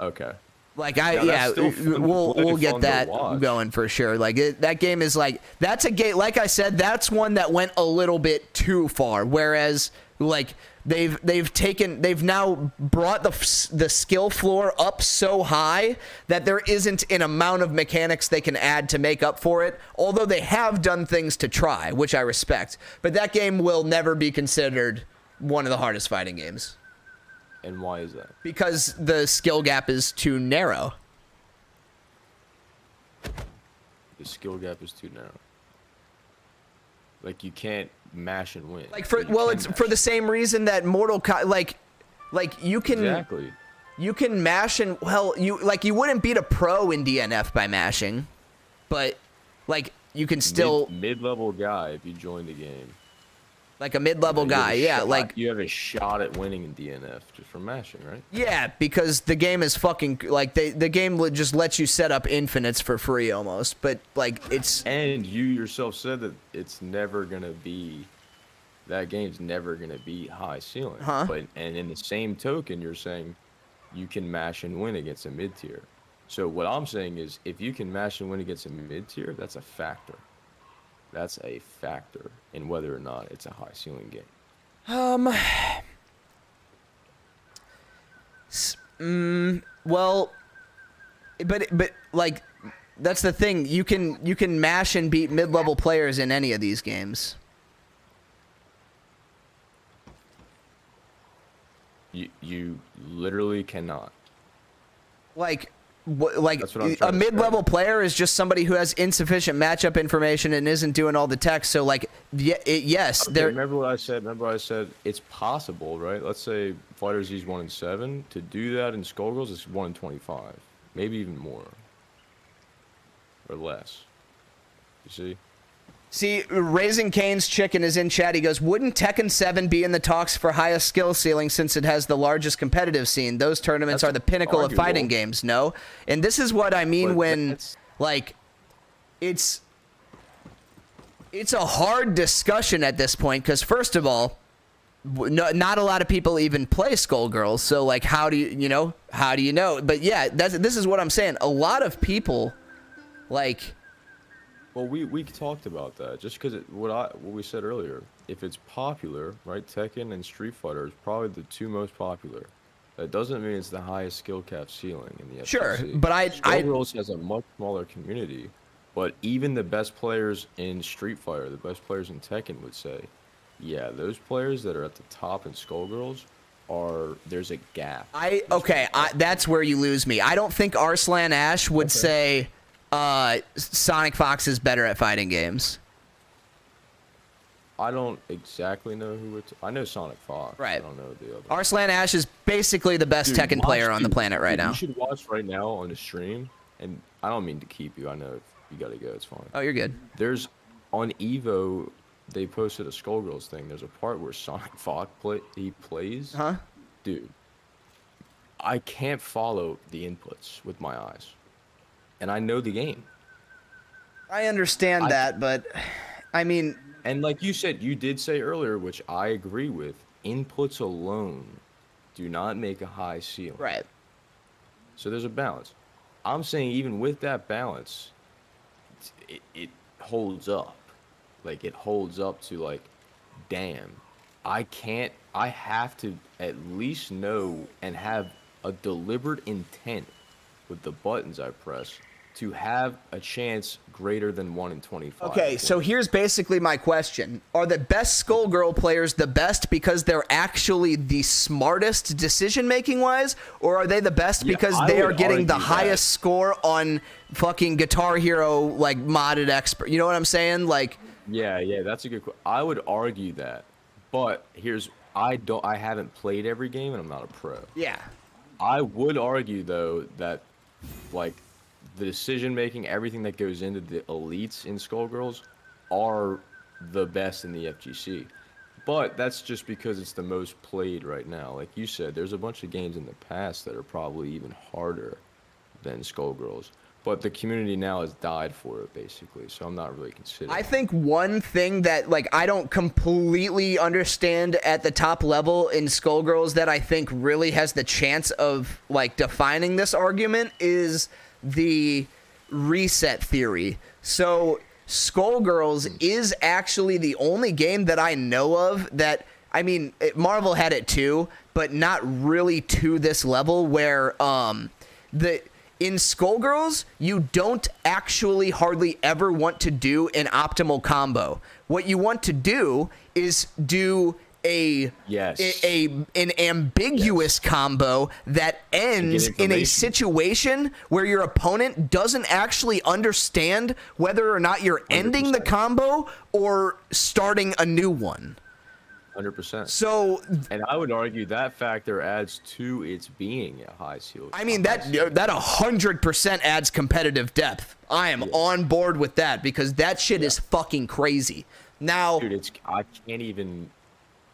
Okay.
We'll get that going for sure. That game is that's a game. Like I said, that's one that went a little bit too far. Whereas they've now brought the skill floor up so high that there isn't an amount of mechanics they can add to make up for it. Although they have done things to try, which I respect. But that game will never be considered one of the hardest fighting games.
And why is that?
Because the skill gap is too narrow.
The skill gap is too narrow. You can't mash and win.
It's for the same reason that Mortal Kombat, you can
exactly.
You can mash and you wouldn't beat a pro in DNF by mashing, but you can still
mid-level guy if you join the game.
Like a mid-level guy, yeah.
You have a shot at winning in DNF just from mashing, right?
Yeah, because the game is fucking the game just lets you set up infinites for free almost, but it's.
And you yourself said that it's never gonna be. That game's never gonna be high ceiling.
Huh?
And in the same token, you're saying you can mash and win against a mid tier. So what I'm saying is, if you can mash and win against a mid tier, that's a factor. That's a factor in whether or not it's a high ceiling game.
Well, but that's the thing. You can mash and beat mid-level players in any of these games.
You literally cannot.
A mid-level player is just somebody who has insufficient matchup information and isn't doing all the tech. So yes,
okay, remember what I said? Remember I said it's possible, right? Let's say Fighter Z's 1-7. To do that in Skullgirls, it's 1-25, maybe even more or less. You see?
See, Raising Cane's Chicken is in chat. He goes, wouldn't Tekken 7 be in the talks for highest skill ceiling since it has the largest competitive scene? Those tournaments are the pinnacle of fighting games, no? And this is what I mean when, it's a hard discussion at this point because, first of all, not a lot of people even play Skullgirls. So, how do you know? But yeah, this is what I'm saying. A lot of people,
Well, we talked about that just because what we said earlier. If it's popular, right? Tekken and Street Fighter is probably the two most popular. That doesn't mean it's the highest skill cap ceiling in the FGC.
Sure, but
Skullgirls has a much smaller community, but even the best players in Street Fighter, the best players in Tekken would say, yeah, those players that are at the top in Skullgirls there's a gap.
That's where you lose me. I don't think Arslan Ash would say Sonic Fox is better at fighting games.
I don't exactly know who I know Sonic Fox.
Right.
I don't know the other.
Arslan Ash is basically the best Tekken player on the planet right now.
You should watch right now on the stream, and I don't mean to keep you. I know if you gotta go, it's fine.
Oh, you're good.
There's on Evo, they posted a Skullgirls thing. There's a part where Sonic Fox plays.
Huh?
Dude, I can't follow the inputs with my eyes, and I know the game.
I understand that, but I mean,
and like you said, you did say earlier, which I agree with, inputs alone do not make a high ceiling.
Right.
So there's a balance. I'm saying even with that balance, it holds up. Like, it holds up to, like, damn, I have to at least know and have a deliberate intent with the buttons I press to have a chance greater than 1 in 25.
Okay, so here's basically my question. Are the best Skullgirl players the best because they're actually the smartest decision-making wise, or are they the best because they are getting the highest score on fucking Guitar Hero, like, modded expert? You know what I'm saying? Like,
yeah, that's a good question. I would argue that, but I haven't played every game and I'm not a pro.
Yeah.
I would argue though that, like, the decision making, everything that goes into the elites in Skullgirls are the best in the FGC. But that's just because it's the most played right now. Like you said, there's a bunch of games in the past that are probably even harder than Skullgirls. But the community now has died for it, basically, so I'm not really considering.
I think one thing that, like, I don't completely understand at the top level in Skullgirls that I think really has the chance of, like, defining this argument is the reset theory. So Skullgirls is actually the only game that I know of that, I mean, Marvel had it too, but not really to this level where in Skullgirls, you don't actually hardly ever want to do an optimal combo. What you want to do is do an ambiguous combo that ends in a situation where your opponent doesn't actually understand whether or not you're ending the combo or starting a new one.
100%.
So,
and I would argue that factor adds to its being a high ceiling.
I mean, that 100% adds competitive depth. I am on board with that because that shit is fucking crazy. Now,
dude,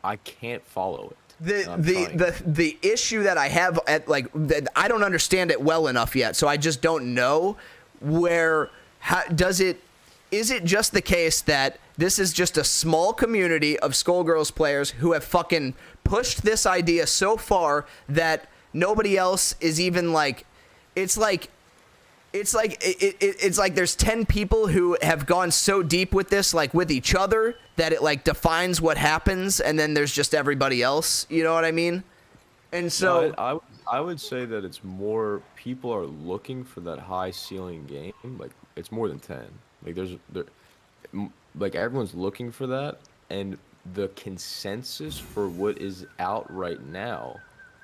I can't follow it.
The issue that I have at, like, that I don't understand it well enough yet, so I just don't know is it just the case that this is just a small community of Skullgirls players who have fucking pushed this idea so far that nobody else is even like, it's like there's 10 people who have gone so deep with this, like, with each other, that it, like, defines what happens, and then there's just everybody else, you know what I mean? And so
I would say that it's more people are looking for that high ceiling game. Like, it's more than 10. Like, everyone's looking for that, and the consensus for what is out right now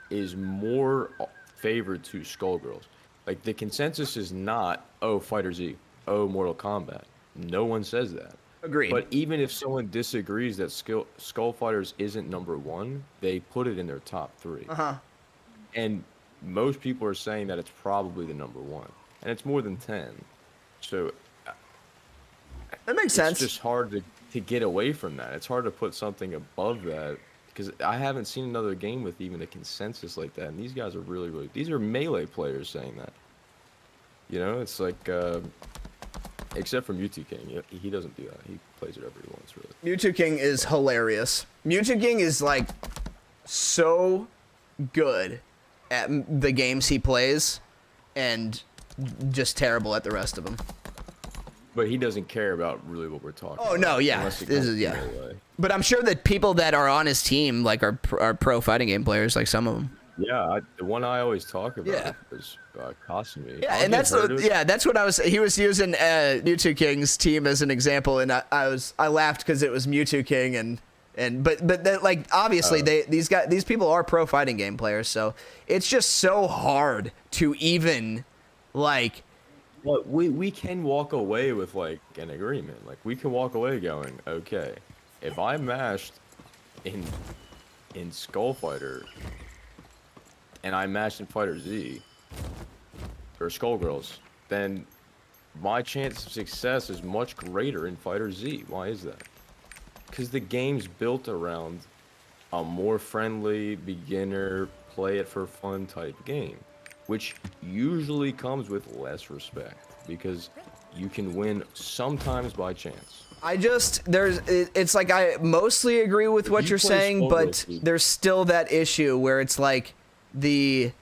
is more favored to Skullgirls. Like, the consensus is not, oh, Fighter Z, oh, Mortal Kombat. No one says that.
Agreed.
But even if someone disagrees that Skull Fighters isn't #1, they put it in their top 3. And most people are saying that it's probably the #1, and it's more than 10. So
that makes sense.
It's just hard to get away from that. It's hard to put something above that because I haven't seen another game with even a consensus like that. And these guys are really, these are Melee players saying that. You know, it's like, except for Mewtwo King, he doesn't do that. He plays it every once, really.
Mewtwo King is hilarious. Mewtwo King is, like, so good at the games he plays and just terrible at the rest of them.
But he doesn't care about really what we're talking about.
Oh, no, yeah. But I'm sure that people that are on his team, like, are pro fighting game players, like some of them.
Yeah, the one I always talk about is Kasumi.
Yeah, and that's what I was. He was using Mewtwo King's team as an example, and I laughed because it was Mewtwo King, but like, obviously these people are pro fighting game players, so it's just so hard to even, like.
Well, we can walk away with, like, an agreement. Like, we can walk away going, okay, if I mashed in Skull Fighter and I mashed in Fighter Z or Skullgirls, then my chance of success is much greater in Fighter Z. Why is that? Because the game's built around a more friendly beginner play it for fun type game, which usually comes with less respect because you can win sometimes by chance.
It's like I mostly agree with what you're saying, but there's still that issue where it's like the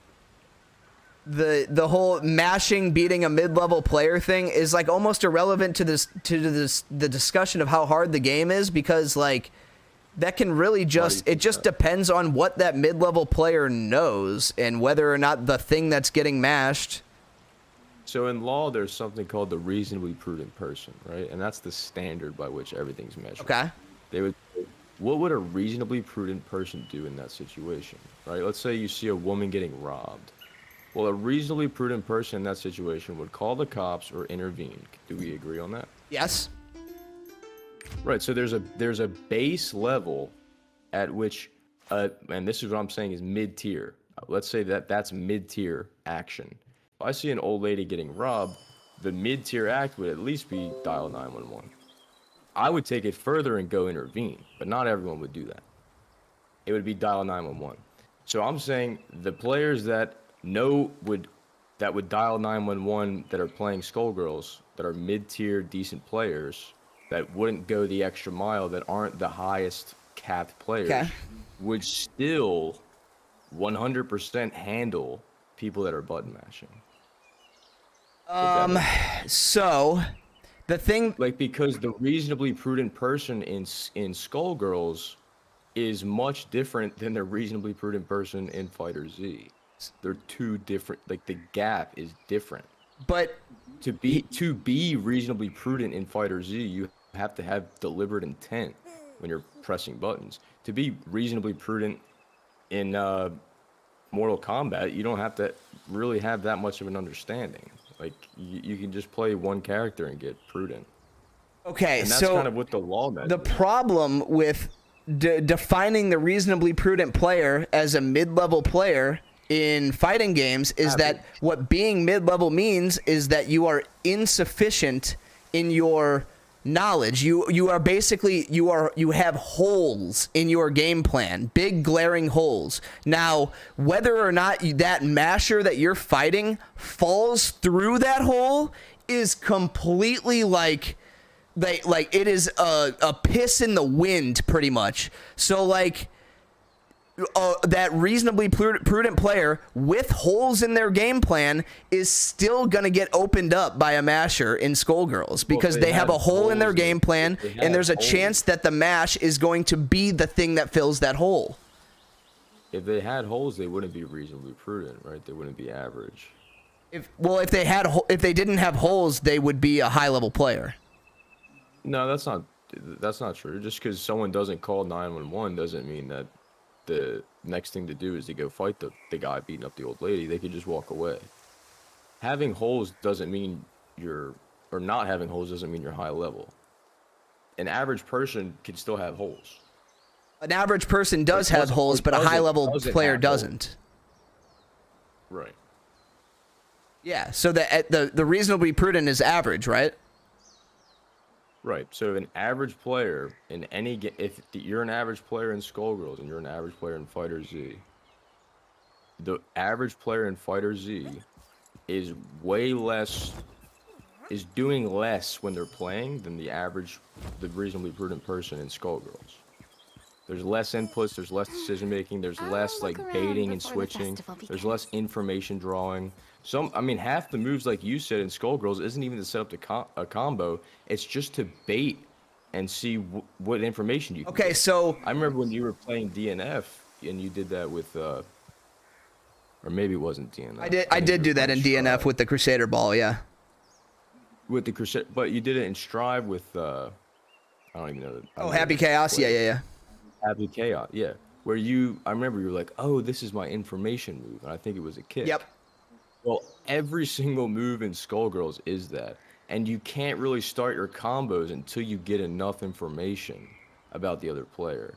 whole mashing beating a mid-level player thing is like almost irrelevant to the discussion of how hard the game is, because like that can really just depends on what that mid-level player knows and whether or not the thing that's getting mashed.
So in law, there's something called the reasonably prudent person, right? And that's the standard by which everything's measured.
Okay.
What would a reasonably prudent person do in that situation, right? Let's say you see a woman getting robbed. Well, a reasonably prudent person in that situation would call the cops or intervene. Do we agree on that?
Yes.
Right. So there's a base level at which, and this is what I'm saying is mid-tier. Let's say that's mid-tier action. If I see an old lady getting robbed, the mid-tier act would at least be dial 911. I would take it further and go intervene, but not everyone would do that. It would be dial 911. So I'm saying the players that would dial 911 that are playing Skullgirls, that are mid-tier decent players, that wouldn't go the extra mile, that aren't the highest capped players, would still 100% handle people that are button mashing.
So the thing,
like, because the reasonably prudent person in Skullgirls is much different than the reasonably prudent person in Fighter Z. They're two different, like the gap is different.
But
to be reasonably prudent in Fighter Z, you have to have deliberate intent when you're pressing buttons. To be reasonably prudent in Mortal Kombat, you don't have to really have that much of an understanding. Like, you can just play one character and get prudent.
Okay,
and that's
so
kind of what the law measures.
The problem with defining the reasonably prudent player as a mid-level player in fighting games is that what being mid-level means is that you are insufficient in your knowledge. You are basically you have holes in your game plan, big glaring holes. Now, whether or not that masher that you're fighting falls through that hole is completely like it is a piss in the wind, pretty much. So like that reasonably prudent player with holes in their game plan is still going to get opened up by a masher in Skullgirls because they have a hole in their game plan, and there's a chance that the mash is going to be the thing that fills that hole.
If they had holes, they wouldn't be reasonably prudent, right? They wouldn't be average.
If they didn't have holes, they would be a high-level player.
No, that's not true. Just because someone doesn't call 911 doesn't mean that the next thing to do is to go fight the guy beating up the old lady. They could just walk away. Having holes doesn't mean not having holes doesn't mean you're high level. An average person can still have holes.
An average person does have holes, but a high-level player doesn't.
Right.
Yeah, so the reasonably prudent is average, right?
Right. So an average player in any game, if you're an average player in Skullgirls and you're an average player in Fighter Z, the average player in Fighter Z is doing less when they're playing than the reasonably prudent person in Skullgirls. There's less inputs, there's less decision making, there's less like baiting and switching, there's less information drawing. Half the moves, like you said in Skullgirls, isn't even to set up a combo. It's just to bait and see what information you can get.
So
I remember when you were playing DNF and you did that with, or maybe it wasn't DNF.
I did do that in DNF with the Crusader Ball, yeah.
With the Crusader, but you did it in Strive with, I don't even know.
Oh, Happy Chaos, yeah.
Happy Chaos, yeah. Where I remember you were like, oh, this is my information move, and I think it was a kick.
Yep.
Well, every single move in Skullgirls is that. And you can't really start your combos until you get enough information about the other player.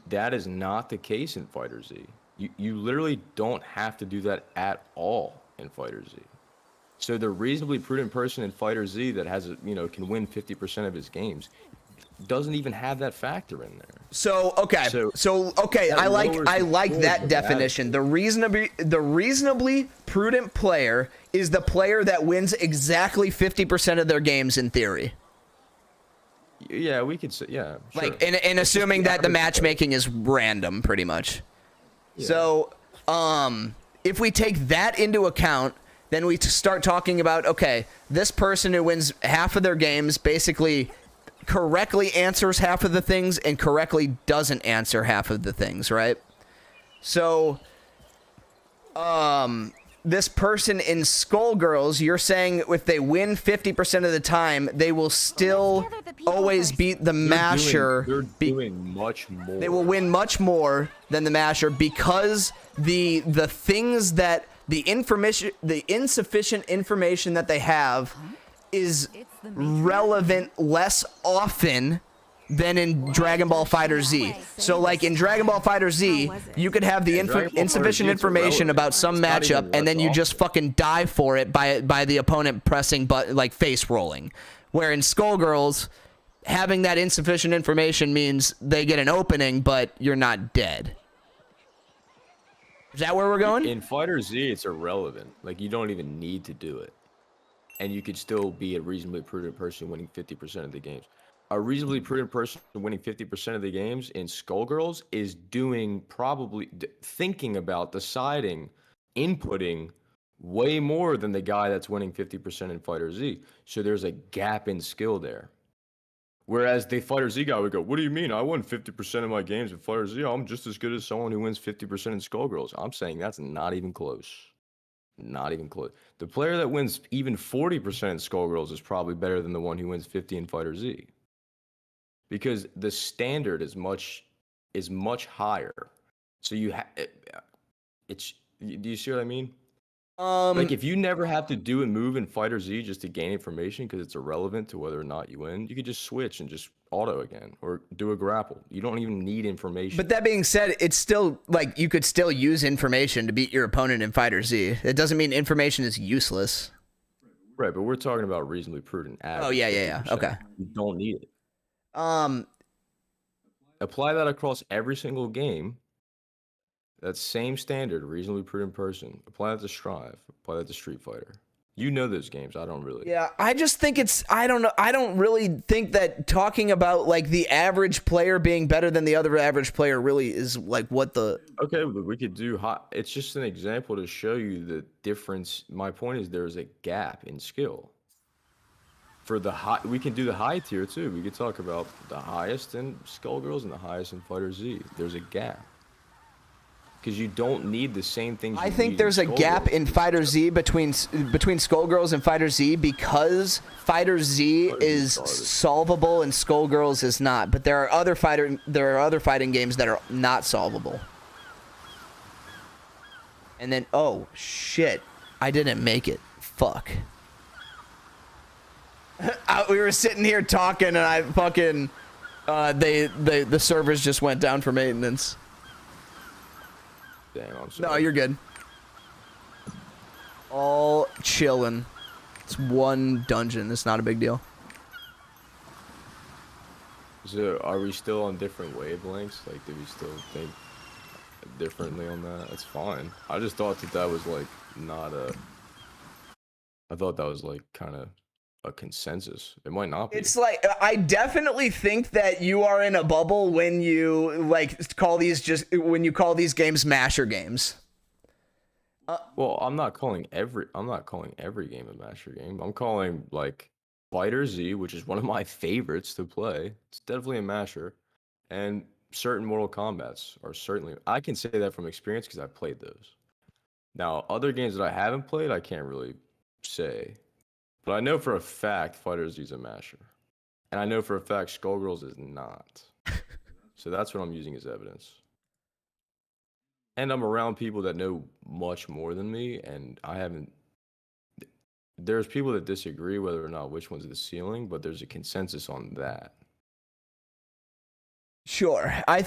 That is not the case in Fighter Z. You literally don't have to do that at all in Fighter Z. So the reasonably prudent person in Fighter Z that has can win 50% of his games doesn't even have that factor in there.
So okay, I like that definition. The reasonably prudent player is the player that wins exactly 50% of their games in theory.
Yeah, we could say, yeah. Sure.
Like, and assuming that the matchmaking is random, pretty much. Yeah. So, if we take that into account, then we start talking about, okay, this person who wins half of their games basically correctly answers half of the things and correctly doesn't answer half of the things, right? So, this person in Skullgirls, you're saying if they win 50% of the time, they will still always beat the Masher.
They're doing much more.
They will win much more than the Masher because the things that the insufficient information that they have is relevant less often than in Dragon Ball Fighter Z. So like in Dragon Ball Fighter Z, you could have the insufficient information about some matchup and then you just fucking die for it by the opponent pressing like face rolling. Where in Skullgirls, having that insufficient information means they get an opening, but you're not dead. Is that where we're going?
In Fighter Z, it's irrelevant. Like, you don't even need to do it. And you could still be a reasonably prudent person winning 50% of the games. A reasonably prudent person winning 50% of the games in Skullgirls is doing thinking about, deciding, inputting way more than the guy that's winning 50% in Fighter Z. So there's a gap in skill there. Whereas the Fighter Z guy would go, what do you mean? I won 50% of my games in Fighter Z. I'm just as good as someone who wins 50% in Skullgirls. I'm saying that's not even close. Not even close. The player that wins even 40% in Skullgirls is probably better than the one who wins 50 in Fighter Z. Because the standard is much higher. So do you see what I mean? Like, if you never have to do a move in Fighter Z just to gain information because it's irrelevant to whether or not you win, you could just switch and just auto again or do a grapple. You don't even need information.
But that being said, it's still like you could still use information to beat your opponent in Fighter Z. It doesn't mean information is useless.
Right, but we're talking about reasonably prudent.
Oh yeah. Okay.
You don't need it. Apply that across every single game. That same standard, reasonably prudent person. Apply that to Strive. Apply that to Street Fighter. You know those games. I don't really.
Yeah, I just think I don't know. I don't really think that talking about like the average player being better than the other average player really is like what the.
Okay, but we could do it's just an example to show you the difference. My point is there's a gap in skill. For the we can do the high tier too. We could talk about the highest in Skullgirls and the highest in Fighter Z. There's a gap. Because you don't need the same things.
I think there's a gap in Fighter Z between Skullgirls and Fighter Z because Fighter Z is solvable and Skullgirls is not. But there are other fighting games that are not solvable. And then oh shit, I didn't make it. Fuck. We were sitting here talking and I fucking the servers just went down for maintenance.
Damn, I'm sorry.
No, you're good. All chillin'. It's one dungeon. It's not a big deal.
So, are we still on different wavelengths? Like, do we still think differently on that? That's fine. I just thought that was, like, not a... I thought that was, like, kind of a consensus. It might not be.
It's like, I definitely think that you are in a bubble when you like call these games masher games.
Well, I'm not calling every game a masher game. I'm calling like Fighter Z, which is one of my favorites to play. It's definitely a masher, and certain Mortal Kombats are certainly. I can say that from experience because I've played those. Now, other games that I haven't played, I can't really say. But I know for a fact Fighter Z is a masher. And I know for a fact Skullgirls is not. So that's what I'm using as evidence. And I'm around people that know much more than me, and I haven't... There's people that disagree whether or not which one's the ceiling, but there's a consensus on that.
Sure. I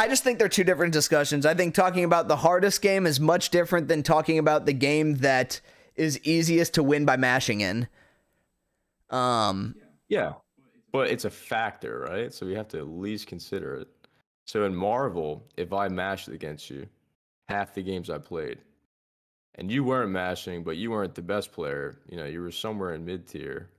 just think they're two different discussions. I think talking about the hardest game is much different than talking about the game that is easiest to win by mashing in.
Yeah, but it's a factor, right? So we have to at least consider it. So in Marvel, if I mashed against you, half the games I played, and you weren't mashing, but you weren't the best player, you know, you were somewhere in mid-tier,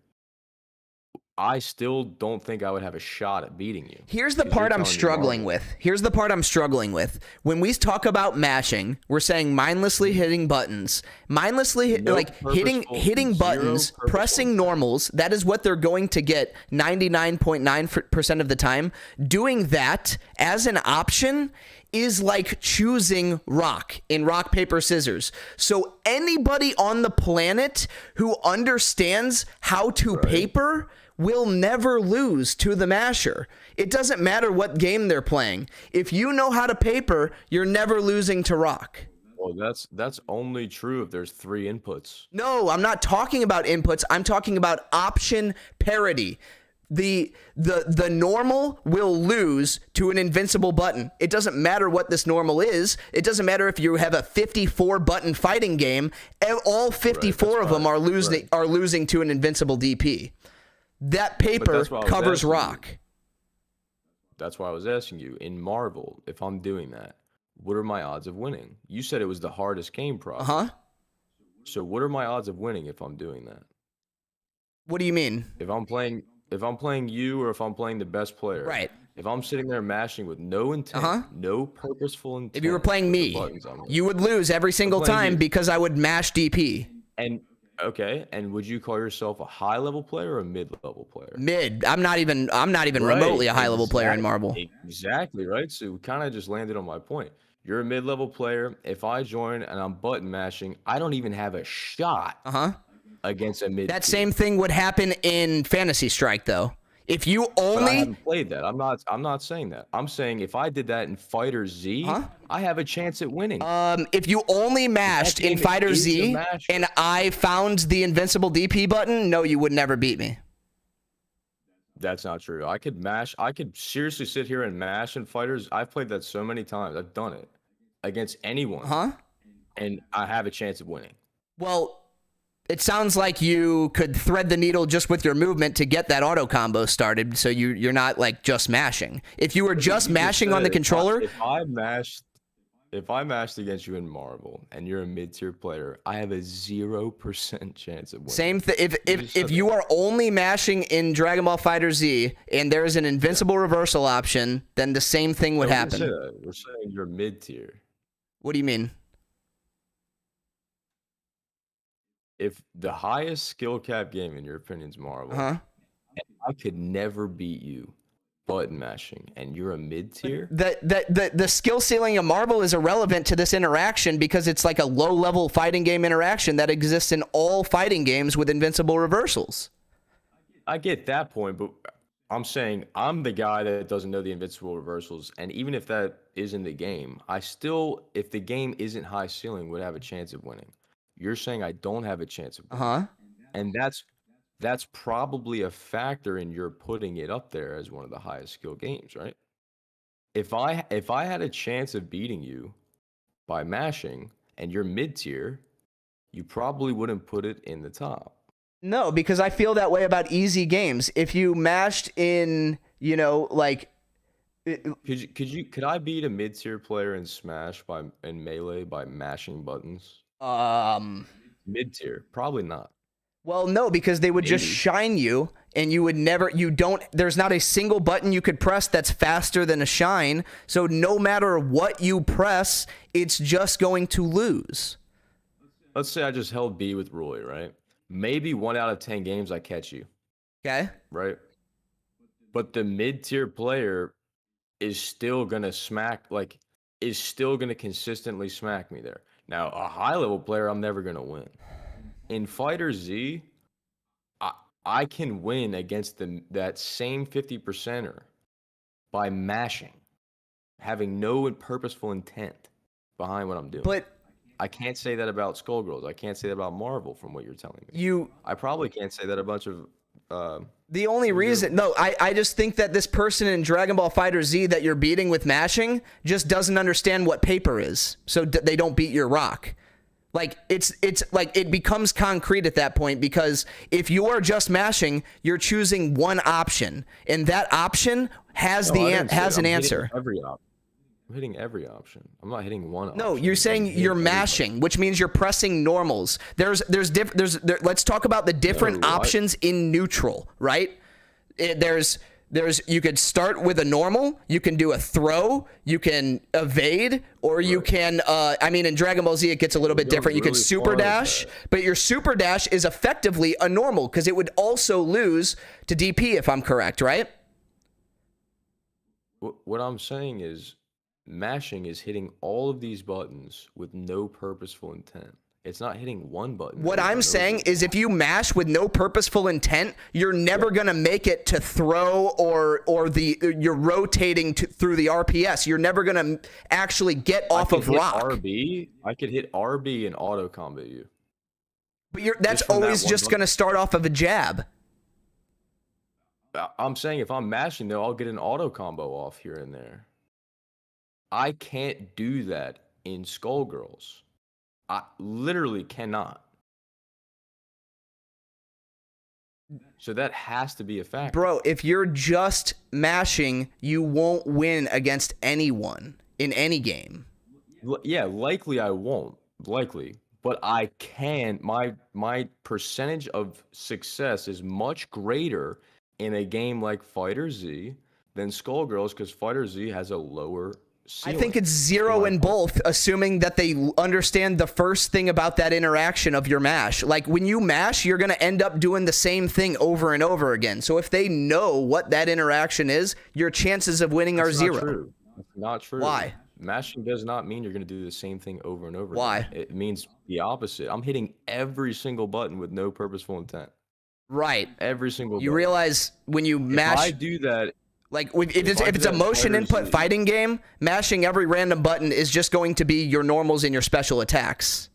I still don't think I would have a shot at beating you.
Here's the part I'm struggling with. Here's the part I'm struggling with. When we talk about mashing, we're saying mindlessly hitting buttons. Mindlessly, hitting buttons, pressing normals. That is what they're going to get 99.9% of the time. Doing that as an option is like choosing rock in rock, paper, scissors. So anybody on the planet who understands how to paper will never lose to the masher. It doesn't matter what game they're playing. If you know how to paper, you're never losing to rock.
Well, that's only true if there's 3 inputs.
No, I'm not talking about inputs. I'm talking about option parity. The normal will lose to an invincible button. It doesn't matter what this normal is. It doesn't matter if you have a 54 button fighting game. All 54 of them are losing to an invincible DP. That paper covers rock.
That's why I was asking you, in Marvel, if I'm doing that, what are my odds of winning? You said it was the hardest game, probably.
Uh-huh.
So what are my odds of winning if I'm doing that?
What do you mean?
If I'm playing you, or if I'm playing the best player.
Right.
If I'm sitting there mashing with no intent, no purposeful intent.
If you were playing me, you would lose every single time because I would mash DP.
And okay, and would you call yourself a high-level player or a mid-level player?
Mid. I'm not even remotely a high-level player in Marvel.
Exactly, right? So we kind of just landed on my point. You're a mid-level player. If I join and I'm button mashing, I don't even have a shot against a mid.
That same thing would happen in Fantasy Strike, though. If you only...
But I haven't played that. I'm not saying that. I'm saying if I did that in Fighter Z, I have a chance at winning.
If you only mashed in Fighter Z and I found the invincible DP button, no, you would never beat me.
That's not true. I could mash. I could seriously sit here and mash in Fighters. I've played that so many times. I've done it against anyone. And I have a chance of winning.
Well... It sounds like you could thread the needle just with your movement to get that auto combo started, so you're not like just mashing. If you were just mashing on the controller,
if I mashed against you in Marvel and you're a mid-tier player, I have a 0% chance of winning.
Same thing. If you are only mashing in Dragon Ball FighterZ and there is an invincible reversal option, then the same thing would happen.
We're saying you're mid-tier.
What do you mean?
If the highest skill cap game in your opinion is Marvel, and I could never beat you button mashing, and you're a mid tier.
The skill ceiling of Marvel is irrelevant to this interaction because it's like a low level fighting game interaction that exists in all fighting games with invincible reversals.
I get that point, but I'm saying I'm the guy that doesn't know the invincible reversals, and even if that is in the game, I still, if the game isn't high ceiling, would have a chance of winning. You're saying I don't have a chance of winning. And that's probably a factor in your putting it up there as one of the highest skill games, right? If I had a chance of beating you by mashing and you're mid-tier, you probably wouldn't put it in the top.
No, because I feel that way about easy games. If you mashed in, you know, like
could I beat a mid-tier player in Smash in Melee by mashing buttons? Mid-tier, probably not.
Well, no, because they would just shine you and you would never, there's not a single button you could press that's faster than a shine. So no matter what you press, it's just going to lose.
Let's say I just held B with Roy, right? Maybe 1 out of 10 games I catch you.
Okay.
Right? But the mid-tier player is still going to is still going to consistently smack me there. Now, a high-level player, I'm never going to win. In Fighter Z, I can win against that same 50%er by mashing, having no purposeful intent behind what I'm doing.
But
I can't say that about Skullgirls. I can't say that about Marvel from what you're telling me. I probably can't say that a bunch of...
the only reason... No, I just think that this person in Dragon Ball FighterZ that you're beating with mashing just doesn't understand what paper is. So they don't beat your rock. Like it's like it becomes concrete at that point, because if you are just mashing, you're choosing one option, and that option has an answer.
I'm hitting every option. I'm not hitting one option.
No, you're saying you're mashing, which means you're pressing normals. Let's talk about the different options in neutral, right? You could start with a normal, you can do a throw, you can evade, or you can, I mean, in Dragon Ball Z, it gets a little bit different. You can super dash, but your super dash is effectively a normal, because it would also lose to DP, if I'm correct, right?
What I'm saying is, mashing is hitting all of these buttons with no purposeful intent. It's not hitting one button.
What I'm saying is, if you mash with no purposeful intent, you're never gonna make it to throw, or you're rotating through the RPS. You're never gonna actually get off of rock.
I could hit RB and auto combo you.
But that's always just gonna start off of a jab.
I'm saying if I'm mashing though, I'll get an auto combo off here and there. I can't do that in Skullgirls. I literally cannot. So that has to be a factor.
Bro, if you're just mashing, you won't win against anyone in any game.
Yeah, likely I won't. Likely. But I can. My percentage of success is much greater in a game like Fighter Z than Skullgirls, because Fighter Z has a lower ceiling.
I think it's 0 in both, assuming that they understand the first thing about that interaction of your mash. Like, when you mash, you're going to end up doing the same thing over and over again. So if they know what that interaction is, your chances of winning are 0.
True. That's not true.
Why?
Mashing does not mean you're going to do the same thing over and over
Why?
again. It means the opposite. I'm hitting every single button with no purposeful intent.
Right.
Every single
You
button.
realize when you mash...
If I do that...
Like, if it's a motion input fighting game, mashing every random button is just going to be your normals and your special attacks.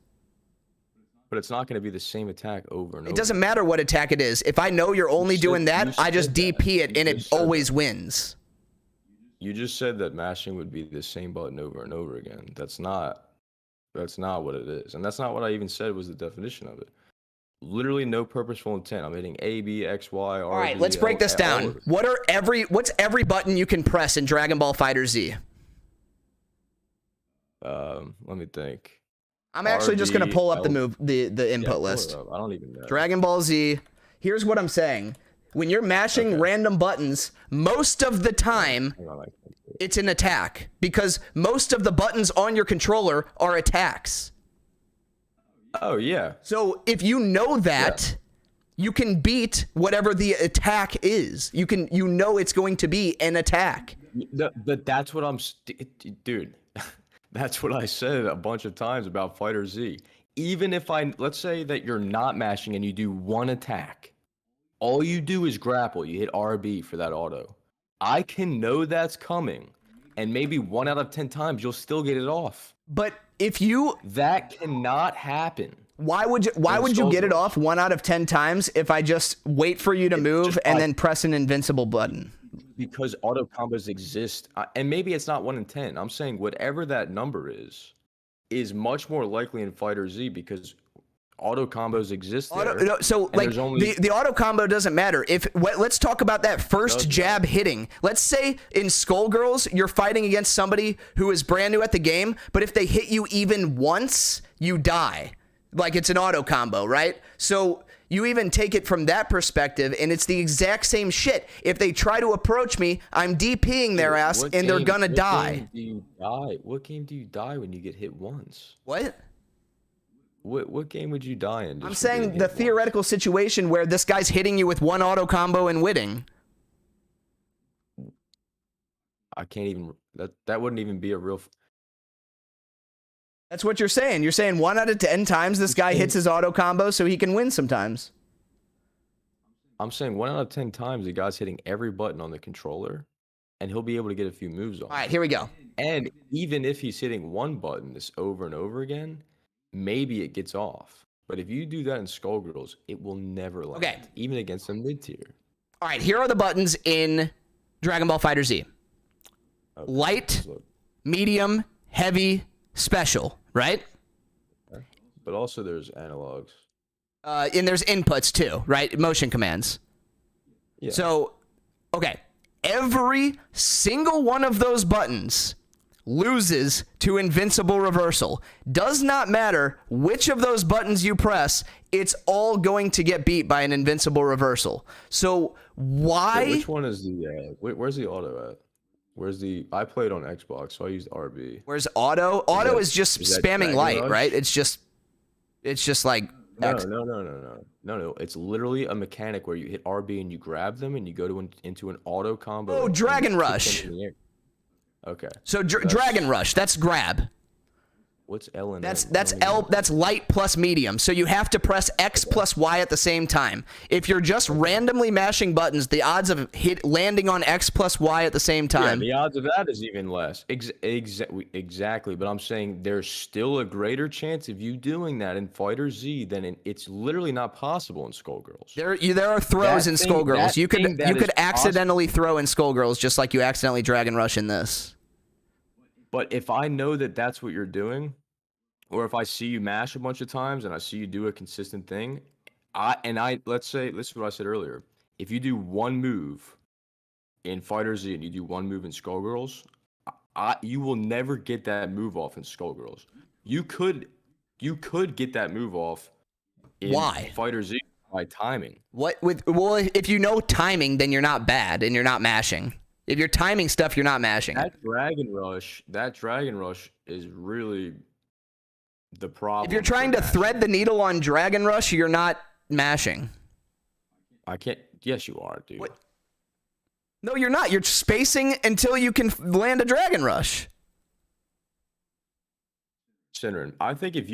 But it's not going to be the same attack over and over.
It doesn't matter what attack it is. If I know you're only doing that, I just DP it, and it always wins.
You just said that mashing would be the same button over and over again. That's not what it is. And that's not what I even said was the definition of it. Literally no purposeful intent. I'm hitting A, B, X, Y, R.
All right, let's break this down. What's every button you can press in Dragon Ball Fighter Z?
Let me think.
I'm actually just gonna pull up the input list.
I don't even know.
Dragon Ball Z. Here's what I'm saying. When you're mashing random buttons, most of the time it's an attack, because most of the buttons on your controller are attacks.
Oh, yeah.
So if you know that, you can beat whatever the attack is. You know it's going to be an attack.
But that's what dude, that's what I said a bunch of times about Fighter Z. Even if let's say that you're not mashing and you do one attack, all you do is grapple. You hit RB for that auto. I can know that's coming, and maybe 1 out of 10 times you'll still get it off.
But
that cannot happen.
Why would you get it off 1 out of 10 times if I just wait for you to move and then press an invincible button?
Because auto combos exist, and maybe it's not 1 in 10. I'm saying whatever that number is much more likely in Fighter Z, because auto combos exist there.
So like the auto combo doesn't matter. Let's talk about that first jab hitting. Let's say in Skullgirls you're fighting against somebody who is brand new at the game, but if they hit you even once, you die. Like, it's an auto combo, right? So you even take it from that perspective, and it's the exact same shit. If they try to approach me, I'm DPing their ass, and they're gonna die.
What game do you die when you get hit once?
What?
What game would you die in?
I'm saying the theoretical situation where this guy's hitting you with one auto combo and winning.
I can't even. That wouldn't even be a real.
That's what you're saying. You're saying 1 out of 10 times this guy hits his auto combo so he can win sometimes.
I'm saying 1 out of 10 times the guy's hitting every button on the controller, and he'll be able to get a few moves off.
All right, here we go.
And even if he's hitting one button this over and over again, maybe it gets off. But if you do that in Skullgirls, it will never land.
Okay.
Even against a mid-tier.
All right, here are the buttons in Dragon Ball Fighter Z. Okay. Light, medium, heavy, special, right?
but also there's analogs.
And there's inputs too, right? Motion commands.
Yeah.
So, okay, every single one of those buttons loses to invincible reversal. Does not matter which of those buttons you press, it's all going to get beat by an invincible reversal. So why?
Which one is the? Where's the auto at? Where's the? I played on Xbox, so I used RB.
Where's auto? Auto is just spamming light,
Rush?
right? It's just like
No. It's literally a mechanic where you hit RB and you grab them and you go into an auto combo.
Oh, Dragon Rush.
Okay.
So Dragon Rush, that's grab.
What's L and
That's L. That's light plus medium. So you have to press X plus Y at the same time. If you're just randomly mashing buttons, the odds of landing on X plus Y at the same time.
Yeah, the odds of that is even less. Exactly. But I'm saying there's still a greater chance of you doing that in Fighter Z than it's literally not possible in Skullgirls.
There are throws in Skullgirls. You could accidentally throw in Skullgirls just like you accidentally Dragon Rush in this.
But if I know that that's what you're doing, or if I see you mash a bunch of times and I see you do a consistent thing, let's say, this is what I said earlier. If you do one move in Fighter Z and you do one move in Skullgirls, you will never get that move off in Skullgirls. You could get that move off in Fighter Z by timing.
Well, if you know timing, then you're not bad and you're not mashing. If you're timing stuff, you're not mashing.
That Dragon Rush is really the problem.
If you're trying to thread the needle on Dragon Rush, you're not mashing.
I can't. Yes, you are, dude.
What? No, you're not. You're spacing until you can land a Dragon Rush.
SINRIN, I think if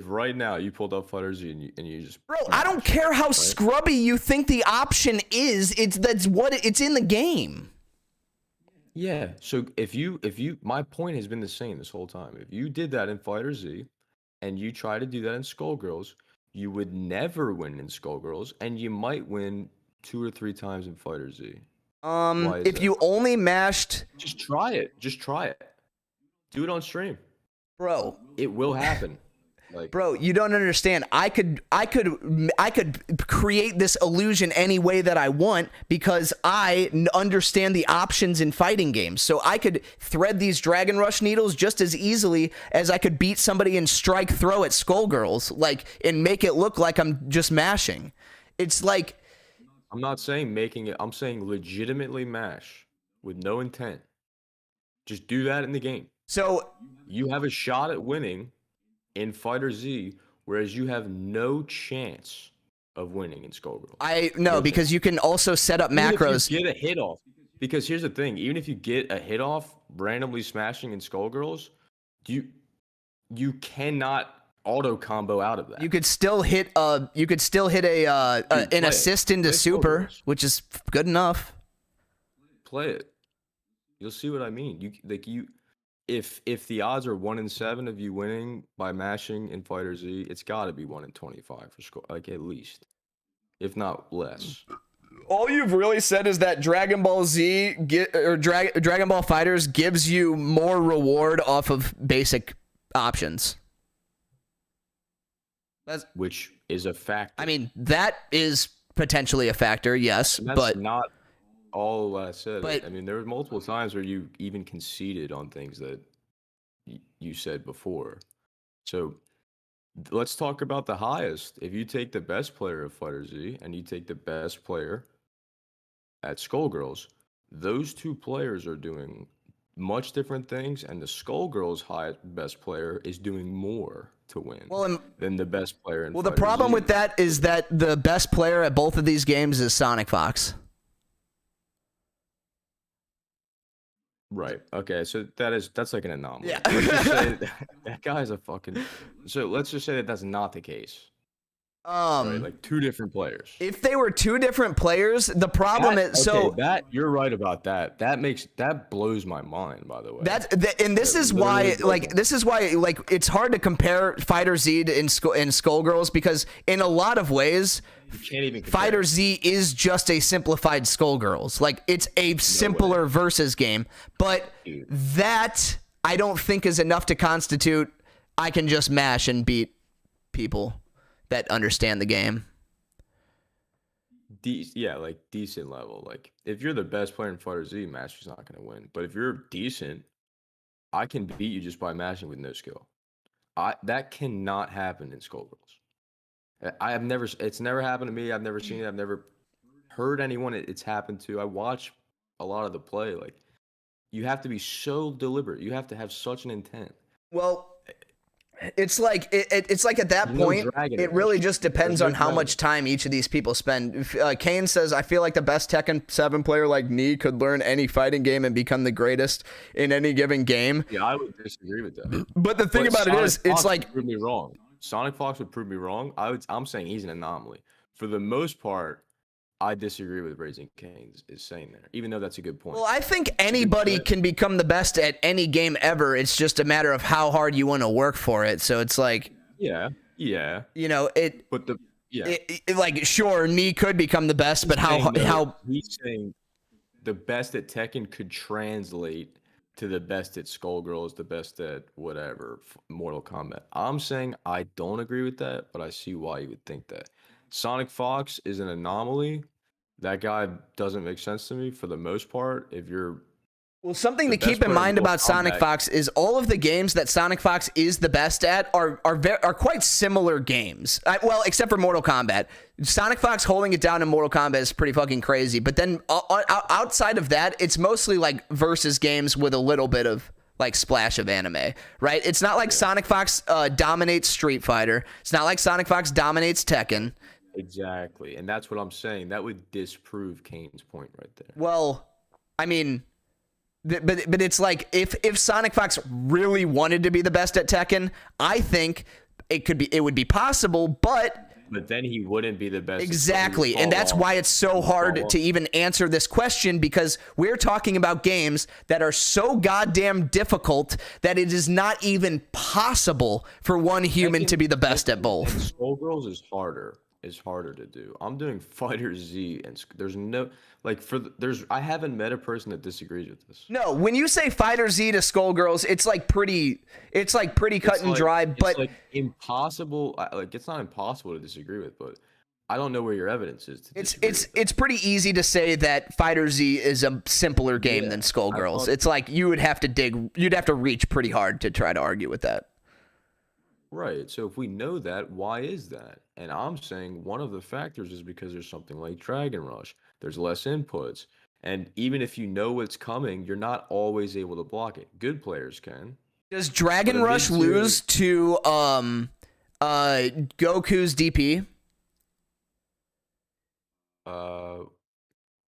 right now you pulled up Fighter Z and you just...
Bro, I don't care how scrubby you think the option is. It's in the game.
Yeah, so my point has been the same this whole time. If you did that in Fighter Z and you try to do that in Skullgirls, you would never win in Skullgirls and you might win 2 or 3 times in Fighter Z.
If you only mashed...
Just try it. Do it on stream.
Bro,
it will happen.
Bro, you don't understand. I could create this illusion any way that I want because I understand the options in fighting games. So I could thread these Dragon Rush needles just as easily as I could beat somebody in strike throw at Skullgirls, and make it look like I'm just mashing. It's like,
I'm not saying making it. I'm saying legitimately mash with no intent. Just do that in the game.
So
you have a shot at winning in Fighter Z, whereas you have no chance of winning in Skullgirls.
Because you can also set up macros.
Even if you get a hit off. Because here's the thing: even if you get a hit off randomly smashing in Skullgirls, you cannot auto combo out of that.
You could still hit an assist into super, which is good enough.
Play it. You'll see what I mean. If the odds are 1 in 7 of you winning by mashing in Fighter Z, it's got to be 1 in 25 for score, at least, if not less.
All you've really said is that Dragon Ball Z Dragon Ball Fighters gives you more reward off of basic options.
Which is a factor.
I mean, that is potentially a factor, yes, but
not all I said. But I mean, there were multiple times where you even conceded on things that you said before. So let's talk about the highest. If you take the best player of Fighter Z and you take the best player at Skullgirls, those two players are doing much different things, and the Skullgirls' best player is doing more to win than the best player in Fighter
the problem
Z.
with that is that the best player at both of these games is Sonic Fox.
Right. Okay. So that's like an anomaly.
Yeah.
Let's just say that guy's a fucking. So let's just say that that's not the case. Right? Like 2 different players.
If they were 2 different players, the problem is
that you're right about that. That blows my mind. By the way.
This is why it's hard to compare Fighter Z to in Skullgirls because in a lot of ways,
you can't even compare.
Fighter Z is just a simplified Skullgirls. Like it's a simpler versus game, but that I don't think is enough to constitute I can just mash and beat people that understand the game.
Yeah, like decent level. Like if you're the best player in Fighter Z, Master's not gonna win. But if you're decent, I can beat you just by mashing with no skill. That cannot happen in Skullgirls. I have never. It's never happened to me. I've never seen it. I've never heard anyone it's happened to. I watch a lot of the play. Like you have to be so deliberate. You have to have such an intent.
Well, it's like it's like at that point, it really just depends on how much time each of these people spend. Kane says, "I feel like the best Tekken 7 player like me could learn any fighting game and become the greatest in any given game."
Yeah, I would disagree with that.
But the thing about it is, it's like
prove me wrong. Sonic Fox would prove me wrong. I'm saying he's an anomaly. For the most part, I disagree with Raising Cane's is saying there, even though that's a good point.
well, I think anybody can become the best at any game ever. It's just a matter of how hard you want to work for it. So it's like,
yeah,
you know,
But
like sure, Nee could become the best, but how
he's saying the best at Tekken could translate to the best at Skullgirls, the best at whatever Mortal Kombat. I'm saying I don't agree with that, but I see why you would think that. Sonic Fox is an anomaly. That guy doesn't make sense to me for the most part. If you're
Well, something to keep in mind about Sonic Fox is all of the games that Sonic Fox is the best at are quite similar games. Well, except for Mortal Kombat. Sonic Fox holding it down in Mortal Kombat is pretty fucking crazy. But then outside of that, it's mostly like versus games with a little bit of like splash of anime, right? It's not like Sonic Fox dominates Street Fighter. It's not like Sonic Fox dominates Tekken.
Exactly, and that's what I'm saying. That would disprove Kane's point right there.
Well, I mean, but it's like if Sonic Fox really wanted to be the best at Tekken, I think it would be possible, but
then he wouldn't be the best.
Exactly, and that's why it's so hard to even answer this question, because we're talking about games that are so goddamn difficult that it is not even possible for one human to be the best at both.
Skullgirls is harder to do. I'm doing Fighter Z, and there's no I haven't met a person that disagrees with this.
No, when you say Fighter Z to Skullgirls, it's like pretty cut and dry, but
it's like impossible. Like it's not impossible to disagree with, but I don't know where your evidence is.
It's pretty easy to say that Fighter Z is a simpler game than Skullgirls. It's like you'd have to reach pretty hard to try to argue with that.
Right. So if we know that, why is that? And I'm saying one of the factors is because there's something like Dragon Rush. There's less inputs. And even if you know what's coming, you're not always able to block it. Good players can.
Does Dragon Rush lose to Goku's DP?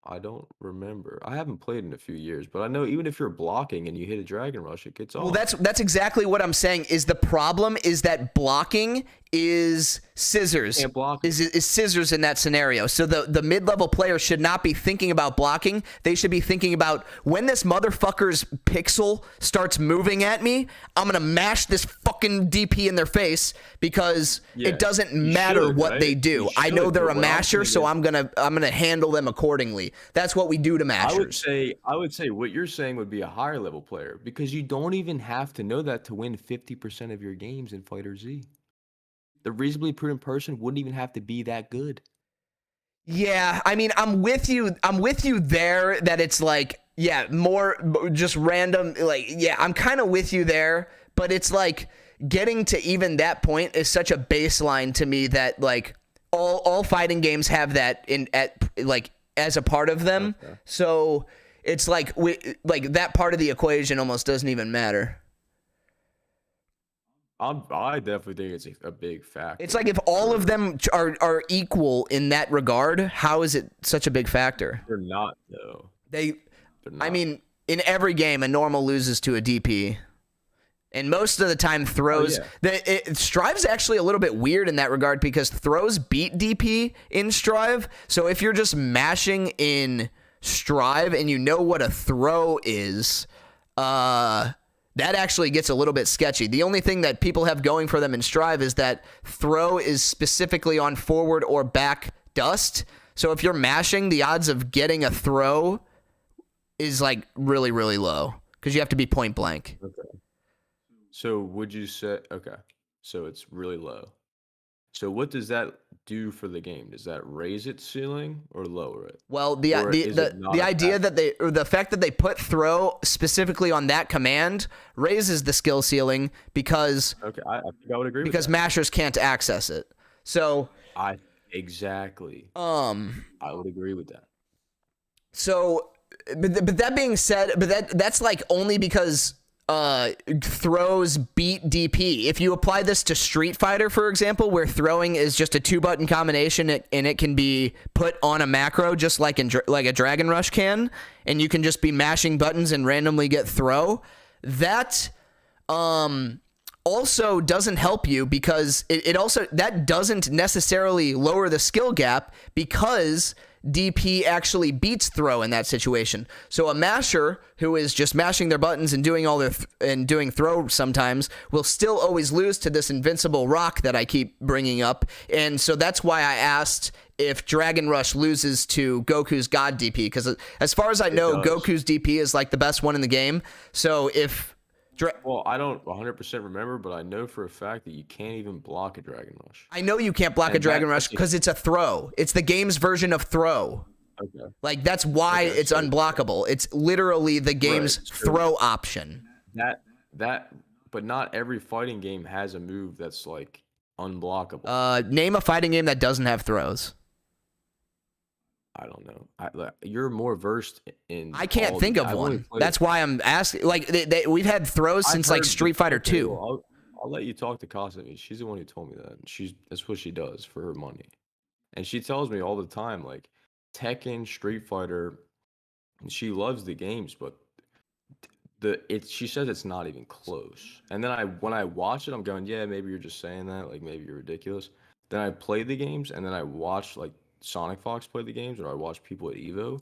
I don't remember. I haven't played in a few years, but I know even if you're blocking and you hit a Dragon Rush, it gets off.
Well, that's exactly what I'm saying. Is the problem is that blocking is scissors. Is scissors in that scenario. So the mid-level player should not be thinking about blocking. They should be thinking about when this motherfucker's pixel starts moving at me, I'm gonna mash this fucking DP in their face, because it doesn't matter what they do. I know they're a masher, so I'm gonna handle them accordingly. That's what we do to mashers.
I would say what you're saying would be a higher level player, because you don't even have to know that to win 50% of your games in Fighter Z. The reasonably prudent person wouldn't even have to be that good.
Yeah, I mean, I'm with you there, that it's like, more just random, I'm kind of with you there, but it's like getting to even that point is such a baseline to me that like all fighting games have that as a part of them. Okay. So it's like that part of the equation almost doesn't even matter.
I definitely think it's a big factor.
It's like if all of them are equal in that regard, how is it such a big factor?
They're not, though.
They're not. I mean, in every game, a normal loses to a DP. And most of the time, throws... Strive's actually a little bit weird in that regard, because throws beat DP in Strive. So if you're just mashing in Strive and you know what a throw is... that actually gets a little bit sketchy. The only thing that people have going for them in Strive is that throw is specifically on forward or back dust. So if you're mashing, the odds of getting a throw is like really, really low, because you have to be point blank.
Okay. So would you say, okay, so it's really low. So what does that do for the game? Does that raise its ceiling or lower it?
Well,
Or is it not
the
a
idea
factor?
that the fact that they put throw specifically on that command raises the skill ceiling because
Okay, I think I would agree with
because
that.
mashers can't access it. So
Exactly. I would agree with that.
So, but that being said, that's like only because throws beat DP. If you apply this to Street Fighter, for example, where throwing is just a 2-button combination and it can be put on a macro just like like a Dragon Rush can, and you can just be mashing buttons and randomly get throw, that also doesn't help you because it also that doesn't necessarily lower the skill gap because DP actually beats throw in that situation. So a masher who is just mashing their buttons and doing all their and doing throw sometimes will still always lose to this invincible rock that I keep bringing up. And so that's why I asked if Dragon Rush loses to Goku's God DP, because as far as I know, Goku's DP is like the best one in the game. So if
well, I don't 100% remember, but I know for a fact that you can't even block a Dragon Rush.
I know you can't block a Dragon Rush because it's a throw. It's the game's version of throw.
Okay.
Like, that's why it's unblockable. It's literally the game's throw option.
But not every fighting game has a move that's, like, unblockable.
Name a fighting game that doesn't have throws.
I don't know. You're more versed in.
I can't think of one. That's why I'm asking. Like, we've had throws since like Street Fighter 2.
Well, I'll let you talk to Kasumi. She's the one who told me that. That's what she does for her money, and she tells me all the time, like Tekken, Street Fighter. And she loves the games, but she says it's not even close. And then when I watch it, I'm going, yeah, maybe you're just saying that. Like maybe you're ridiculous. Then I play the games, and then I watch like Sonic Fox play the games, or I watch people at Evo.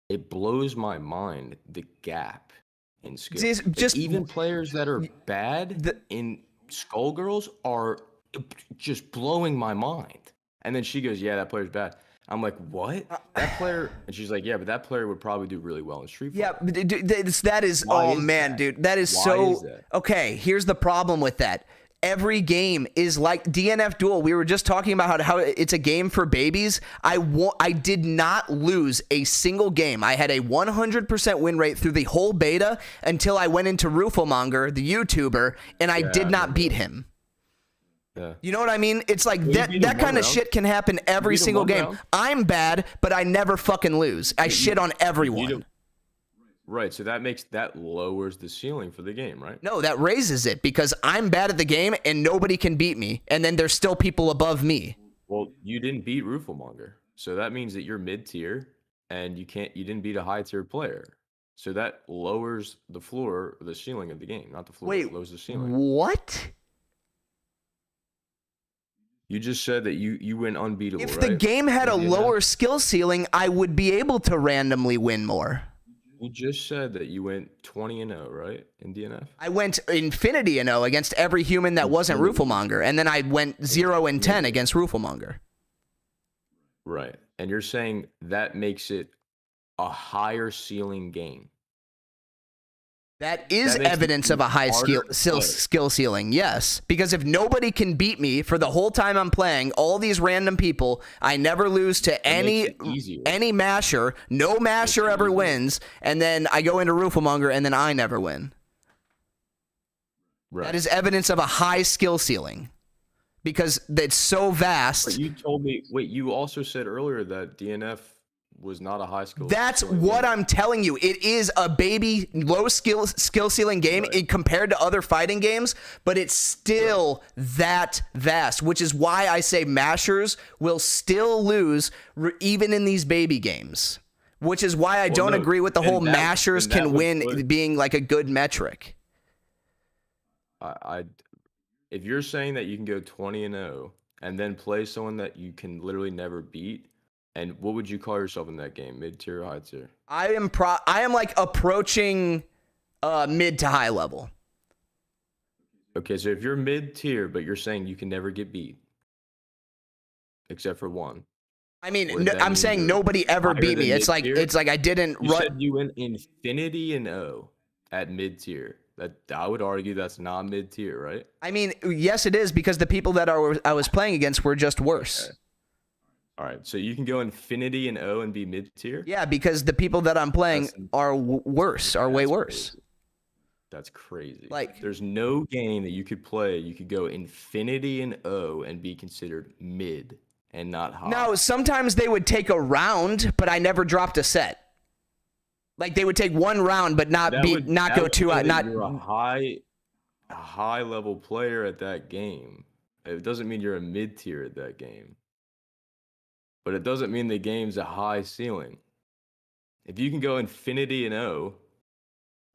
It blows my mind the gap in skill. Just even players that are bad in Skullgirls are just blowing my mind. And then she goes, "Yeah, that player's bad." I'm like, "What? That player?" And she's like, "Yeah, but that player would probably do really well in Street Fighter."
Yeah, but that is oh man, dude, that is so okay. Here's the problem with that. Every game is like DNF Duel. We were just talking about how it's a game for babies. I did not lose a single game. I had a 100% win rate through the whole beta until I went into Rufelmonger, the YouTuber, and I did not beat him.
Yeah.
You know what I mean? It's like that kind of shit can happen every single game. I'm bad, but I never fucking lose. I shit on everyone.
Right, so that lowers the ceiling for the game, right?
No, that raises it because I'm bad at the game and nobody can beat me, and then there's still people above me.
Well, you didn't beat Rufelmonger, so that means that you're mid-tier and you didn't beat a high-tier player. So that lowers the floor, or the ceiling of the game, not the floor. It lowers the ceiling.
What?
You just said that you went unbeatable,
If
right?
the game had a lower skill ceiling, I would be able to randomly win more.
You just said that you went 20-0, right, in DNF?
I went Infinity and 0 against every human that wasn't Rufelmonger, and then I went 0-10 against Rufelmonger.
Right, and you're saying that makes it a higher ceiling game.
That is evidence of a high skill ceiling, yes. Because if nobody can beat me for the whole time I'm playing, all these random people, I never lose to any masher. No masher ever wins, and then I go into Rufelmonger, and then I never win. Right. That is evidence of a high skill ceiling. Because it's so vast.
But you told me, wait, you also said earlier that DNF was not a high skill.
That's what I'm telling you. It is a baby low skill ceiling game compared to other fighting games, but it's still that vast, which is why I say mashers will still lose even in these baby games. Which is why I don't agree with the whole mashers can win being like a good metric.
If you're saying that you can go 20-0 and then play someone that you can literally never beat. And what would you call yourself in that game? Mid-tier or high-tier?
I am like approaching mid to high level.
Okay, so if you're mid-tier, but you're saying you can never get beat, except for one.
I mean, I'm saying nobody ever beat me. It's like I didn't
run. You said you went Infinity and 0 at mid-tier. That I would argue that's not mid tier, right?
I mean, yes, it is, because the people that I was playing against were just worse.
Okay. All right, so you can go Infinity and O and be mid tier.
Yeah, because the people that I'm playing are worse, are way worse.
Crazy. That's crazy.
Like,
there's no game that you could play. You could go Infinity and O and be considered mid and not high.
no, sometimes they would take a round, but I never dropped a set. Like, they would take one round, but not go two out. Not
you're a high level player at that game. It doesn't mean you're a mid tier at that game. But it doesn't mean the game's a high ceiling. If you can go Infinity and O,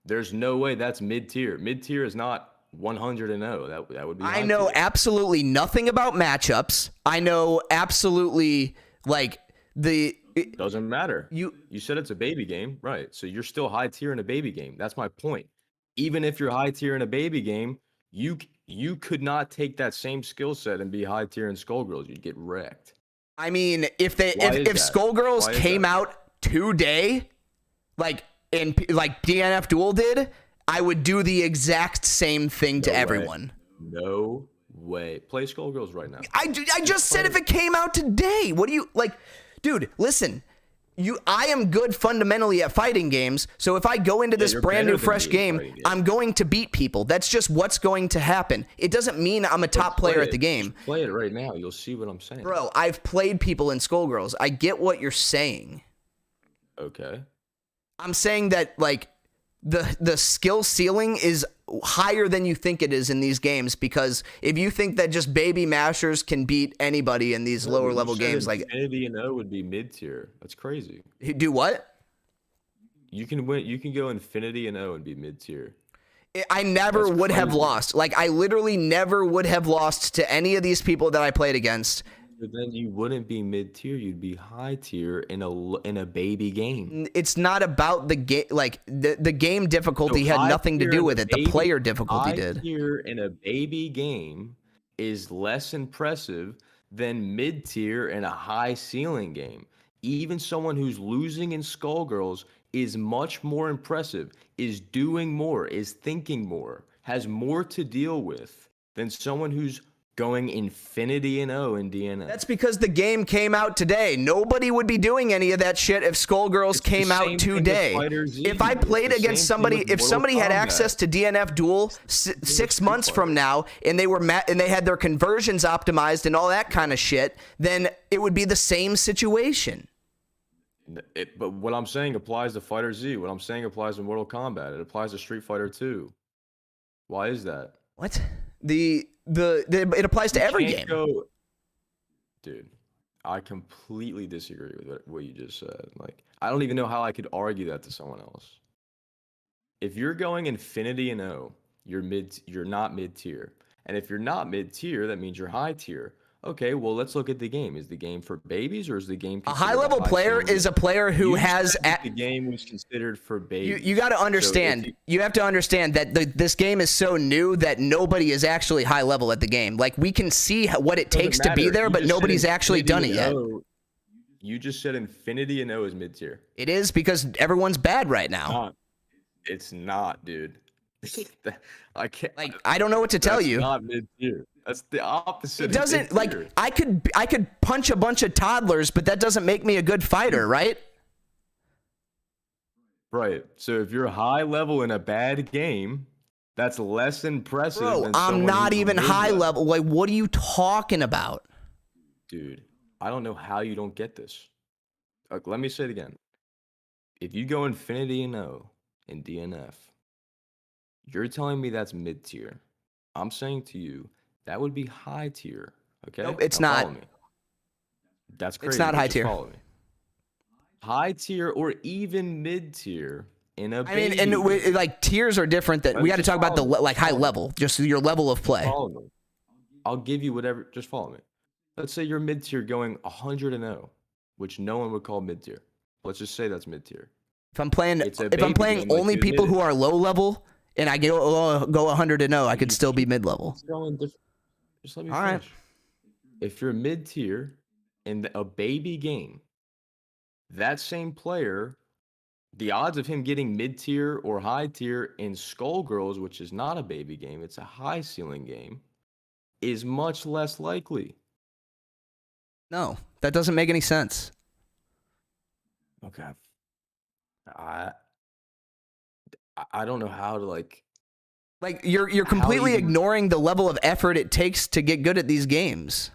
there's no way that's mid tier. Mid tier is not 100 and O. That would be.
I know absolutely nothing about matchups. I know absolutely
It doesn't matter. You said it's a baby game, right? So you're still high tier in a baby game. That's my point. Even if you're high tier in a baby game, you could not take that same skill set and be high tier in Skullgirls. You'd get wrecked.
I mean, if Skullgirls came out today, like DNF Duel did, I would do the exact same thing to everyone.
No way. Play Skullgirls right now.
I just said if it came out today. What do you like? Dude, listen. I am good fundamentally at fighting games, so if I go into this brand new fresh game, I'm going to beat people. That's just what's going to happen. It doesn't mean I'm a top player at the game.
Just play it right now. You'll see what I'm saying.
Bro, I've played people in Skullgirls. I get what you're saying.
Okay.
I'm saying that, like, the skill ceiling is higher than you think it is in these games, because if you think that just baby mashers can beat anybody in these lower level games, like
Infinity and O would be mid tier. That's crazy.
Do what?
You can win. You can go Infinity and O and be mid tier.
I never would have lost. Like, I literally never would have lost to any of these people that I played against.
But then you wouldn't be mid tier. You'd be high tier in a baby game.
It's not about the game. Like, the game difficulty had nothing to do with it. The player difficulty did.
High tier in a baby game is less impressive than mid tier in a high ceiling game. Even someone who's losing in Skullgirls is much more impressive, is doing more, is thinking more, has more to deal with than someone who's going Infinity and O in DNF.
That's because the game came out today. Nobody would be doing any of that shit if Skullgirls came out today. If I played against somebody, if somebody had access to DNF Duel 6 months from now, and they were and they had their conversions optimized and all that kind of shit, then it would be the same situation.
But what I'm saying applies to Fighter Z. What I'm saying applies to Mortal Kombat. It applies to Street Fighter 2. Why is that?
What? It applies to every game.
Dude, I completely disagree with what you just said. Like, I don't even know how I could argue that to someone else. If you're going Infinity and O, you're not mid tier. And if you're not mid tier, that means you're high tier. Okay, well, let's look at the game. Is the game for babies, or is the game
a high level player is a player who has
the game was considered for babies?
You got to understand. You have to understand that this game is so new that nobody is actually high level at the game. Like, we can see what it takes to be there, but nobody's actually done it yet.
You just said Infinity and O is mid tier.
It is, because everyone's bad right now.
It's not, dude. I can't.
Like, I don't know what to tell you.
It's not mid tier. That's the opposite.
It doesn't, like, I could punch a bunch of toddlers, but that doesn't make me a good fighter, right?
Right. So if you're high level in a bad game, that's less impressive.
Bro, I'm not even high level. Like, what are you talking about?
Dude, I don't know how you don't get this. Let me say it again. If you go Infinity and O in DNF, you're telling me that's mid tier. I'm saying to you, that would be high tier. Okay?
Nope, it's not.
That's crazy.
It's not high tier.
Follow me. High tier or even mid tier in a
I mean, and like, tiers are different. That we got to talk about the high level, just your level of play.
Follow me. I'll give you whatever. Just follow me. Let's say you're mid tier going 100 and 0, which no one would call mid tier. Let's just say that's mid tier.
If I'm playing only people who are low level, and I go 100 and 0, I could still be mid level.
Just let me finish. Right. If you're mid tier in a baby game, that same player the odds of him getting mid-tier or high-tier in Skullgirls, which is not a baby game, it's a high ceiling game, is much less likely.
No, that doesn't make any sense.
Okay. I don't know how to like
you're completely ignoring the level of effort it takes to get good at these games.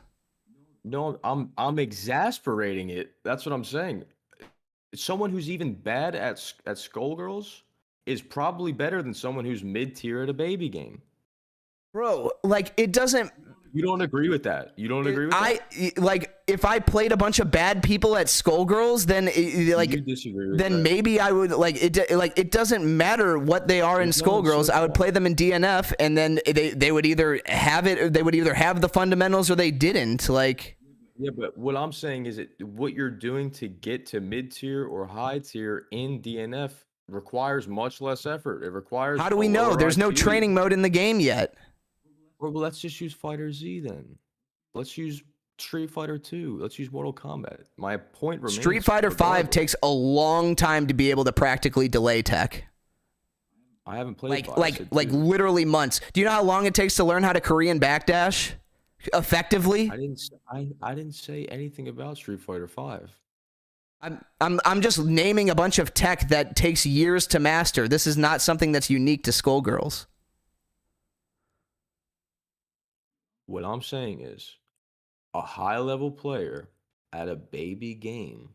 No, I'm exasperating it. That's what I'm saying. Someone who's even bad at Skullgirls is probably better than someone who's mid-tier at a baby game.
Bro, like it doesn't.
You don't agree with that. You don't agree with that.
Like if I played a bunch of bad people at Skullgirls, then like
you disagree with
then
that.
maybe I would like it. Like it doesn't matter what they are in Skullgirls. I would play them in DNF, and then they would either have it, or they would either have the fundamentals, or they didn't. Like.
Yeah, but what I'm saying is what you're doing to get to mid-tier or high-tier in DNF requires much less effort. It requires.
How do we know? There's no training mode in the game yet.
Well, let's just use Fighter Z then. Let's use Street Fighter 2. Let's use Mortal Kombat. My point remains.
Street Fighter 5 takes a long time to be able to practically delay tech.
I haven't played
like literally months. Do you know how long it takes to learn how to Korean backdash effectively?
I didn't say anything about Street Fighter 5.
I'm just naming a bunch of tech that takes years to master. This is not something that's unique to Skullgirls.
What I'm saying is a high-level player at a baby game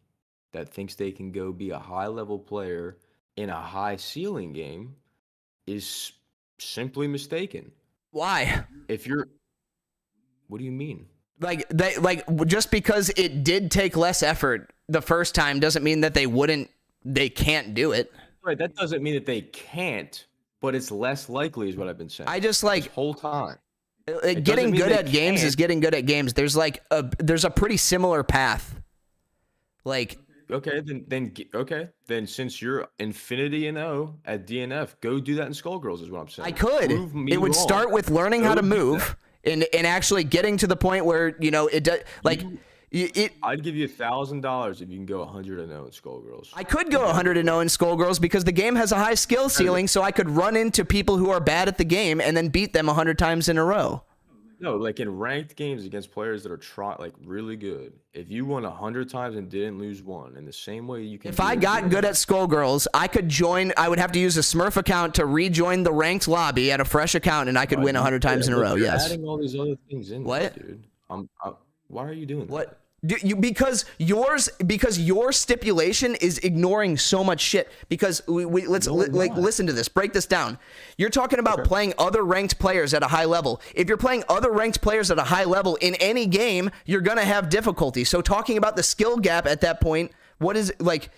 that thinks they can go be a high-level player in a high-ceiling game is simply mistaken.
Why?
What do you mean?
Like just because it did take less effort the first time doesn't mean that they can't do it.
Right, that doesn't mean that they can't, but it's less likely is what I've been saying.
I just like
this whole time.
Getting good at games is getting good at games. There's a pretty similar path. Like then since you're Infinity and O at DNF, go do that in Skullgirls is what I'm saying. I could. It would start with learning how to move and actually getting to the point where, you know, it does like
I'd give you $1,000 if you can go 100-0 in Skullgirls.
I could go 100-0 in Skullgirls because the game has a high skill ceiling, so I could run into people who are bad at the game and then beat them 100 times in a row.
No, like in ranked games against players that are really good. If you won 100 times and didn't lose one, in the same way you can.
If I got good at Skullgirls, I could join. I would have to use a Smurf account to rejoin the ranked lobby at a fresh account, and I could win 100 times in a row. Yes.
Adding all these other things in.
What,
there, dude? Why are you doing that?
What? Because your stipulation is ignoring so much shit. Because let's listen to this. Break this down. You're talking about playing other ranked players at a high level. If you're playing other ranked players at a high level in any game, you're gonna have difficulty. So talking about the skill gap at that point, what is like?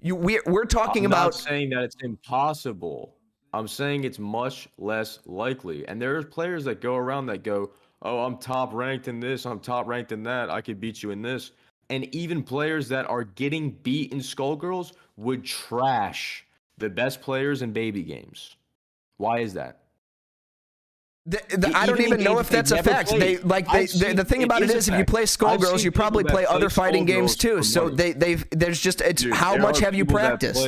We're talking about.
I'm not saying that it's impossible. I'm saying it's much less likely. And there's players that go around that go, oh, I'm top ranked in this, I'm top ranked in that, I could beat you in this. And even players that are getting beat in Skullgirls would trash the best players in baby games. Why is that?
I don't even know if that's a fact. The thing about it is, if you play Skullgirls, you probably play other fighting games too. So there's just how much have you practiced?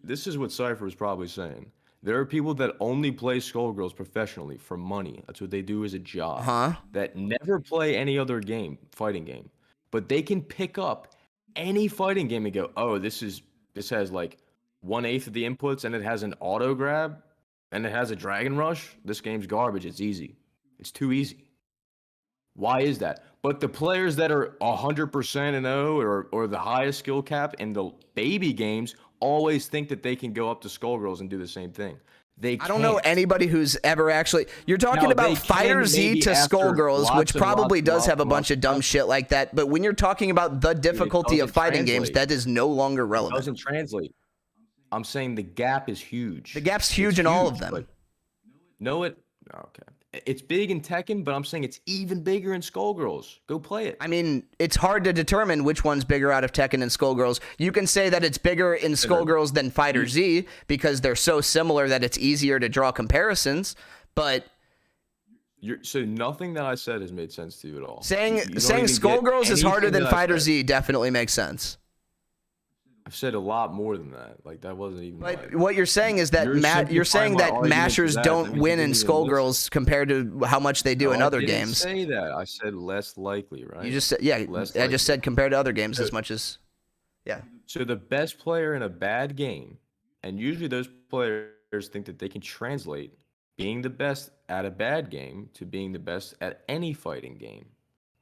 This is what Cypher was probably saying. There are people that only play Skullgirls professionally for money. That's what they do as a job. That never play any other fighting game. But they can pick up any fighting game and go, oh, this has like 1/8 of the inputs and it has an auto grab and it has a dragon rush. This game's garbage. It's easy. It's too easy. Why is that? But the players that are 100% and O or the highest skill cap in the baby games always think that they can go up to Skullgirls and do the same thing. I
don't know anybody who's ever actually. You're talking about Fighter Z to Skullgirls, which probably does have a bunch of dumb shit like that. But when you're talking about the difficulty of fighting games, that is no longer relevant.
It doesn't translate. I'm saying the gap is huge.
The gap's huge in all of them.
Okay. It's big in Tekken, but I'm saying it's even bigger in Skullgirls. Go play it.
I mean, it's hard to determine which one's bigger out of Tekken and Skullgirls. You can say that it's bigger in Skullgirls than Fighter Z because they're so similar that it's easier to draw comparisons, but
so nothing that I said has made sense to you at all.
Saying Skullgirls is harder than Fighter Z definitely makes sense.
I've said a lot more than that. Like that wasn't even.
But what you're saying is that you're saying that mashers don't win in Skullgirls compared to how much they do in other games.
I didn't say that. I said less likely, right?
You just said, yeah. I just said compared to other games as much as, yeah.
So the best player in a bad game, and usually those players think that they can translate being the best at a bad game to being the best at any fighting game.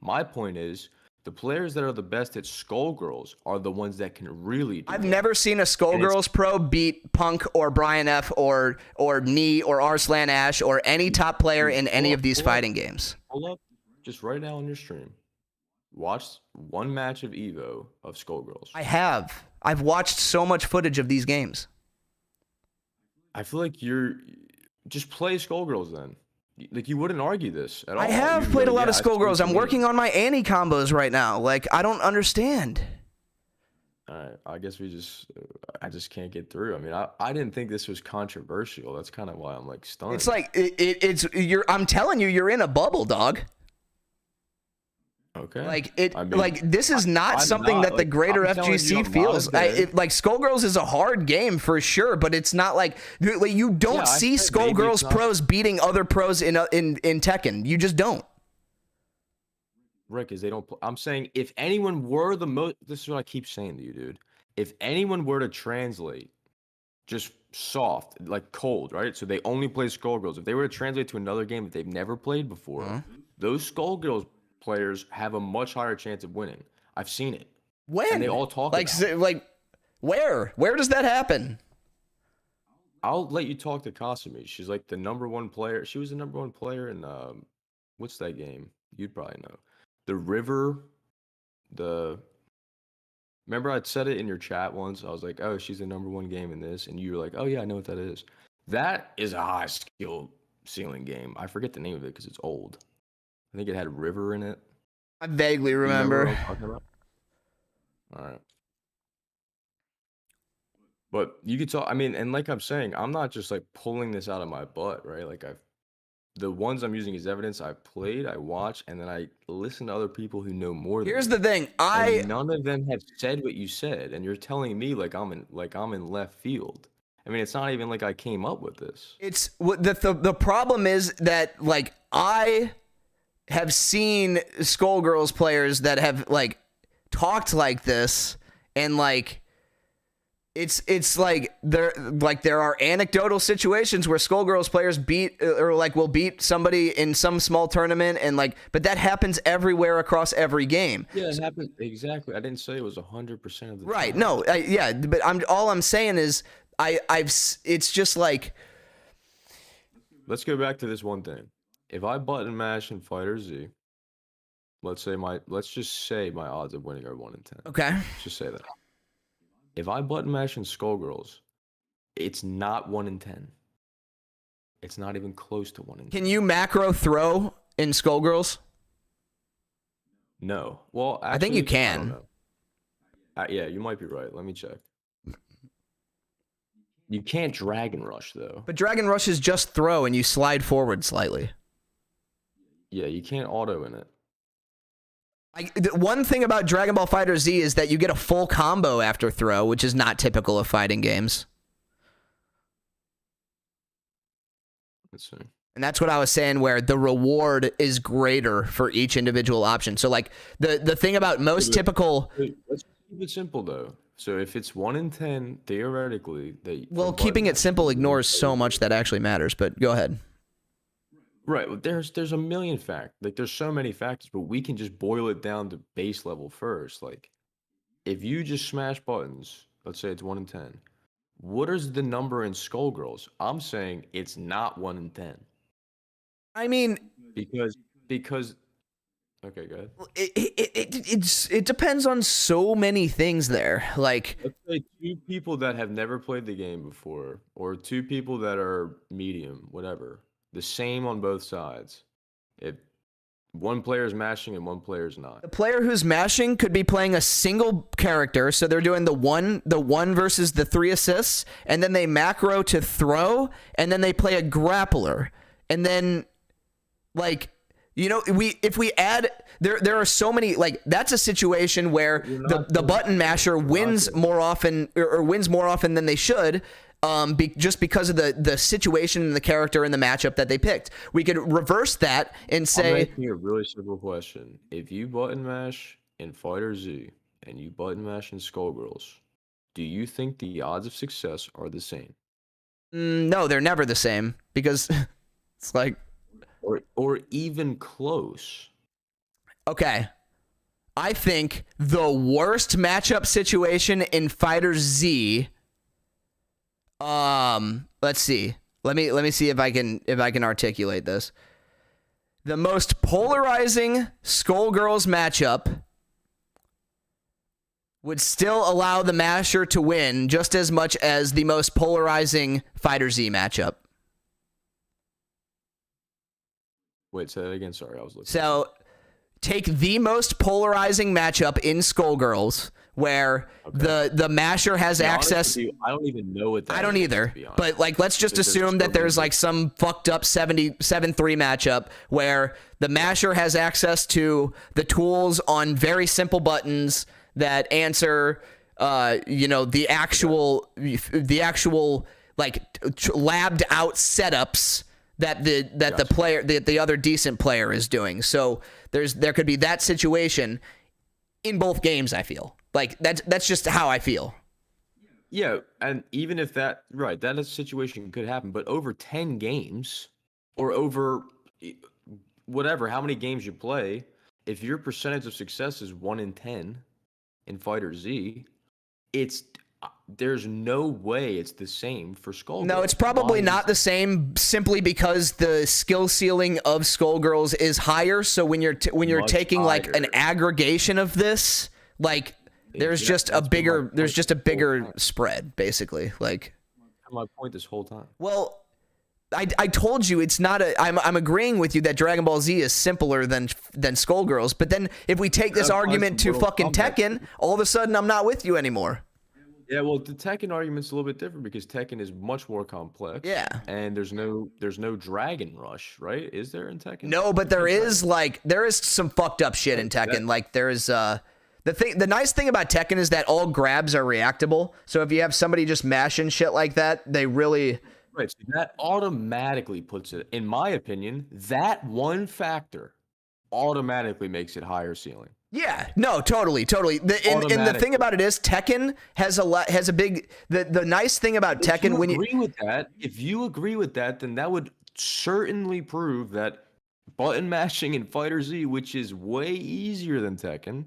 My point is, the players that are the best at Skullgirls are the ones that can really do
I've never seen a Skullgirls pro beat Punk or Brian F or Nee or Arslan Ash or any top player in any of these fighting games.
Hold up. Just right now on your stream. Watch one match of Evo of Skullgirls.
I have. I've watched so much footage of these games.
I feel like you're... Just play Skullgirls then. Like, you wouldn't argue this at all.
I have played a lot of Skullgirls. I'm working on my Annie combos right now. Like, I don't understand.
All right, I guess I just can't get through. I mean, I didn't think this was controversial. That's kind of why I'm like stunned.
It's like I'm telling you, you're in a bubble, dog.
Okay.
Like this is not something that the greater FGC feels. Like Skullgirls is a hard game for sure, but it's not like you don't see Skullgirls pros beating other pros in Tekken. You just don't.
Rick, is they don't. I'm saying if anyone were the most. This is what I keep saying to you, dude. If anyone were to translate, just soft, like cold, right? So they only play Skullgirls. If they were to translate to another game that they've never played before, those Skullgirls players have a much higher chance of winning. I've seen it.
When?
And they all talk about it.
Like, where? Where does that happen?
I'll let you talk to Kasumi. She's like the #1 player. She was the #1 player in, what's that game? You'd probably know. The River, remember I said it in your chat once? I was like, oh, she's the #1 game in this. And you were like, oh yeah, I know what that is. That is a high skill ceiling game. I forget the name of it because it's old. I think it had River in it.
I vaguely remember.
What I'm talking about? All right. But you could talk, I mean, and like I'm saying, I'm not just like pulling this out of my butt, right? Like the ones I'm using as evidence, I've played, I watch, and then I listen to other people who know more than
Here's
me.
the thing.
And none of them have said what you said, and you're telling me like I'm in left field. I mean, it's not even like I came up with this.
It's the problem is that like I have seen Skullgirls players that have like talked like this, and like it's like there are anecdotal situations where Skullgirls players beat or like will beat somebody in some small tournament, and like, but that happens everywhere across every game.
Yeah, it happens exactly. I didn't say it was 100% of the
right.
time.
No, yeah, but all I'm saying is it's just like,
let's go back to this one thing. If I button mash in Fighter Z, let's just say my odds of winning are 1 in 10.
Okay.
Let's just say that. If I button mash in Skullgirls, it's not 1 in 10. It's not even close to 1 in 10.
Can you macro throw in Skullgirls?
No. Well, actually,
I think you
I
can.
don't know. Yeah, you might be right. Let me check. You can't Dragon Rush though.
But Dragon Rush is just throw and you slide forward slightly.
Yeah, you can't auto in it.
The one thing about Dragon Ball Fighter Z is that you get a full combo after throw, which is not typical of fighting games.
Let's see.
And that's what I was saying, where the reward is greater for each individual option. So like the thing about most typical...
Let's keep it simple though. So if it's 1 in 10, theoretically...
Well, keeping it simple ignores so much that actually matters, but go ahead.
Right, well, there's a million factors. Like, there's so many factors, but we can just boil it down to base level first. Like, if you just smash buttons, let's say it's 1 in 10, what is the number in Skullgirls? I'm saying it's not 1 in 10.
I mean...
Because... Okay, go ahead.
It depends on so many things there. Like,
let's say 2 people that have never played the game before, or 2 people that are medium, whatever. The same on both sides. If one player is mashing and one player is not.
The player who's mashing could be playing a single character, so they're doing the one versus the 3 assists, and then they macro to throw, and then they play a grappler, and then like You know, if we add there are so many, like, that's a situation where the button masher wins more often or wins more often than they should, just because of the situation and the character and the matchup that they picked. We could reverse that and say,
I'm asking you a really simple question. If you button mash in Fighter Z and you button mash in Skullgirls, do you think the odds of success are the same?
No, they're never the same, because it's like,
or even close.
Okay. I think the worst matchup situation in Fighter Z, let's see. Let me see if I can articulate this. The most polarizing Skullgirls matchup would still allow the masher to win just as much as the most polarizing Fighter Z matchup.
Wait, say that again. Sorry, I was looking.
So, take the most polarizing matchup in Skullgirls, where the masher has access.
I don't even know what that is.
I don't either. But, like, let's just assume that there's like some fucked up 7-3 matchup where the masher has access to the tools on very simple buttons that answer, the actual like labbed out setups that the other decent player is doing. So there could be that situation in both games. I feel like that's just how I feel.
Yeah, and even if that situation could happen, but over 10 games or over whatever, how many games you play, if your percentage of success is 1 in 10 in Fighter Z, there's no way it's the same for Skullgirls.
No, it's probably not the same, simply because the skill ceiling of Skullgirls is higher. So when you're taking higher, like an aggregation of this, like there's just a bigger spread, basically. Like,
my point this whole time.
Well, I told you it's not a. I'm agreeing with you that Dragon Ball Z is simpler than Skullgirls. But then if we take this argument to fucking Tekken, all of a sudden I'm not with you anymore.
Yeah, well, the Tekken argument's a little bit different because Tekken is much more complex.
Yeah.
And there's no Dragon Rush, right? Is there in Tekken?
No, but there is some fucked up shit in Tekken. Like there is the nice thing about Tekken is that all grabs are reactable. So if you have somebody just mashing shit like that, they really
right. So that automatically puts it, in my opinion, that one factor automatically makes it higher ceiling.
Yeah, no, totally. And the thing about it is Tekken has a big, the nice thing about Tekken,
if you agree with that, then that would certainly prove that button mashing in Fighter Z, which is way easier than Tekken,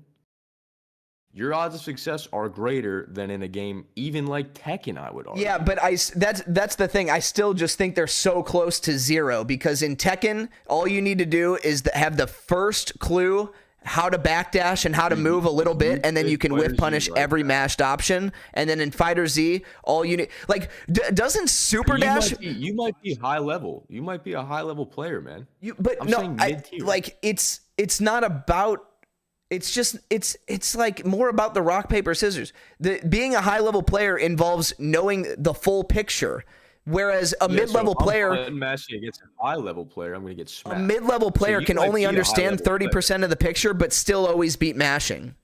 your odds of success are greater than in a game even like Tekken, I would argue.
Yeah, but that's the thing. I still just think they're so close to zero, because in Tekken, all you need to do is have the first clue how to backdash and how to move a little bit, and then you can whiff punish every mashed option. And then in Fighter Z, all you need, like, doesn't Super Dash?
You might be high level. You might be a high level player, man.
I'm saying mid-tier. Like, it's not about. It's just it's like more about the rock paper scissors. Being a high level player involves knowing the full picture. Whereas a mid-level player,
mashing against a high-level player, I'm going to get smacked.
A mid-level player can only understand 30% of the picture, but still always beat mashing.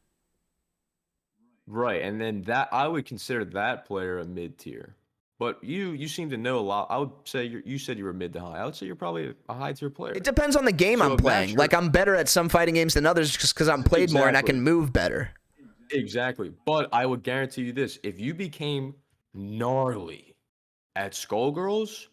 Right, and then that I would consider that player a mid-tier. But you seem to know a lot. I would say you said you were mid to high. I would say you're probably a high-tier player.
It depends on the game I'm playing. Like, I'm better at some fighting games than others just because I'm played more and I can move better.
Exactly. But I would guarantee you this: if you became gnarly at Skullgirls,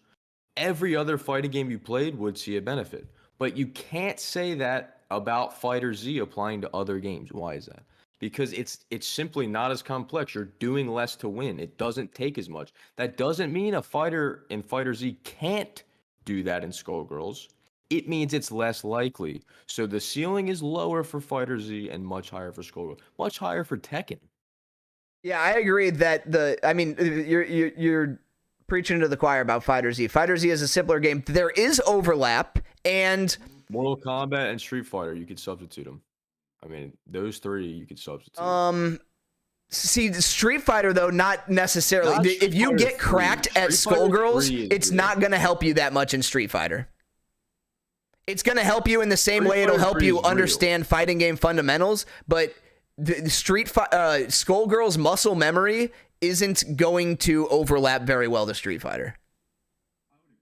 every other fighting game you played would see a benefit. But you can't say that about Fighter Z applying to other games. Why is that? Because it's simply not as complex. You're doing less to win. It doesn't take as much. That doesn't mean a fighter in Fighter Z can't do that in Skullgirls. It means it's less likely. So the ceiling is lower for Fighter Z and much higher for Skullgirls. Much higher for Tekken.
Yeah, I agree that you're preaching to the choir about Fighter Z. Fighter Z is a simpler game. There is overlap, and
Mortal Kombat and Street Fighter, you could substitute them. I mean, those three you could substitute.
See, Street Fighter though, not necessarily. If you get cracked at Skullgirls, it's not going to help you that much in Street Fighter. It's going to help you in the same way it'll help you understand fighting game fundamentals, but the Skullgirl's muscle memory isn't going to overlap very well to Street Fighter.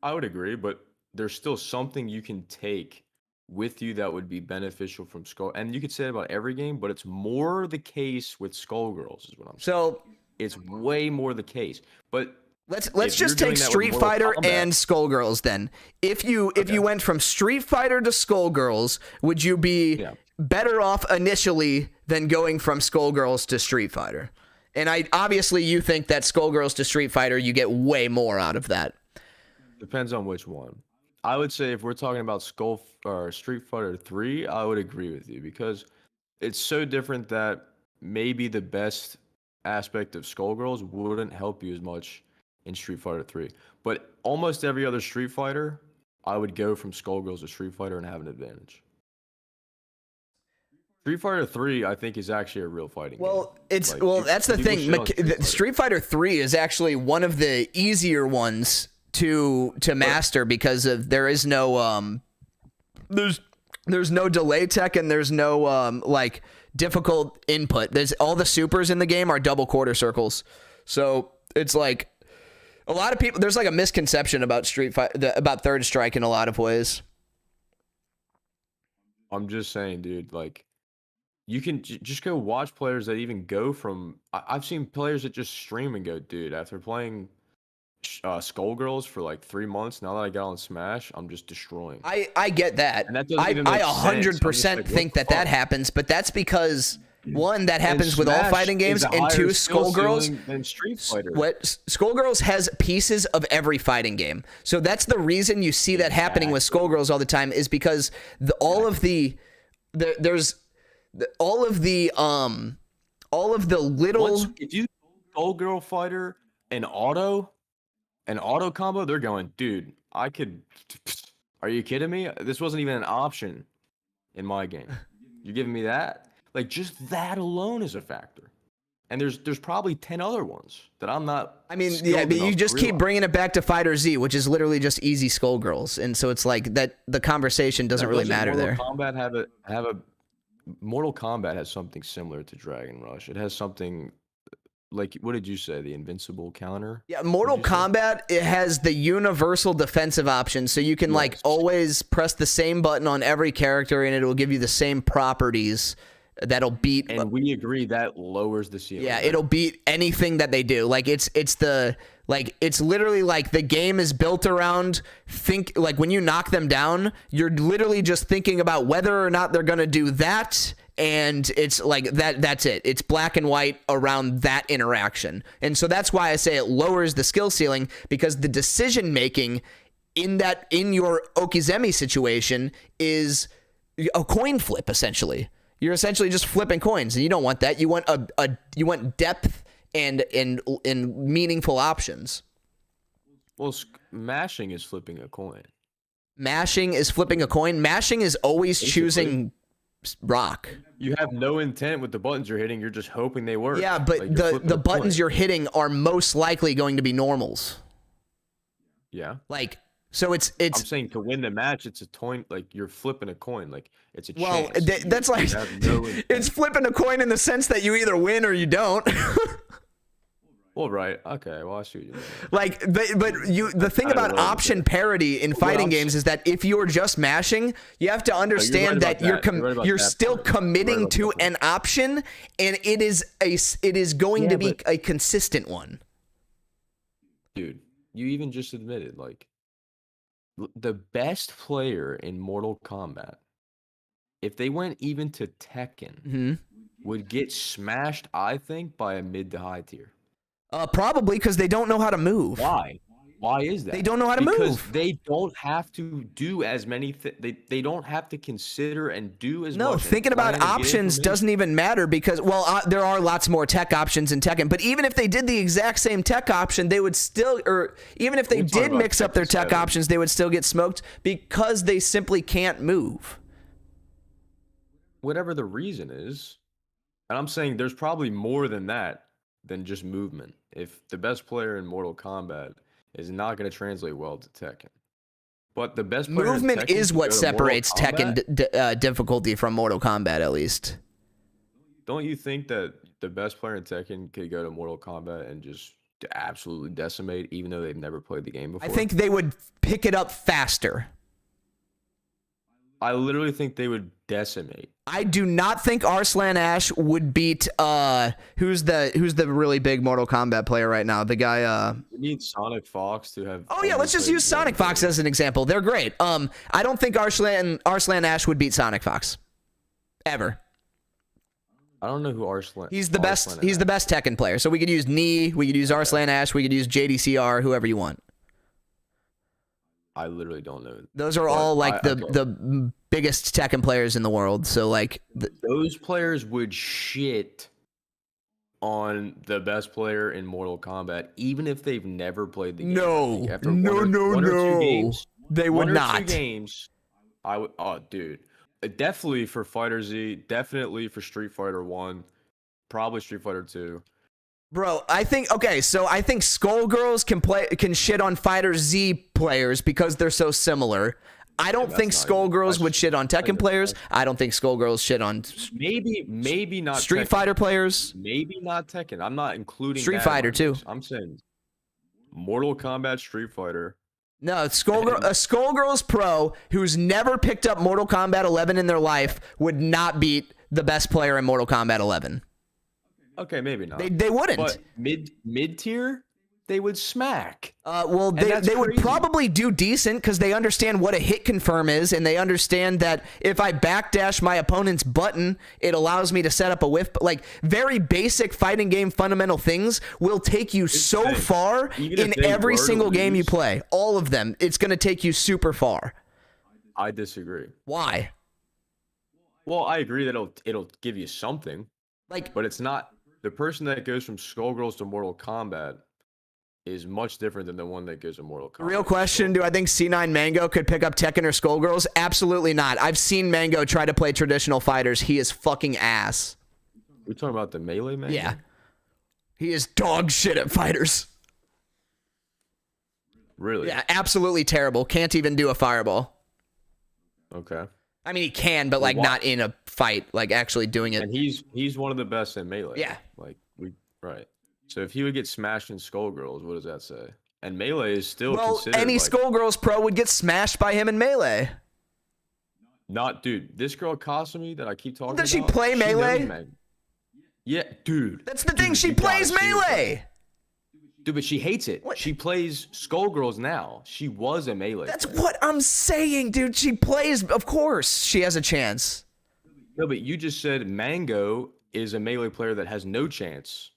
I would agree, but there's still something you can take with you that would be beneficial from Skull. And you could say that about every game, but it's more the case with Skullgirls is what I'm saying.
So
it's way more the case. But
let's just take Street Fighter and Skullgirls then. If you went from Street Fighter to Skullgirls, would you be better off initially than going from Skullgirls to Street Fighter? And obviously you think that Skullgirls to Street Fighter, you get way more out of that.
Depends on which one. I would say if we're talking about Street Fighter 3, I would agree with you because it's so different that maybe the best aspect of Skullgirls wouldn't help you as much in Street Fighter 3. But almost every other Street Fighter, I would go from Skullgirls to Street Fighter and have an advantage. Street Fighter 3, I think, is actually a real fighting game.
It's that's the thing. Street Fighter 3 is actually one of the easier ones to master because of there is no there's no delay tech and there's no like difficult input. There's all the supers in the game are double quarter circles, so it's like a lot of people. There's like a misconception about about Third Strike in a lot of ways.
I'm just saying, dude. Like, you can just go watch players that even go from. I've seen players that just stream and go, dude. After playing Skullgirls for like 3 months, now that I got on Smash, I'm just destroying.
I get that.
And that doesn't
I
even make
100% think that happens, but that's because one, that happens with all fighting games, and two, Skullgirls
than Street Fighter.
Skullgirls has pieces of every fighting game, so that's the reason you see that happening with Skullgirls all the time is because all of the little.
If you Skullgirl fighter and auto combo, they're going, dude, I could. Are you kidding me? This wasn't even an option in my game. You're giving me that? Like, just that alone is a factor. And there's probably 10 other ones that I'm not.
I mean, yeah, but you just keep bringing it back to Fighter Z, which is literally just easy Skullgirls, and so it's like that. The conversation doesn't really matter there.
Mortal Kombat has something similar to Dragon Rush. It has something. Like, what did you say? The invincible counter?
Yeah, Mortal Kombat, it has the universal defensive option, so you can like always press the same button on every character, and it will give you the same properties that'll beat.
And we agree that lowers the ceiling.
Yeah, it'll beat anything that they do. Like it's literally like the game is built around like when you knock them down, you're literally just thinking about whether or not they're gonna do that. And it's like that's it. It's black and white around that interaction. And so that's why I say it lowers the skill ceiling, because the decision making in your Okizeme situation is a coin flip essentially. You're essentially just flipping coins, and you don't want that. You want you want depth and meaningful options.
Well, mashing is flipping a coin.
Mashing is flipping a coin. Mashing is always choosing rock.
You have no intent with the buttons you're hitting. You're just hoping they work.
Yeah, but like the buttons you're hitting are most likely going to be normals.
Yeah.
Like, so it's.
I'm saying to win the match, it's a coin. Like, you're flipping a coin. Like, it's a chance.
Well, that's like it's flipping a coin in the sense that you either win or you don't.
Well, right. Okay. Well, I see what you mean.
Like, but the thing about option parity in fighting games is that if you're just mashing, you have to understand that you're still committing to an option, and it is going to be a consistent one.
Dude, you even just admitted, like, the best player in Mortal Kombat, if they went even to Tekken, would get smashed, I think, by a mid to high tier.
Probably because they don't know how to move.
Why? Why is that?
They don't know how to move.
Because they don't have to do as many. They don't have to consider and do as much.
No, thinking about options doesn't even matter because, well, there are lots more tech options in Tekken. But even if they did the exact same tech option, they would still, or even if they did mix up their tech options, they would still get smoked because they simply can't move.
Whatever the reason is, and I'm saying there's probably more than that. Than just movement. If the best player in Mortal Kombat is not going to translate well to Tekken, But the best player in
Movement
Tekken
is
can
what
go to Mortal
separates
Kombat.
Tekken difficulty from Mortal Kombat, at least.
Don't you think that the best player in Tekken could go to Mortal Kombat and just absolutely decimate, even though they've never played the game
I
before?
think they would pick it up faster.
I literally think they would decimate.
I do not think Arslan Ash would beat who's the really big Mortal Kombat player right now? The guy
We need Sonic Fox to have.
Oh yeah, let's just use Sonic Fox as an example. They're great. I don't think Arslan Ash would beat Sonic Fox. Ever.
I don't know who Arslan.
He's the best. He's the best Tekken player. So we could use Knee, we could use Arslan Ash, we could use JDCR, whoever you want.
I literally don't know.
Those are all like the biggest Tekken players in the world. So like
those players would shit on the best player in Mortal Kombat, even if they've never played the game.
No,
Like, after
no,
one or two games,
they would
one or
not.
2 games, I would. Oh, dude, definitely for Fighter Z, definitely for Street Fighter 1, probably Street Fighter 2.
Bro, I think I think Skullgirls can shit on Fighter Z players because they're so similar. I don't think Skullgirls would shit on Tekken players. I don't think Skullgirls shit on
maybe not
Street
Tekken.
Fighter players.
Maybe not Tekken. I'm not including
Street
that
Fighter
on
too.
this. I'm saying Mortal Kombat, Street Fighter.
No, a Skullgirls pro who's never picked up Mortal Kombat 11 in their life would not beat the best player in Mortal Kombat 11.
Okay, maybe not.
They wouldn't.
But mid tier, they would smack.
Well, they would probably do decent because they understand what a hit confirm is, and they understand that if I backdash my opponent's button, it allows me to set up a whiff. Like, very basic fighting game fundamental things will take you so far in every single game you play. All of them. It's going to take you super far.
I disagree.
Why?
Well, I agree that it'll give you something.
Like,
but it's not. The person that goes from Skullgirls to Mortal Kombat is much different than the one that goes to Mortal Kombat.
Real question, do I think C9 Mango could pick up Tekken or Skullgirls? Absolutely not. I've seen Mango try to play traditional fighters. He is fucking ass.
We're talking about the melee Mango?
Yeah. He is dog shit at fighters.
Really?
Yeah, absolutely terrible. Can't even do a fireball.
Okay.
I mean, he can, but like not in a fight, like actually doing it.
And he's one of the best in melee.
Yeah.
Like right. So if he would get smashed in Skullgirls, what does that say? And melee is still considered
any Skullgirls pro would get smashed by him in melee.
Not, dude. This girl Kasumi that I keep talking about.
Does she play melee?
Yeah, dude.
That's the thing. She plays melee.
Dude, but she hates it. What? She plays Skullgirls now. She was a melee.
That's what I'm saying, dude. She plays. Of course, she has a chance.
No, but you just said Mango is a melee player that has no chance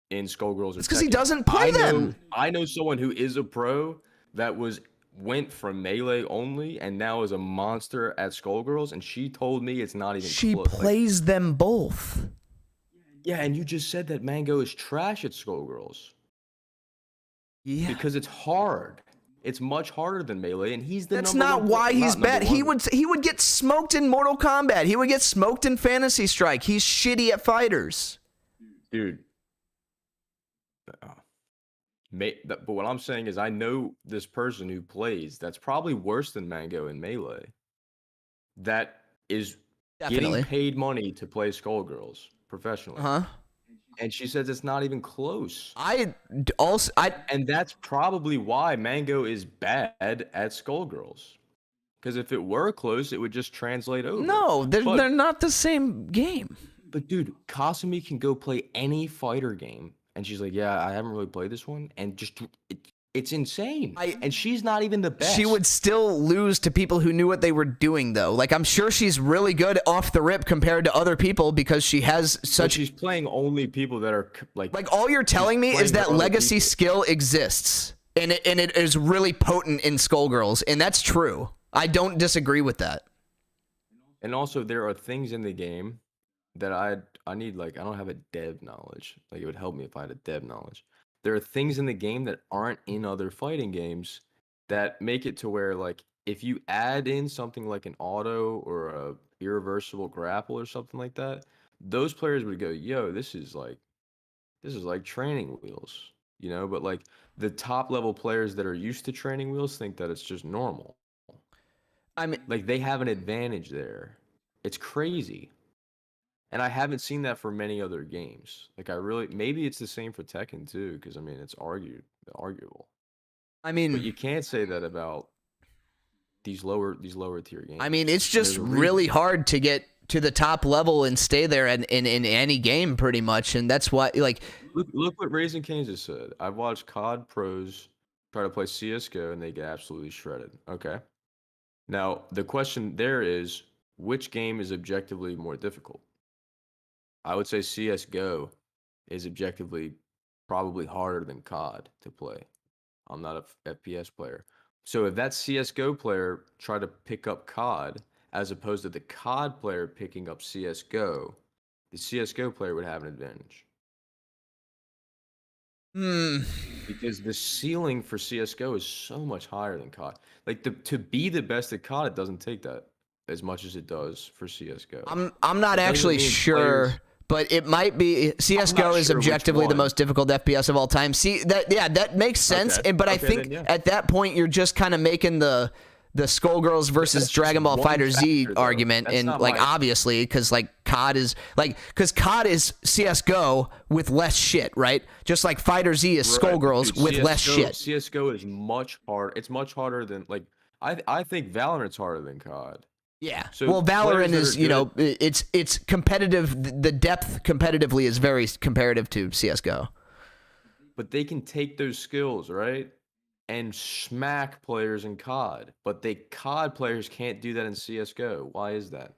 in Skullgirls.
It's because he doesn't play them.
I know someone who is a pro that went from melee only and now is a monster at Skullgirls, and she told me it's not even close.
She plays them both.
Yeah, and you just said that Mango is trash at Skullgirls.
Yeah.
Because it's hard. It's much harder than melee, and he's the
That's not why he's bad. He would get smoked in Mortal Kombat. He would get smoked in Fantasy Strike. He's shitty at fighters.
Dude. But what I'm saying is I know this person who plays that's probably worse than Mango in melee. That is getting paid money to play Skullgirls professionally.
Uh-huh.
And she says it's not even close.
And
that's probably why Mango is bad at Skullgirls. Because if it were close, it would just translate over.
No, they're not the same game.
But dude, Kasumi can go play any fighter game, and she's like, "Yeah, I haven't really played this one," and just it's insane. And she's not even the best.
She would still lose to people who knew what they were doing, though. Like, I'm sure she's really good off the rip compared to other people because she has such.
But she's playing only people that are like
all you're telling me is that legacy skill exists, and it is really potent in Skullgirls, and that's true. I don't disagree with that.
And also, there are things in the game that I need. Like, I don't have a dev knowledge. Like, it would help me if I had a dev knowledge. There are things in the game that aren't in other fighting games that make it to where, like, if you add in something like an auto or a irreversible grapple or something like that, those players would go, "Yo, this is like training wheels," you know. But like the top level players that are used to training wheels think that it's just normal.
I mean,
Like they have an advantage there. It's crazy. And I haven't seen that for many other games. Like I really, maybe it's the same for Tekken too, because I mean it's arguable.
I
But
mean,
you can't say that about these lower tier games.
I mean, it's
And there's
just
a
really
reason.
hard to get to the top level and stay there in any game pretty much, and that's why like
Look what Raising Cane's just said. I've watched COD pros try to play CS:GO and they get absolutely shredded. Okay. Now the question there is, which game is objectively more difficult? I would say CS:GO is objectively probably harder than COD to play. I'm not a FPS player. So if that CS:GO player tried to pick up COD as opposed to the COD player picking up CS:GO, the CS:GO player would have an advantage. Because the ceiling for CS:GO is so much higher than COD. Like to be the best at COD, it doesn't take that as much as it does for CS:GO.
I'm not actually sure, but it might be. CS:GO is
sure which
objectively the
one.
most difficult FPS of all time. See that makes sense.
Okay.
But I
Okay,
think
then, yeah.
at that point you're just kind of making the Skullgirls versus
that's just
Dragon Ball
one
FighterZ
factor, though.
argument,
That's
and
not
like
my-
obviously because like COD is CS:GO with less shit, right? Just like FighterZ is
Right,
Skullgirls
dude,
with less
CS:GO
shit.
CS:GO is much harder. It's much harder than like I think Valorant's harder than COD.
Yeah.
So
well,
players
Valorant
that
is,
are
you know, it's competitive. The depth competitively is very comparative to CS:GO.
But they can take those skills, right? And smack players in COD. But COD players can't do that in CS:GO. Why is that?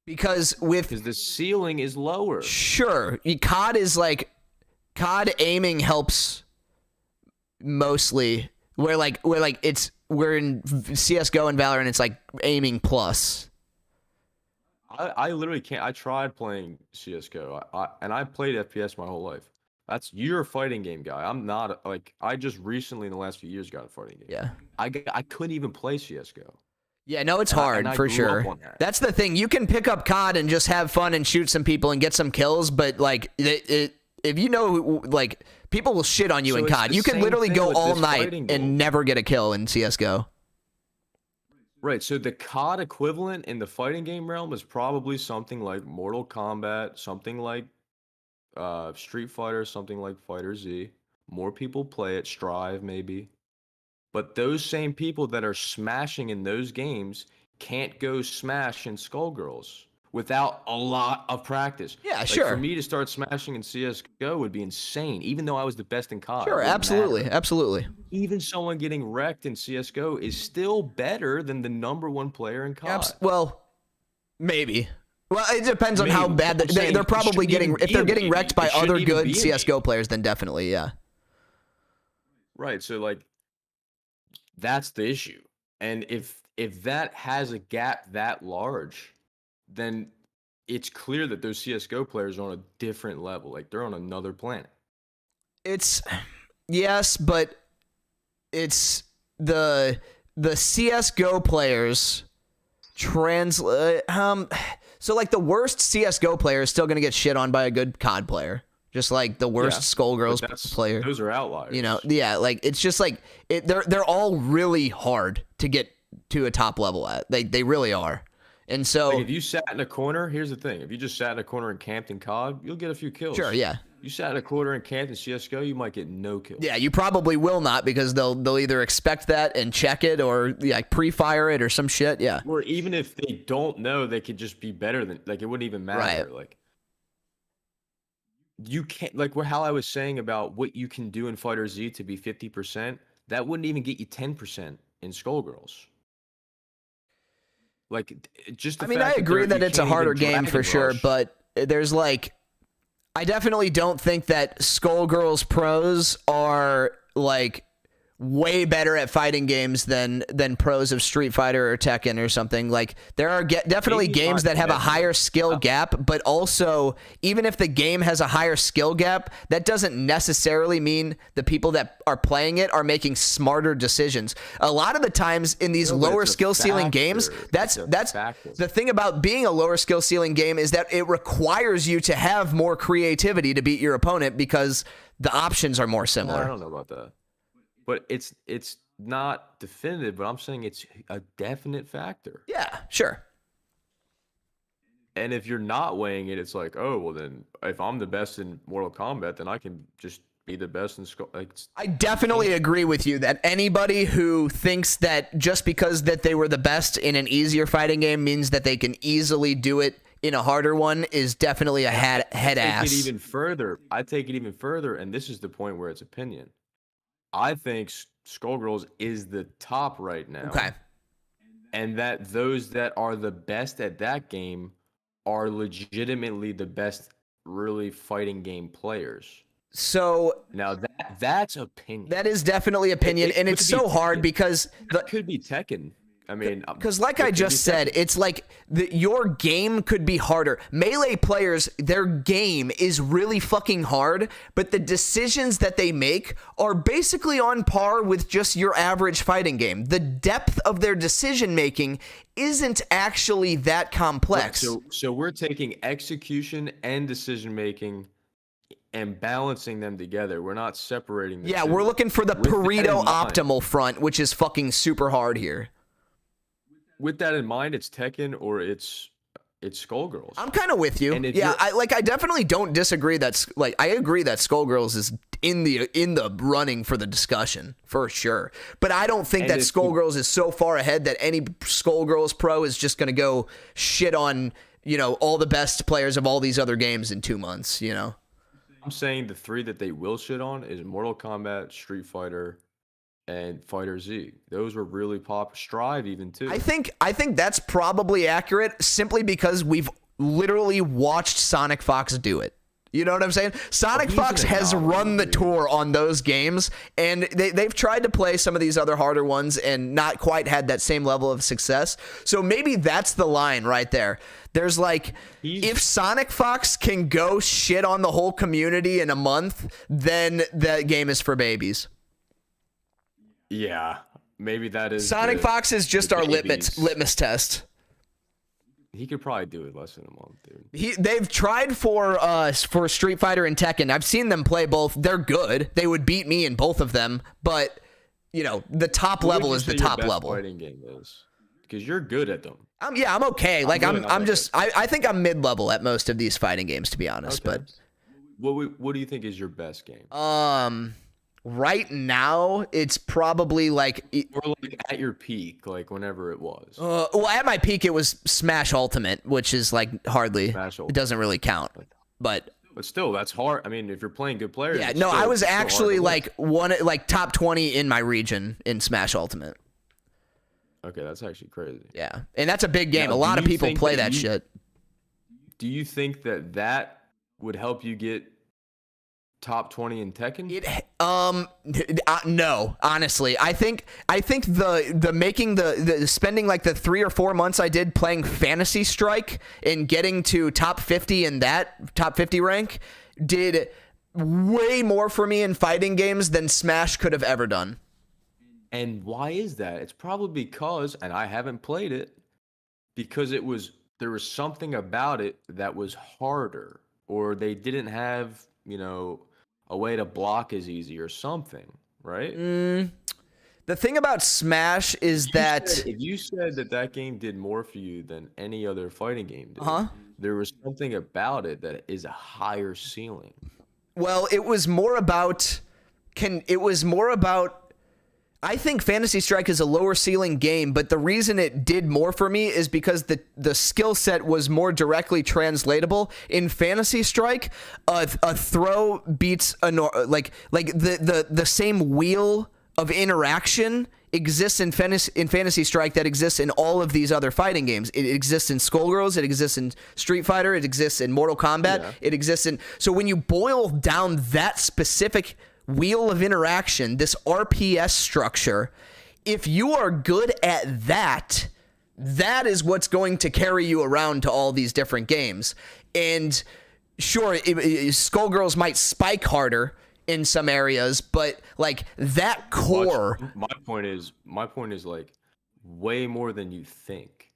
Because
Because the ceiling is lower.
sure, COD is like COD aiming helps mostly. We're in CS:GO and Valorant, it's like aiming plus.
I literally can't. I tried playing CS:GO, and I played FPS my whole life. You're a fighting game guy. I'm not. Like I just recently in the last few years got a fighting game.
Yeah.
I couldn't even play CS:GO.
Yeah, no, it's
And
hard
I
for
grew
sure.
up on that.
That's the thing. You can pick up COD and just have fun and shoot some people and get some kills, but like if you know, like people will shit on you
So
in
it's
COD.
the
You can
same
literally
thing
go
with
all
this
night
fighting
and
game.
never get a kill in CS:GO.
Right. So the COD equivalent in the fighting game realm is probably something like Mortal Kombat, something like Street Fighter, something like Fighter Z. More people play it, Strive maybe. But those same people that are smashing in those games can't go smash in Skullgirls without a lot of practice.
Yeah,
Like,
sure.
For me to start smashing in CS:GO would be insane, even though I was the best in COD. It
Sure,
wouldn't
absolutely,
matter.
absolutely.
Even someone getting wrecked in CS:GO is still better than the #1 player in COD.
Well, maybe. Well, it depends on how
Maybe.
bad
I'm saying
they're
it
probably
shouldn't
getting.
even
If
be
they're
a
getting
maybe.
wrecked by
It shouldn't
other
even
good
be a
CS:GO
maybe.
players, then definitely, yeah.
Right. So like that's the issue. And if that has a gap that large, then it's clear that those CS:GO players are on a different level. Like they're on another planet.
It's yes, but it's the CS:GO players translate. So like the worst CS:GO player is still gonna get shit on by a good COD player, just like the worst
But
Skullgirls player.
Those are outliers.
You know, yeah, like it's just like they're all really hard to get to a top level at. They really are. And so
Like if you sat in a corner, here's the thing. If you just sat in a corner and camped in COD, you'll get a few kills.
sure, yeah.
You sat in a corner and camped in CS:GO, you might get no kills.
Yeah, you probably will not because they'll either expect that and check it or like pre-fire it or some shit. Yeah.
Or even if they don't know, they could just be better than like it wouldn't even matter.
Right.
Like you can't like how I was saying about what you can do in Fighter Z to be 50%, that wouldn't even get you 10% in Skullgirls. Like just the
I mean,
fact
I agree that
you
it's a
can't
harder
even
game for
Dragon
sure,
Rush.
but there's like I definitely don't think that Skullgirls pros are like way better at fighting games than pros of Street Fighter or Tekken or something. Like there are definitely
Maybe
games
not
that have a
better.
higher skill gap, but also even if the game has a higher skill gap, that doesn't necessarily mean the people that are playing it are making smarter decisions. A lot of the times in these
No, but
lower
it's a
skill ceiling games,
factor.
that's
It's a factor.
the thing about being a lower skill ceiling game is that it requires you to have more creativity to beat your opponent because the options are more
I
similar.
don't know about that. But it's not definitive, but I'm saying it's a definite factor.
Yeah, sure.
And if you're not weighing it, it's like, oh, well then, if I'm the best in Mortal Kombat, then I can just be the best in Skull. Like,
I definitely agree with you that anybody who thinks that just because that they were the best in an easier fighting game means that they can easily do it in a harder one is definitely a head ass.
I take it even further, and this is the point where it's opinion. I think Skullgirls is the top right now.
Okay.
And that those that are the best at that game are legitimately the best really fighting game players.
So
now that's opinion.
That is definitely opinion, and it's so hard because
it could be Tekken. I mean,
because like I just said, it's like your game could be harder. Melee players, their game is really fucking hard, but the decisions that they make are basically on par with just your average fighting game. The depth of their decision making isn't actually that complex.
So we're taking execution and decision making and balancing them together. We're not separating them.
Yeah, we're looking for the Pareto optimal front, which is fucking super hard here.
With that in mind, it's Tekken or it's Skullgirls.
I'm kind of with you. Yeah, I definitely don't disagree. I agree that Skullgirls is in the running for the discussion for sure. But I don't think that Skullgirls is so far ahead that any Skullgirls pro is just gonna go shit on all the best players of all these other games in 2 months.
I'm saying the 3 that they will shit on is Mortal Kombat, Street Fighter, and Fighter Z. Those were really pop. Strive even too.
I think that's probably accurate simply because we've literally watched Sonic Fox do it. You know what I'm saying? Sonic Fox has run the tour on those games, and they've tried to play some of these other harder ones and not quite had that same level of success. So maybe that's the line right there. There's like, if Sonic Fox can go shit on the whole community in a month, then the game is for babies.
Yeah, maybe that is.
Sonic Fox is just our litmus test.
He could probably do it less than a month, dude.
They've tried for Street Fighter and Tekken. I've seen them play both. They're good. They would beat me in both of them, but the top level is the top level.
Fighting game is because you're good at them.
I'm okay. Like I think I'm mid-level at most of these fighting games, to be honest.
Okay. But what do you think is your best game?
Right now, it's probably
or like at your peak, like whenever it was.
Well, at my peak, it was Smash Ultimate, which is like hardly. It doesn't really count, but
still, that's hard. I mean, if you're playing good players.
Yeah, no, I was actually like top 20 in my region in Smash Ultimate.
Okay, that's actually crazy.
Yeah, and that's a big game. Now, a lot of people play that shit.
Do you think that would help you get top 20 in Tekken?
No, honestly. I think the making the spending like the 3 or 4 months I did playing Fantasy Strike and getting to top 50 in that top 50 rank did way more for me in fighting games than Smash could have ever done.
And why is that? It's probably because, and I haven't played it, because there was something about it that was harder, or they didn't have, a way to block as easy or something, right?
The thing about Smash is
if you said that game did more for you than any other fighting game did, there was something about it that is a higher ceiling.
Well, it was more about I think Fantasy Strike is a lower ceiling game, but the reason it did more for me is because the skill set was more directly translatable. In Fantasy Strike, a throw beats the same wheel of interaction exists in Fantasy Strike that exists in all of these other fighting games. It exists in Skullgirls, it exists in Street Fighter, it exists in Mortal Kombat, it exists in... So when you boil down that specific wheel of interaction, this RPS structure, if you are good at that is what's going to carry you around to all these different games. And sure, Skullgirls might spike harder in some areas, but like that core.
My point is like way more than you think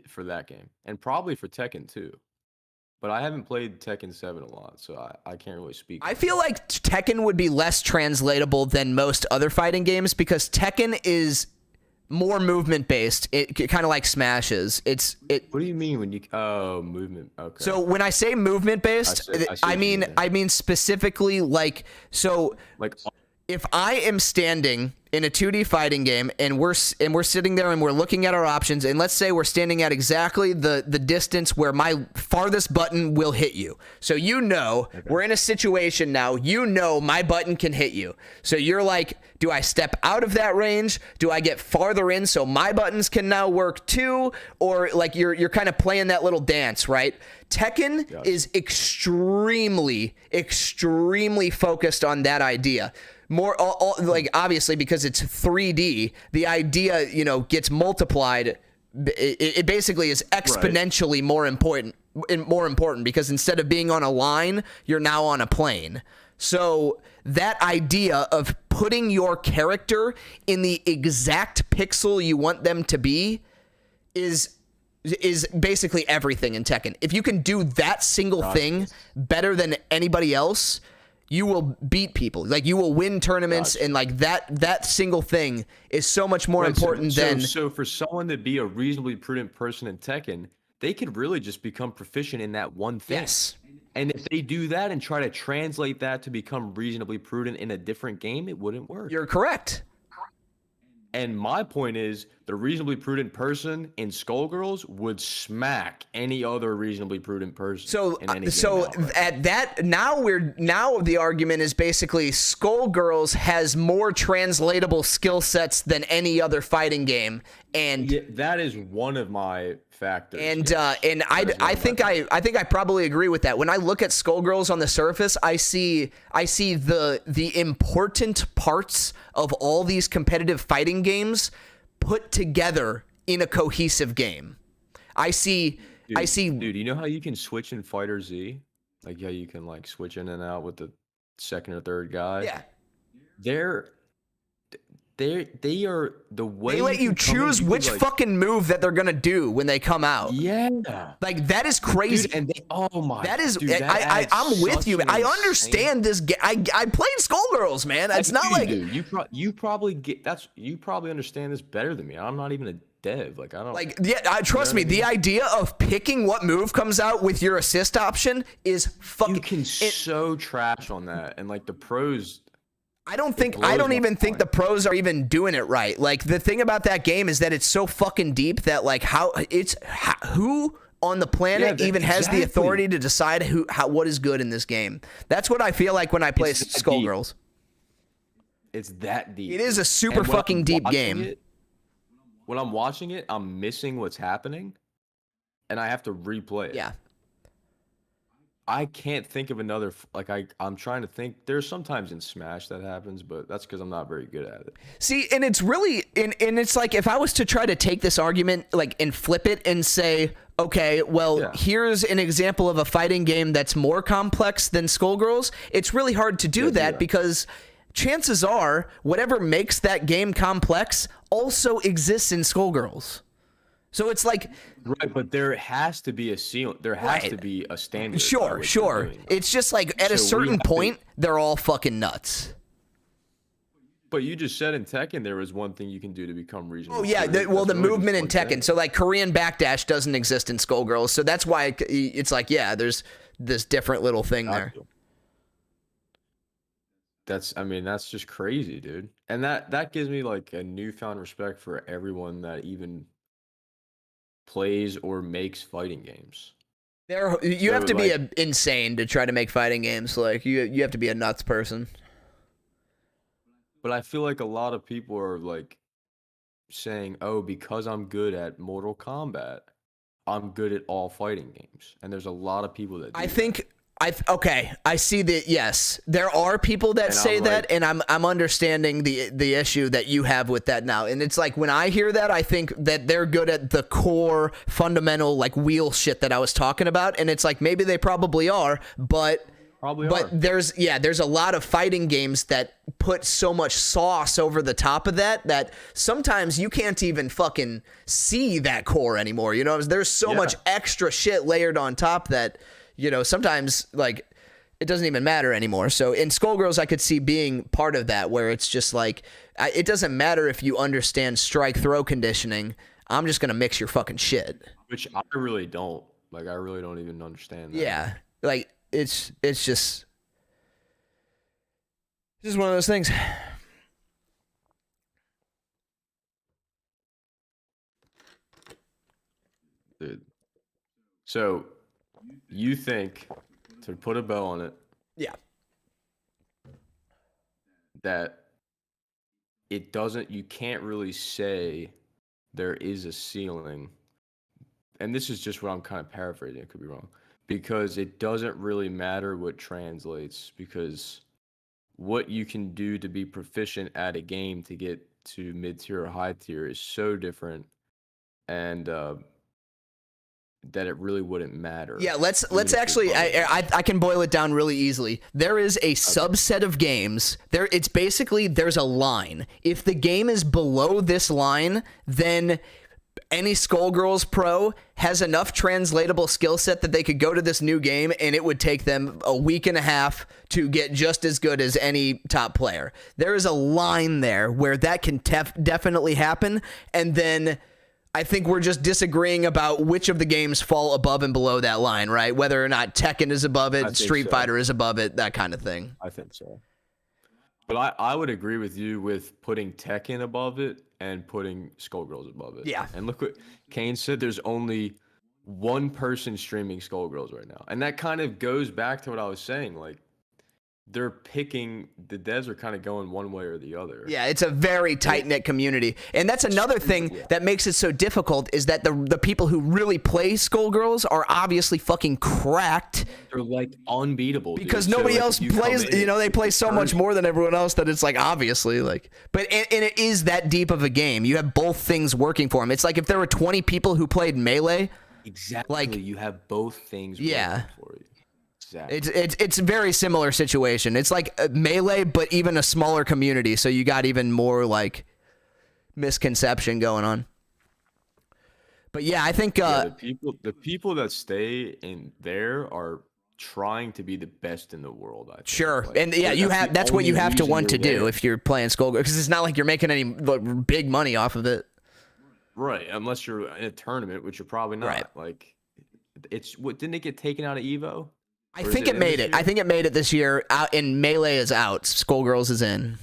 for that game, and probably for Tekken too. But I haven't played Tekken 7 a lot, so I can't really speak.
I feel like Tekken would be less translatable than most other fighting games because Tekken is more movement based. It kind of like Smash is.
What do you mean when you movement? Okay.
So when I say movement based, I mean specifically like if I am standing in a 2D fighting game and we're sitting there and we're looking at our options, and let's say we're standing at exactly the distance where my farthest button will hit you. So we're in a situation now, my button can hit you. So you're like, do I step out of that range? Do I get farther in so my buttons can now work too? Or like you're kind of playing that little dance, right? Tekken is extremely focused on that idea. More like obviously because it's 3D, the idea gets multiplied. It basically is exponentially more important because instead of being on a line, you're now on a plane. So that idea of putting your character in the exact pixel you want them to be is basically everything in Tekken. If you can do that single thing better than anybody else, you will beat people. Like you will win tournaments, and like that single thing is so much more important than.
So for someone to be a reasonably prudent person in Tekken, they could really just become proficient in that one thing.
Yes.
And if they do that and try to translate that to become reasonably prudent in a different game, it wouldn't work.
You're correct.
And my point is, the reasonably prudent person in Skullgirls would smack any other reasonably prudent person.
At that now the argument is basically Skullgirls has more translatable skill sets than any other fighting game, and
that is one of my factors.
And I think I probably agree with that. When I look at Skullgirls on the surface, I see the important parts of all these competitive fighting games put together in a cohesive game. Dude,
you know how you can switch in Fighter Z? Like how you can like switch in and out with the second or third guy?
Yeah.
They are the way
they let you choose which fucking move that they're gonna do when they come out.
Yeah,
like that is crazy.
Dude, and
that is. I'm with you. I understand this. I played Skullgirls, man. It's not like
you probably understand this better than me. I'm not even a dev. Like I don't.
Like trust me. The idea of picking what move comes out with your assist option is fucking.
You can so trash on that, and like the pros.
I don't even think the pros are even doing it right. Like the thing about that game is that it's so fucking deep that like who on the planet even has the authority to decide what is good in this game. That's what I feel like when I play Skullgirls.
It's that deep.
It is a super fucking deep game.
When I'm watching it, I'm missing what's happening, and I have to replay it.
Yeah.
I can't think of another, I'm trying to think. There's sometimes in Smash that happens, but that's because I'm not very good at it.
See, and it's really, and it's like, if I was to try to take this argument, like, and flip it and say, okay, well, here's an example of a fighting game that's more complex than Skullgirls, it's really hard to do that because chances are, whatever makes that game complex also exists in Skullgirls. So it's like,
right, but there has to be a ceiling. There has to be a standard.
Sure. It's just like at a certain point, they're all fucking nuts.
But you just said in Tekken there was one thing you can do to become reasonable.
Oh yeah, the movement in Tekken. So like Korean backdash doesn't exist in Skullgirls, so that's why it's like there's this different little thing there.
That's just crazy, dude. And that gives me like a newfound respect for everyone that even plays or makes fighting games.
You have to be insane to try to make fighting games. Like you have to be a nuts person.
But I feel like a lot of people are like saying, "Oh, because I'm good at Mortal Kombat, I'm good at all fighting games." And there's a lot of people that do
I see that. Yes, there are people that say that, and I'm understanding the issue that you have with that now. And it's like when I hear that, I think that they're good at the core fundamental like wheel shit that I was talking about. And it's like maybe they probably are, but there's a lot of fighting games that put so much sauce over the top of that sometimes you can't even fucking see that core anymore. You know, there's so much extra shit layered on top that you know, sometimes like it doesn't even matter anymore. So in Skullgirls, I could see being part of that, where it's just like, it doesn't matter if you understand strike throw conditioning. I'm just going to mix your fucking shit.
Which I really don't. Like, I really don't even understand that.
Yeah. Like, it's just one of those things.
Dude. So, you think, to put a bow on it,
Yeah.
that it doesn't, you can't really say there is a ceiling, and this is just what I'm kind of paraphrasing, it could be wrong, because it doesn't really matter what translates, because what you can do to be proficient at a game to get to mid-tier or high-tier is so different, and that it really wouldn't matter.
Yeah, let's actually, I can boil it down really easily. There is a subset of games. It's basically, there's a line. If the game is below this line, then any Skullgirls pro has enough translatable skill set that they could go to this new game and it would take them a week and a half to get just as good as any top player. There is a line there where that can definitely happen, and then I think we're just disagreeing about which of the games fall above and below that line, right? Whether or not Tekken is above it, Street Fighter is above it, that kind of thing.
I think so. But I would agree with you with putting Tekken above it and putting Skullgirls above it.
Yeah.
And look what Kane said, there's only one person streaming Skullgirls right now. And that kind of goes back to what I was saying. Like, they're picking, the devs are kind of going one way or the other.
Yeah, it's a very tight-knit community. And that's another thing that makes it so difficult, is that the people who really play Skullgirls are obviously fucking cracked.
They're like unbeatable.
Because
dude.
nobody
so, like,
else plays, you know, they play so much more than everyone else that it's like, obviously, like, but, and it is that deep of a game. You have both things working for them. It's like if there were 20 people who played Melee.
Exactly.
Like,
you have both things working for you. Exactly.
It's a very similar situation. It's like Melee, but even a smaller community. So you got even more like misconception going on. But yeah, I think
the people that stay in there are trying to be the best in the world. I think.
Sure,
like,
and yeah, that's what you have to want to do if you're playing Skullgirls, because it's not like you're making any big money off of it.
Right, unless you're in a tournament, which you're probably not.
Right.
Like, it's what didn't it get taken out of Evo?
I think it made it. I think it made it this year. Out in Melee is out. Skullgirls is in.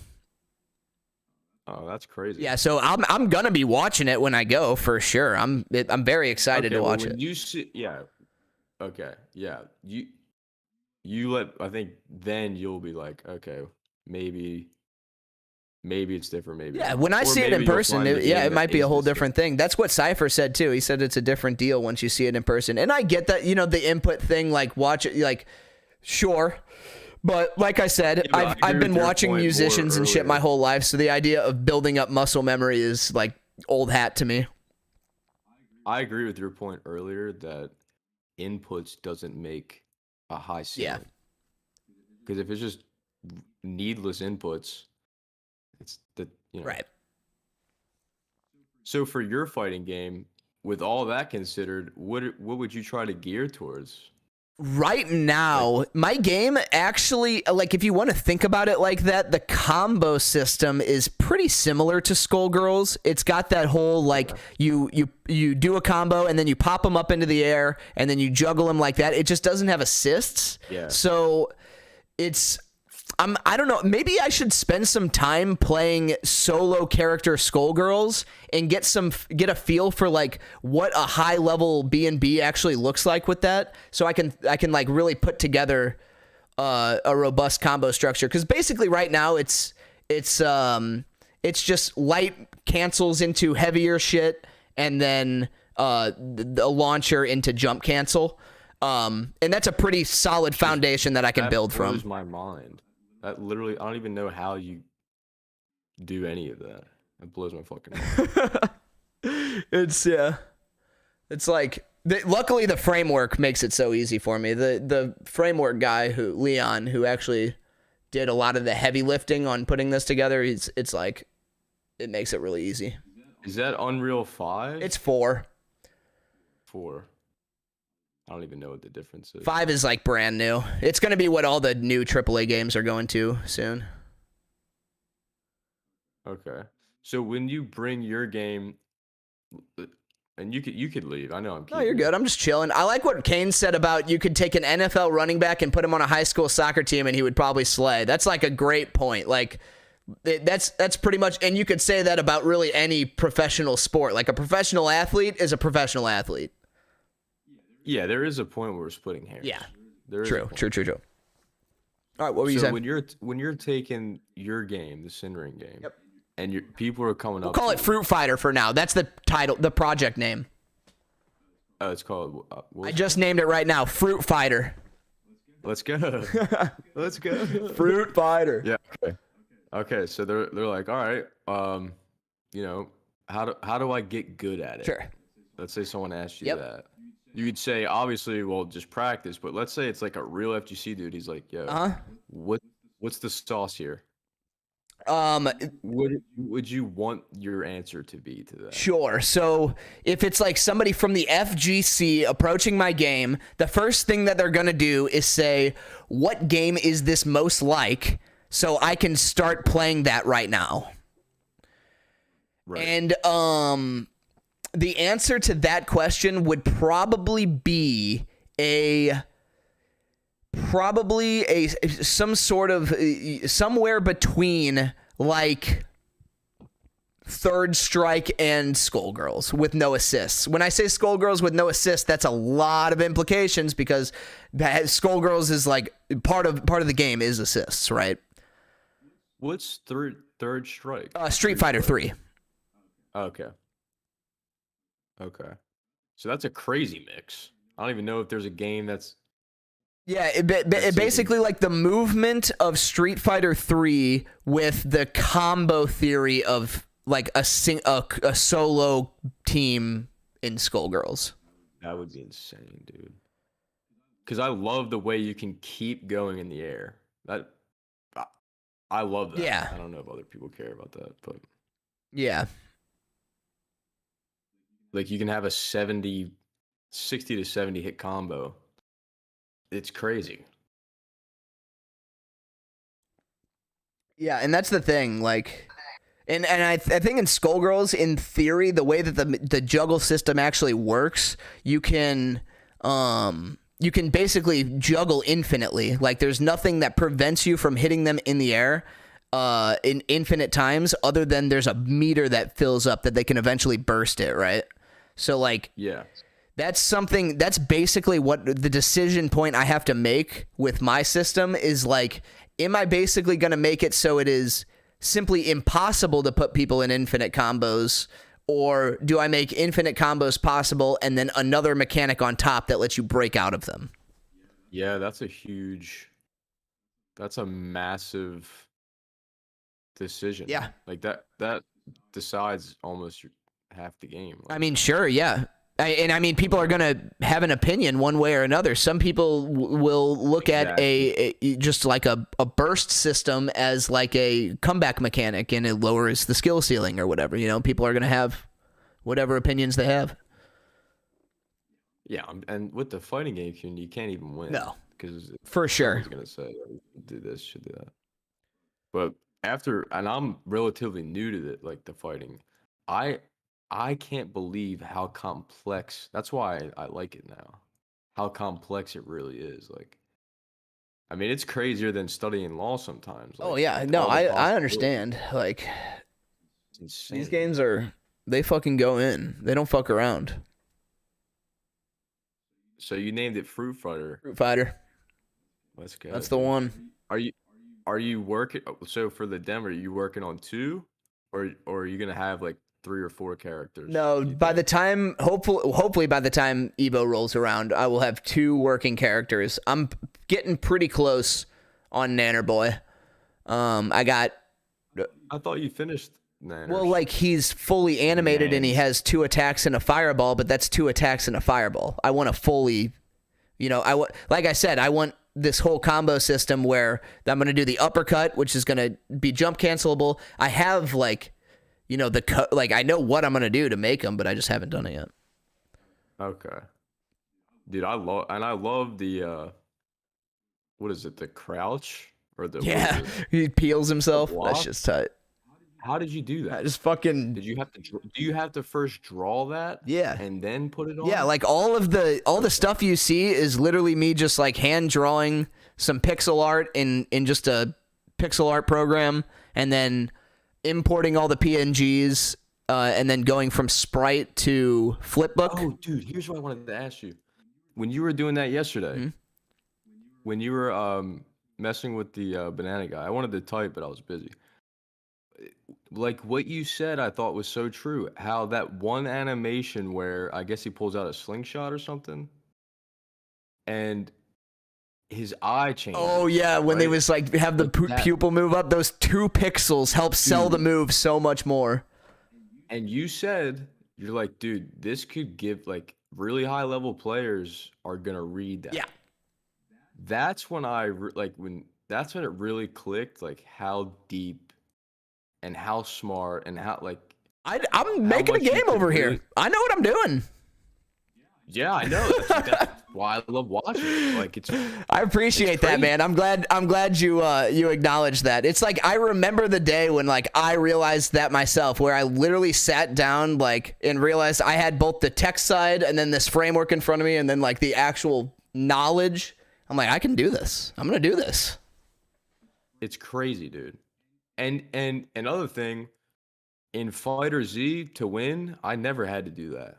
Oh, that's crazy.
Yeah, so I'm gonna be watching it when I go for sure. I'm very excited to watch it.
You see, yeah. Okay, yeah. You let. I think then you'll be like, okay, maybe it's different. Maybe.
Yeah,
not.
when I
Or
see it
maybe
in
you'll
person,
find the
yeah,
game
it might
that
be a
is
whole
the same.
different thing. That's what Cypher said too. He said it's a different deal once you see it in person. And I get that, you know, the input thing, like watch it, like sure. But like I said, I've been watching musicians and shit my whole life, so the idea of building up muscle memory is like old hat to me.
I agree with your point earlier that inputs doesn't make a high ceiling. Yeah. Because if it's just needless inputs, it's the, you know.
Right.
So for your fighting game, with all that considered, what would you try to gear towards?
Right now, my game actually, like, if you want to think about it like that, the combo system is pretty similar to Skullgirls. It's got that whole, like, you do a combo, and then you pop them up into the air, and then you juggle them like that. It just doesn't have assists.
Yeah.
So, it's... I don't know, maybe I should spend some time playing solo character Skullgirls and get a feel for like what a high level B&B actually looks like with that, so I can like really put together a robust combo structure, because basically right now it's just light cancels into heavier shit, and then the launcher into jump cancel, and that's a pretty solid foundation that I can build from.
That blows my mind. That literally, I don't even know how you do any of that. It blows my fucking mind.
It's like, luckily the framework makes it so easy for me. The framework guy, Leon, who actually did a lot of the heavy lifting on putting this together, it's like, it makes it really easy.
Is that Unreal 5?
It's 4.
4. I don't even know what the difference is.
5 is like brand new. It's going to be what all the new AAA games are going to soon.
Okay. So when you bring your game, and you could leave. I know I'm.
No, you're good. I'm just chilling. I like what Kane said about you could take an NFL running back and put him on a high school soccer team and he would probably slay. That's like a great point. Like that's pretty much, and you could say that about really any professional sport. Like a professional athlete is a professional athlete.
Yeah, there is a point where we're splitting hairs.
Yeah.
There is
True. All right, what were you
so
saying?
when you're taking your game, the SINRIN game,
Yep.
and people are coming
We'll
up.
call it Fruit Fighter for now. That's the title, the project name.
Oh, it's called.
I just named it right now, Fruit Fighter.
Let's go. Let's go.
Fruit Fighter.
Yeah. Okay. Okay. So they're like, all right. You know, how do I get good at it?
Sure.
Let's say someone asks you
Yep.
that. You could say, obviously, well, just practice. But let's say it's like a real FGC dude. He's like, yo, what's the sauce here? Would you want your answer to be to that?
Sure. So if it's like somebody from the FGC approaching my game, the first thing that they're going to do is say, what game is this most like? So I can start playing that right now.
Right.
And the answer to that question would probably be some sort of somewhere between like Third Strike and Skullgirls with no assists. When I say Skullgirls with no assists, that's a lot of implications because Skullgirls is like part of the game is assists, right?
What's third strike?
Street Fighter 3.
Okay. Okay. So that's a crazy mix. I don't even know if there's a game that's.
Yeah, it basically like the movement of Street Fighter 3 with the combo theory of like a solo team in Skullgirls.
That would be insane, dude. Because I love the way you can keep going in the air. I love that.
Yeah.
I don't know if other people care about that, but
Yeah.
like you can have a 60 to 70 hit combo. It's crazy.
Yeah, and that's the thing, like, and I think in Skullgirls, in theory, the way that the juggle system actually works, you can basically juggle infinitely. Like, there's nothing that prevents you from hitting them in the air in infinite times, other than there's a meter that fills up that they can eventually burst it, right? So, like,
Yeah.
that's basically what the decision point I have to make with my system is like, am I basically going to make it so it is simply impossible to put people in infinite combos, or do I make infinite combos possible and then another mechanic on top that lets you break out of them?
Yeah, that's a massive decision.
Yeah.
Like that decides almost half the game.
I mean, sure, yeah. I mean, people are going to have an opinion one way or another. Some people will look at just like a burst system as like a comeback mechanic, and it lowers the skill ceiling or whatever. You know, people are going to have whatever opinions they have.
Yeah, and with the fighting game, you can't even win.
No,
because
for sure.
I was gonna say, do this, should do that. But and I'm relatively new to the fighting. I can't believe how complex. That's why I like it now. How complex it really is. Like, I mean, it's crazier than studying law sometimes. Like,
Oh yeah, no, I understand. Like, these games they fucking go in. They don't fuck around.
So you named it Fruit Fighter.
Fruit Fighter.
Let's go.
That's the one.
Are you working? So for the demo, are you working on 2, or are you gonna have like 3 or 4 characters?
No, by the time, hopefully by the time Evo rolls around, I will have 2 working characters. I'm getting pretty close on Nanner Boy. I
thought you finished Nanner.
Well, like, he's fully animated and he has 2 attacks and a fireball, but that's 2 attacks and a fireball. I want to fully, like I said, I want this whole combo system where I'm going to do the uppercut, which is going to be jump cancelable. I have like, I know what I'm going to do to make them, but I just haven't done it yet.
Okay. Dude, I love the what is it? The crouch or the what
Yeah,
is it?
he peels himself.
The
That's
block?
just tight.
How did you do
I
that?
just fucking
Did you have to do you have to first draw that
yeah.
and then put it on?
Yeah, like all the stuff you see is literally me just like hand drawing some pixel art in just a pixel art program, and then importing all the PNGs, and then going from sprite to flipbook.
Oh, dude, here's what I wanted to ask you. When you were doing that yesterday, when you were messing with the banana guy, I wanted to type, but I was busy. Like what you said, I thought was so true. How that one animation where I guess he pulls out a slingshot or something, and his eye changes.
Oh yeah, when they
right?
was like have the
Like that-
pupil move up, those 2 pixels help sell the move so much more.
And you said, you're like, dude, this could give like really high level players are gonna read that.
Yeah.
That's when that's when it really clicked, like how deep and how smart and how like
I'm making a
much you
game
could
over here.
really-
I know what I'm doing.
yeah, I know. That's why I love watching it. Like it's
I appreciate that,
crazy.
man. I'm glad you acknowledged that. It's like I remember the day when like I realized that myself, where I literally sat down like and realized I had both the tech side and then this framework in front of me and then like the actual knowledge. I'm like, I can do this. I'm gonna do this.
It's crazy, dude. And another thing, in Fighter Z to win, I never had to do that.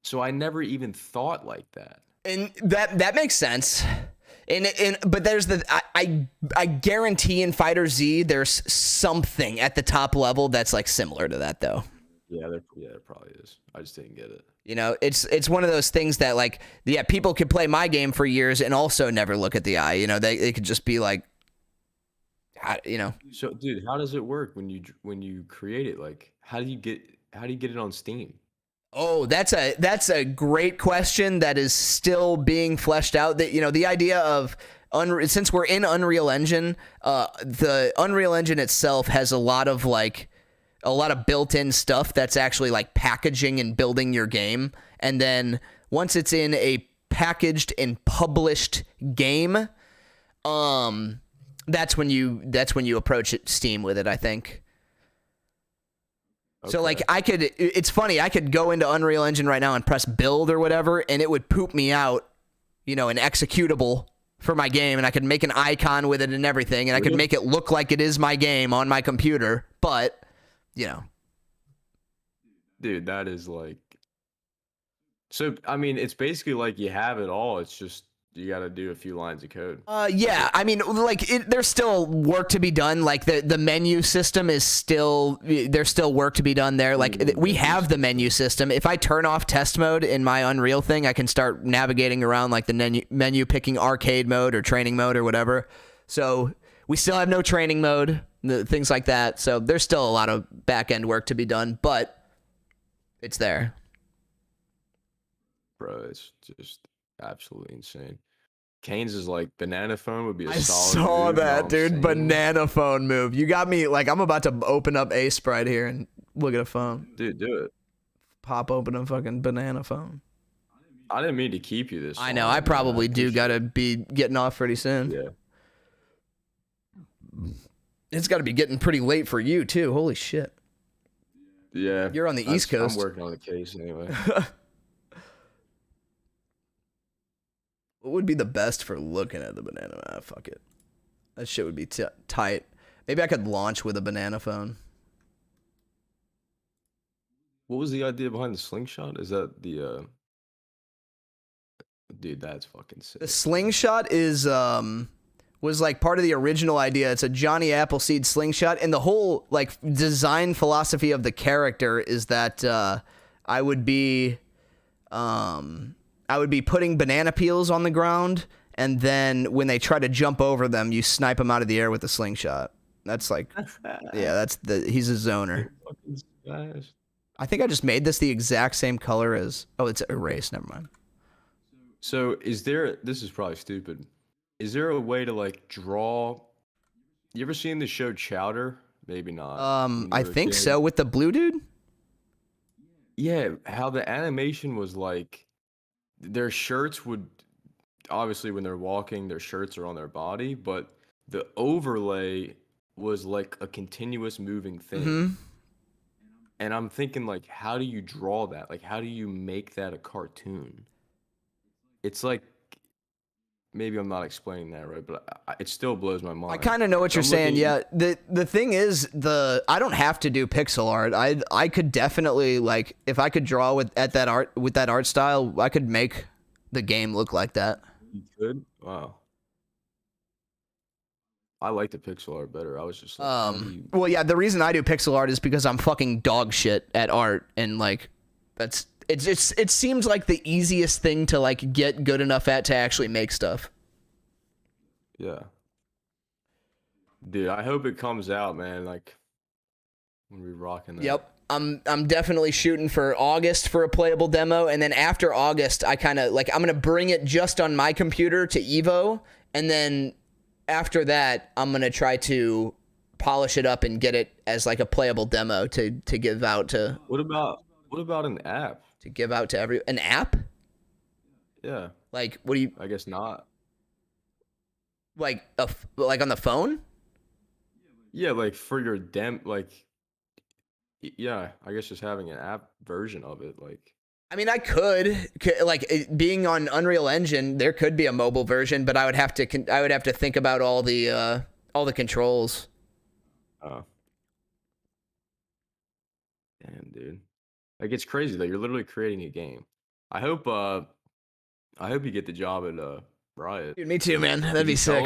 So I never even thought like that.
And that makes sense. But there's I guarantee in Fighter Z there's something at the top level that's like similar to that though.
Yeah, there probably is. I just didn't get it.
You know, it's one of those things that like people could play my game for years and also never look at the eye. You know, they could just be like, you know.
So, dude, how does it work when you create it? Like, how do you get it on Steam?
Oh, that's a great question that is still being fleshed out. That, you know, the idea of since we're in Unreal Engine, the Unreal Engine itself has a lot of built-in stuff that's actually like packaging and building your game. And then once it's in a packaged and published game, that's when you approach Steam with it, I think. So like it's funny, I could go into Unreal Engine right now and press build or whatever, and it would poop me out, you know, an executable for my game, and I could make an icon with it and everything, and I could make it look like it is my game on my computer, but, you know.
Dude, that is like... So, I mean, it's basically like you have it all. It's just you got to do a few lines of code.
Yeah, I mean, like, there's still work to be done. Like, the menu system is still... There's still work to be done there. Like, we have the menu system. If I turn off test mode in my Unreal thing, I can start navigating around, like, the menu picking arcade mode or training mode or whatever. So, we still have no training mode, things like that. So, there's still a lot of back-end work to be done, but it's there.
Bro, it's just absolutely insane. Kane's is like banana phone would be a
I
solid
saw
move, you know
that,
what I'm
dude.
saying?
Banana phone move. You got me, like, I'm about to open up a Sprite here and look at a phone.
Dude, do it.
Pop open a fucking banana phone.
I didn't mean to keep you this
I know,
long,
I
man.
probably do
appreciate
gotta be getting off pretty soon.
it. Yeah.
It's gotta be getting pretty late for you, too. Holy shit.
Yeah.
You're on the East Coast.
I'm working on the case anyway.
What would be the best for looking at the banana? Ah, fuck it. That shit would be tight. Maybe I could launch with a banana phone.
What was the idea behind the slingshot? Is that the dude, that's fucking sick.
The slingshot is was like part of the original idea. It's a Johnny Appleseed slingshot, and the whole like design philosophy of the character is that I would be putting banana peels on the ground, and then when they try to jump over them, you snipe them out of the air with a slingshot. That's like, yeah, he's a zoner.
Fucking smash.
I think I just made this the exact same color as, oh, it's erased. Never mind.
So this is probably stupid. Is there a way to like draw? You ever seen the show Chowder? Maybe not.
I think so, with the blue dude.
Yeah, how the animation was like their shirts would obviously when they're walking, their shirts are on their body, but the overlay was like a continuous moving thing. And I'm thinking like, how do you draw that? Like, how do you make that a cartoon? It's like, maybe I'm not explaining that right, but it still blows my mind.
I kind of know what you're saying. Yeah. The thing is, I don't have to do pixel art. I could definitely, like, if I could draw with that art style, I could make the game look like that.
You could? Wow. I like the pixel art better. I was just like,
well, yeah, the reason I do pixel art is because I'm fucking dog shit at art, and like it seems like the easiest thing to like get good enough at to actually make stuff.
Yeah. Dude, I hope it comes out, man, like when we rocking that.
Yep. I'm definitely shooting for August for a playable demo, and then after August I kind of like I'm going to bring it just on my computer to Evo, and then after that, I'm going to try to polish it up and get it as like a playable demo to give out to...
What about an app?
To give out to an app?
Yeah.
Like, what do you...
I guess not.
Like, like on the phone?
Yeah, like for your yeah, I guess just having an app version of it, like...
I mean, I could like being on Unreal Engine. There could be a mobile version, but I would have to think about all the controls.
Oh, damn, dude! Like it's crazy that you're literally creating a game. I hope you get the job at Riot.
Dude, me too, man. That'd be sick.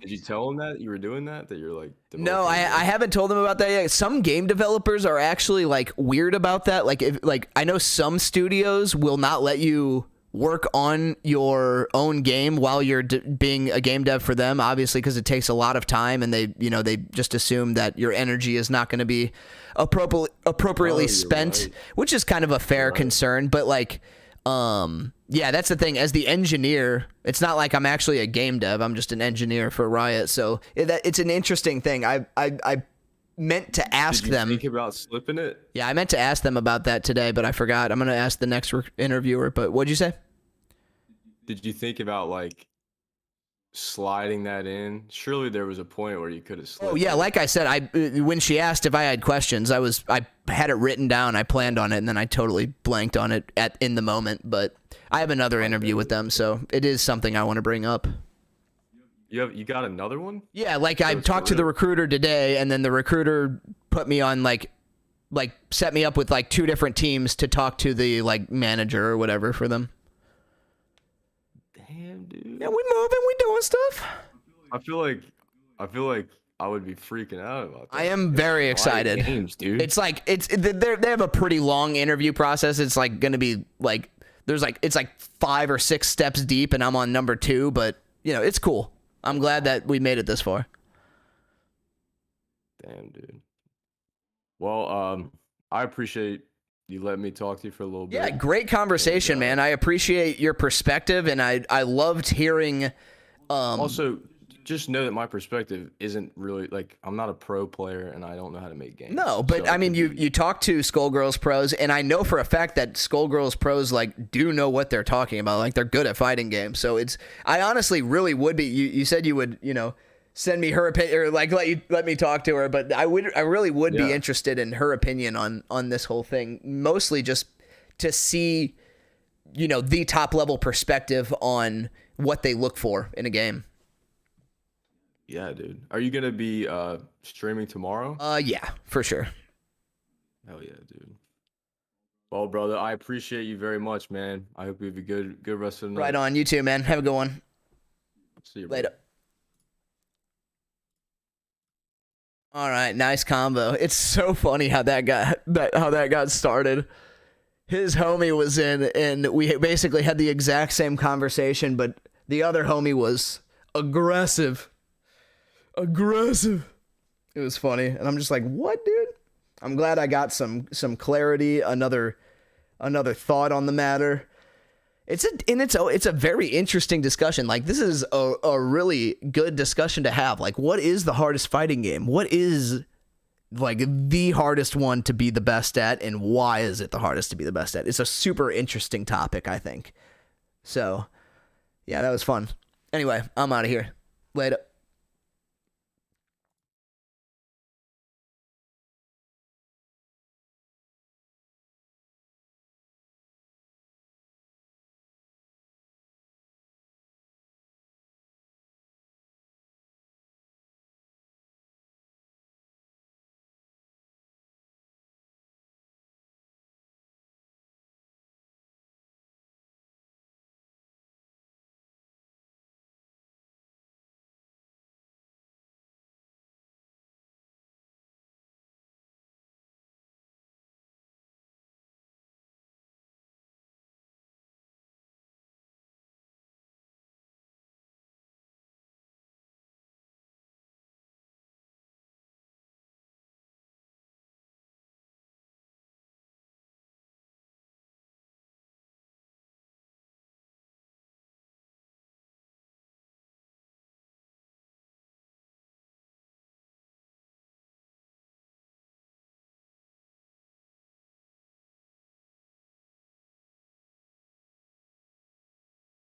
Did you tell them that you were doing that? That you're like...
No, I haven't told them about that yet. Some game developers are actually like weird about that. Like, I know some studios will not let you work on your own game while you're being a game dev for them, obviously, because it takes a lot of time, and they just assume that your energy is not going to be appropriately spent,
right.
Which is kind of a fair concern. But like, yeah, that's the thing. As the engineer, it's not like I'm actually a game dev. I'm just an engineer for Riot. So it's an interesting thing. I meant to ask them.
Think about slipping it?
Yeah, I meant to ask them about that today, but I forgot. I'm going to ask the next interviewer. But what'd you say?
Did you think about like sliding that in? Surely there was a point where you could have slipped.
Oh yeah, like I said, when she asked if I had questions, I had it written down. I planned on it, and then I totally blanked on it in the moment. But I have another interview with them, so it is something I want to bring up.
You got another one?
Yeah, like I talked to the recruiter today, and then the recruiter put me on like set me up with like 2 different teams to talk to the like manager or whatever for them.
Damn, dude.
Yeah, we moving, we doing stuff.
I feel like I would be freaking out about that.
I am very excited.
Games, dude.
It's like they have a pretty long interview process. It's like going to be like it's like 5 or 6 steps deep, and I'm on number 2. But you know, it's cool. I'm glad that we made it this far.
Damn, dude. Well, I appreciate you letting me talk to you for a little bit.
Yeah, great conversation, man. I appreciate your perspective, and I loved hearing.
Also, just know that my perspective isn't really like I'm not a pro player, and I don't know how to make games.
No, but
so
I mean, you talk to Skullgirls pros, and I know for a fact that Skullgirls pros like do know what they're talking about. Like they're good at fighting games. So I honestly really would be. You said you would, send me her opinion or like let me talk to her, but I really would be interested in her opinion on this whole thing, mostly just to see, the top level perspective on what they look for in a game.
Yeah, dude. Are you gonna be streaming tomorrow?
Yeah, for sure.
Hell yeah, dude. Well, brother, I appreciate you very much, man. I hope you have a good rest of the night.
Right on. You too, man. Have a good one.
See you
later. All right, nice combo. It's so funny how that got started. His homie was in, and we basically had the exact same conversation, but the other homie was aggressive. It was funny, and I'm just like, what, dude? I'm glad I got some clarity, another thought on the matter. It's a very interesting discussion. Like, this is a really good discussion to have. Like, what is the hardest fighting game? What is like the hardest one to be the best at, and why is it the hardest to be the best at? It's a super interesting topic, I think. So, yeah, that was fun. Anyway, I'm out of here. Later.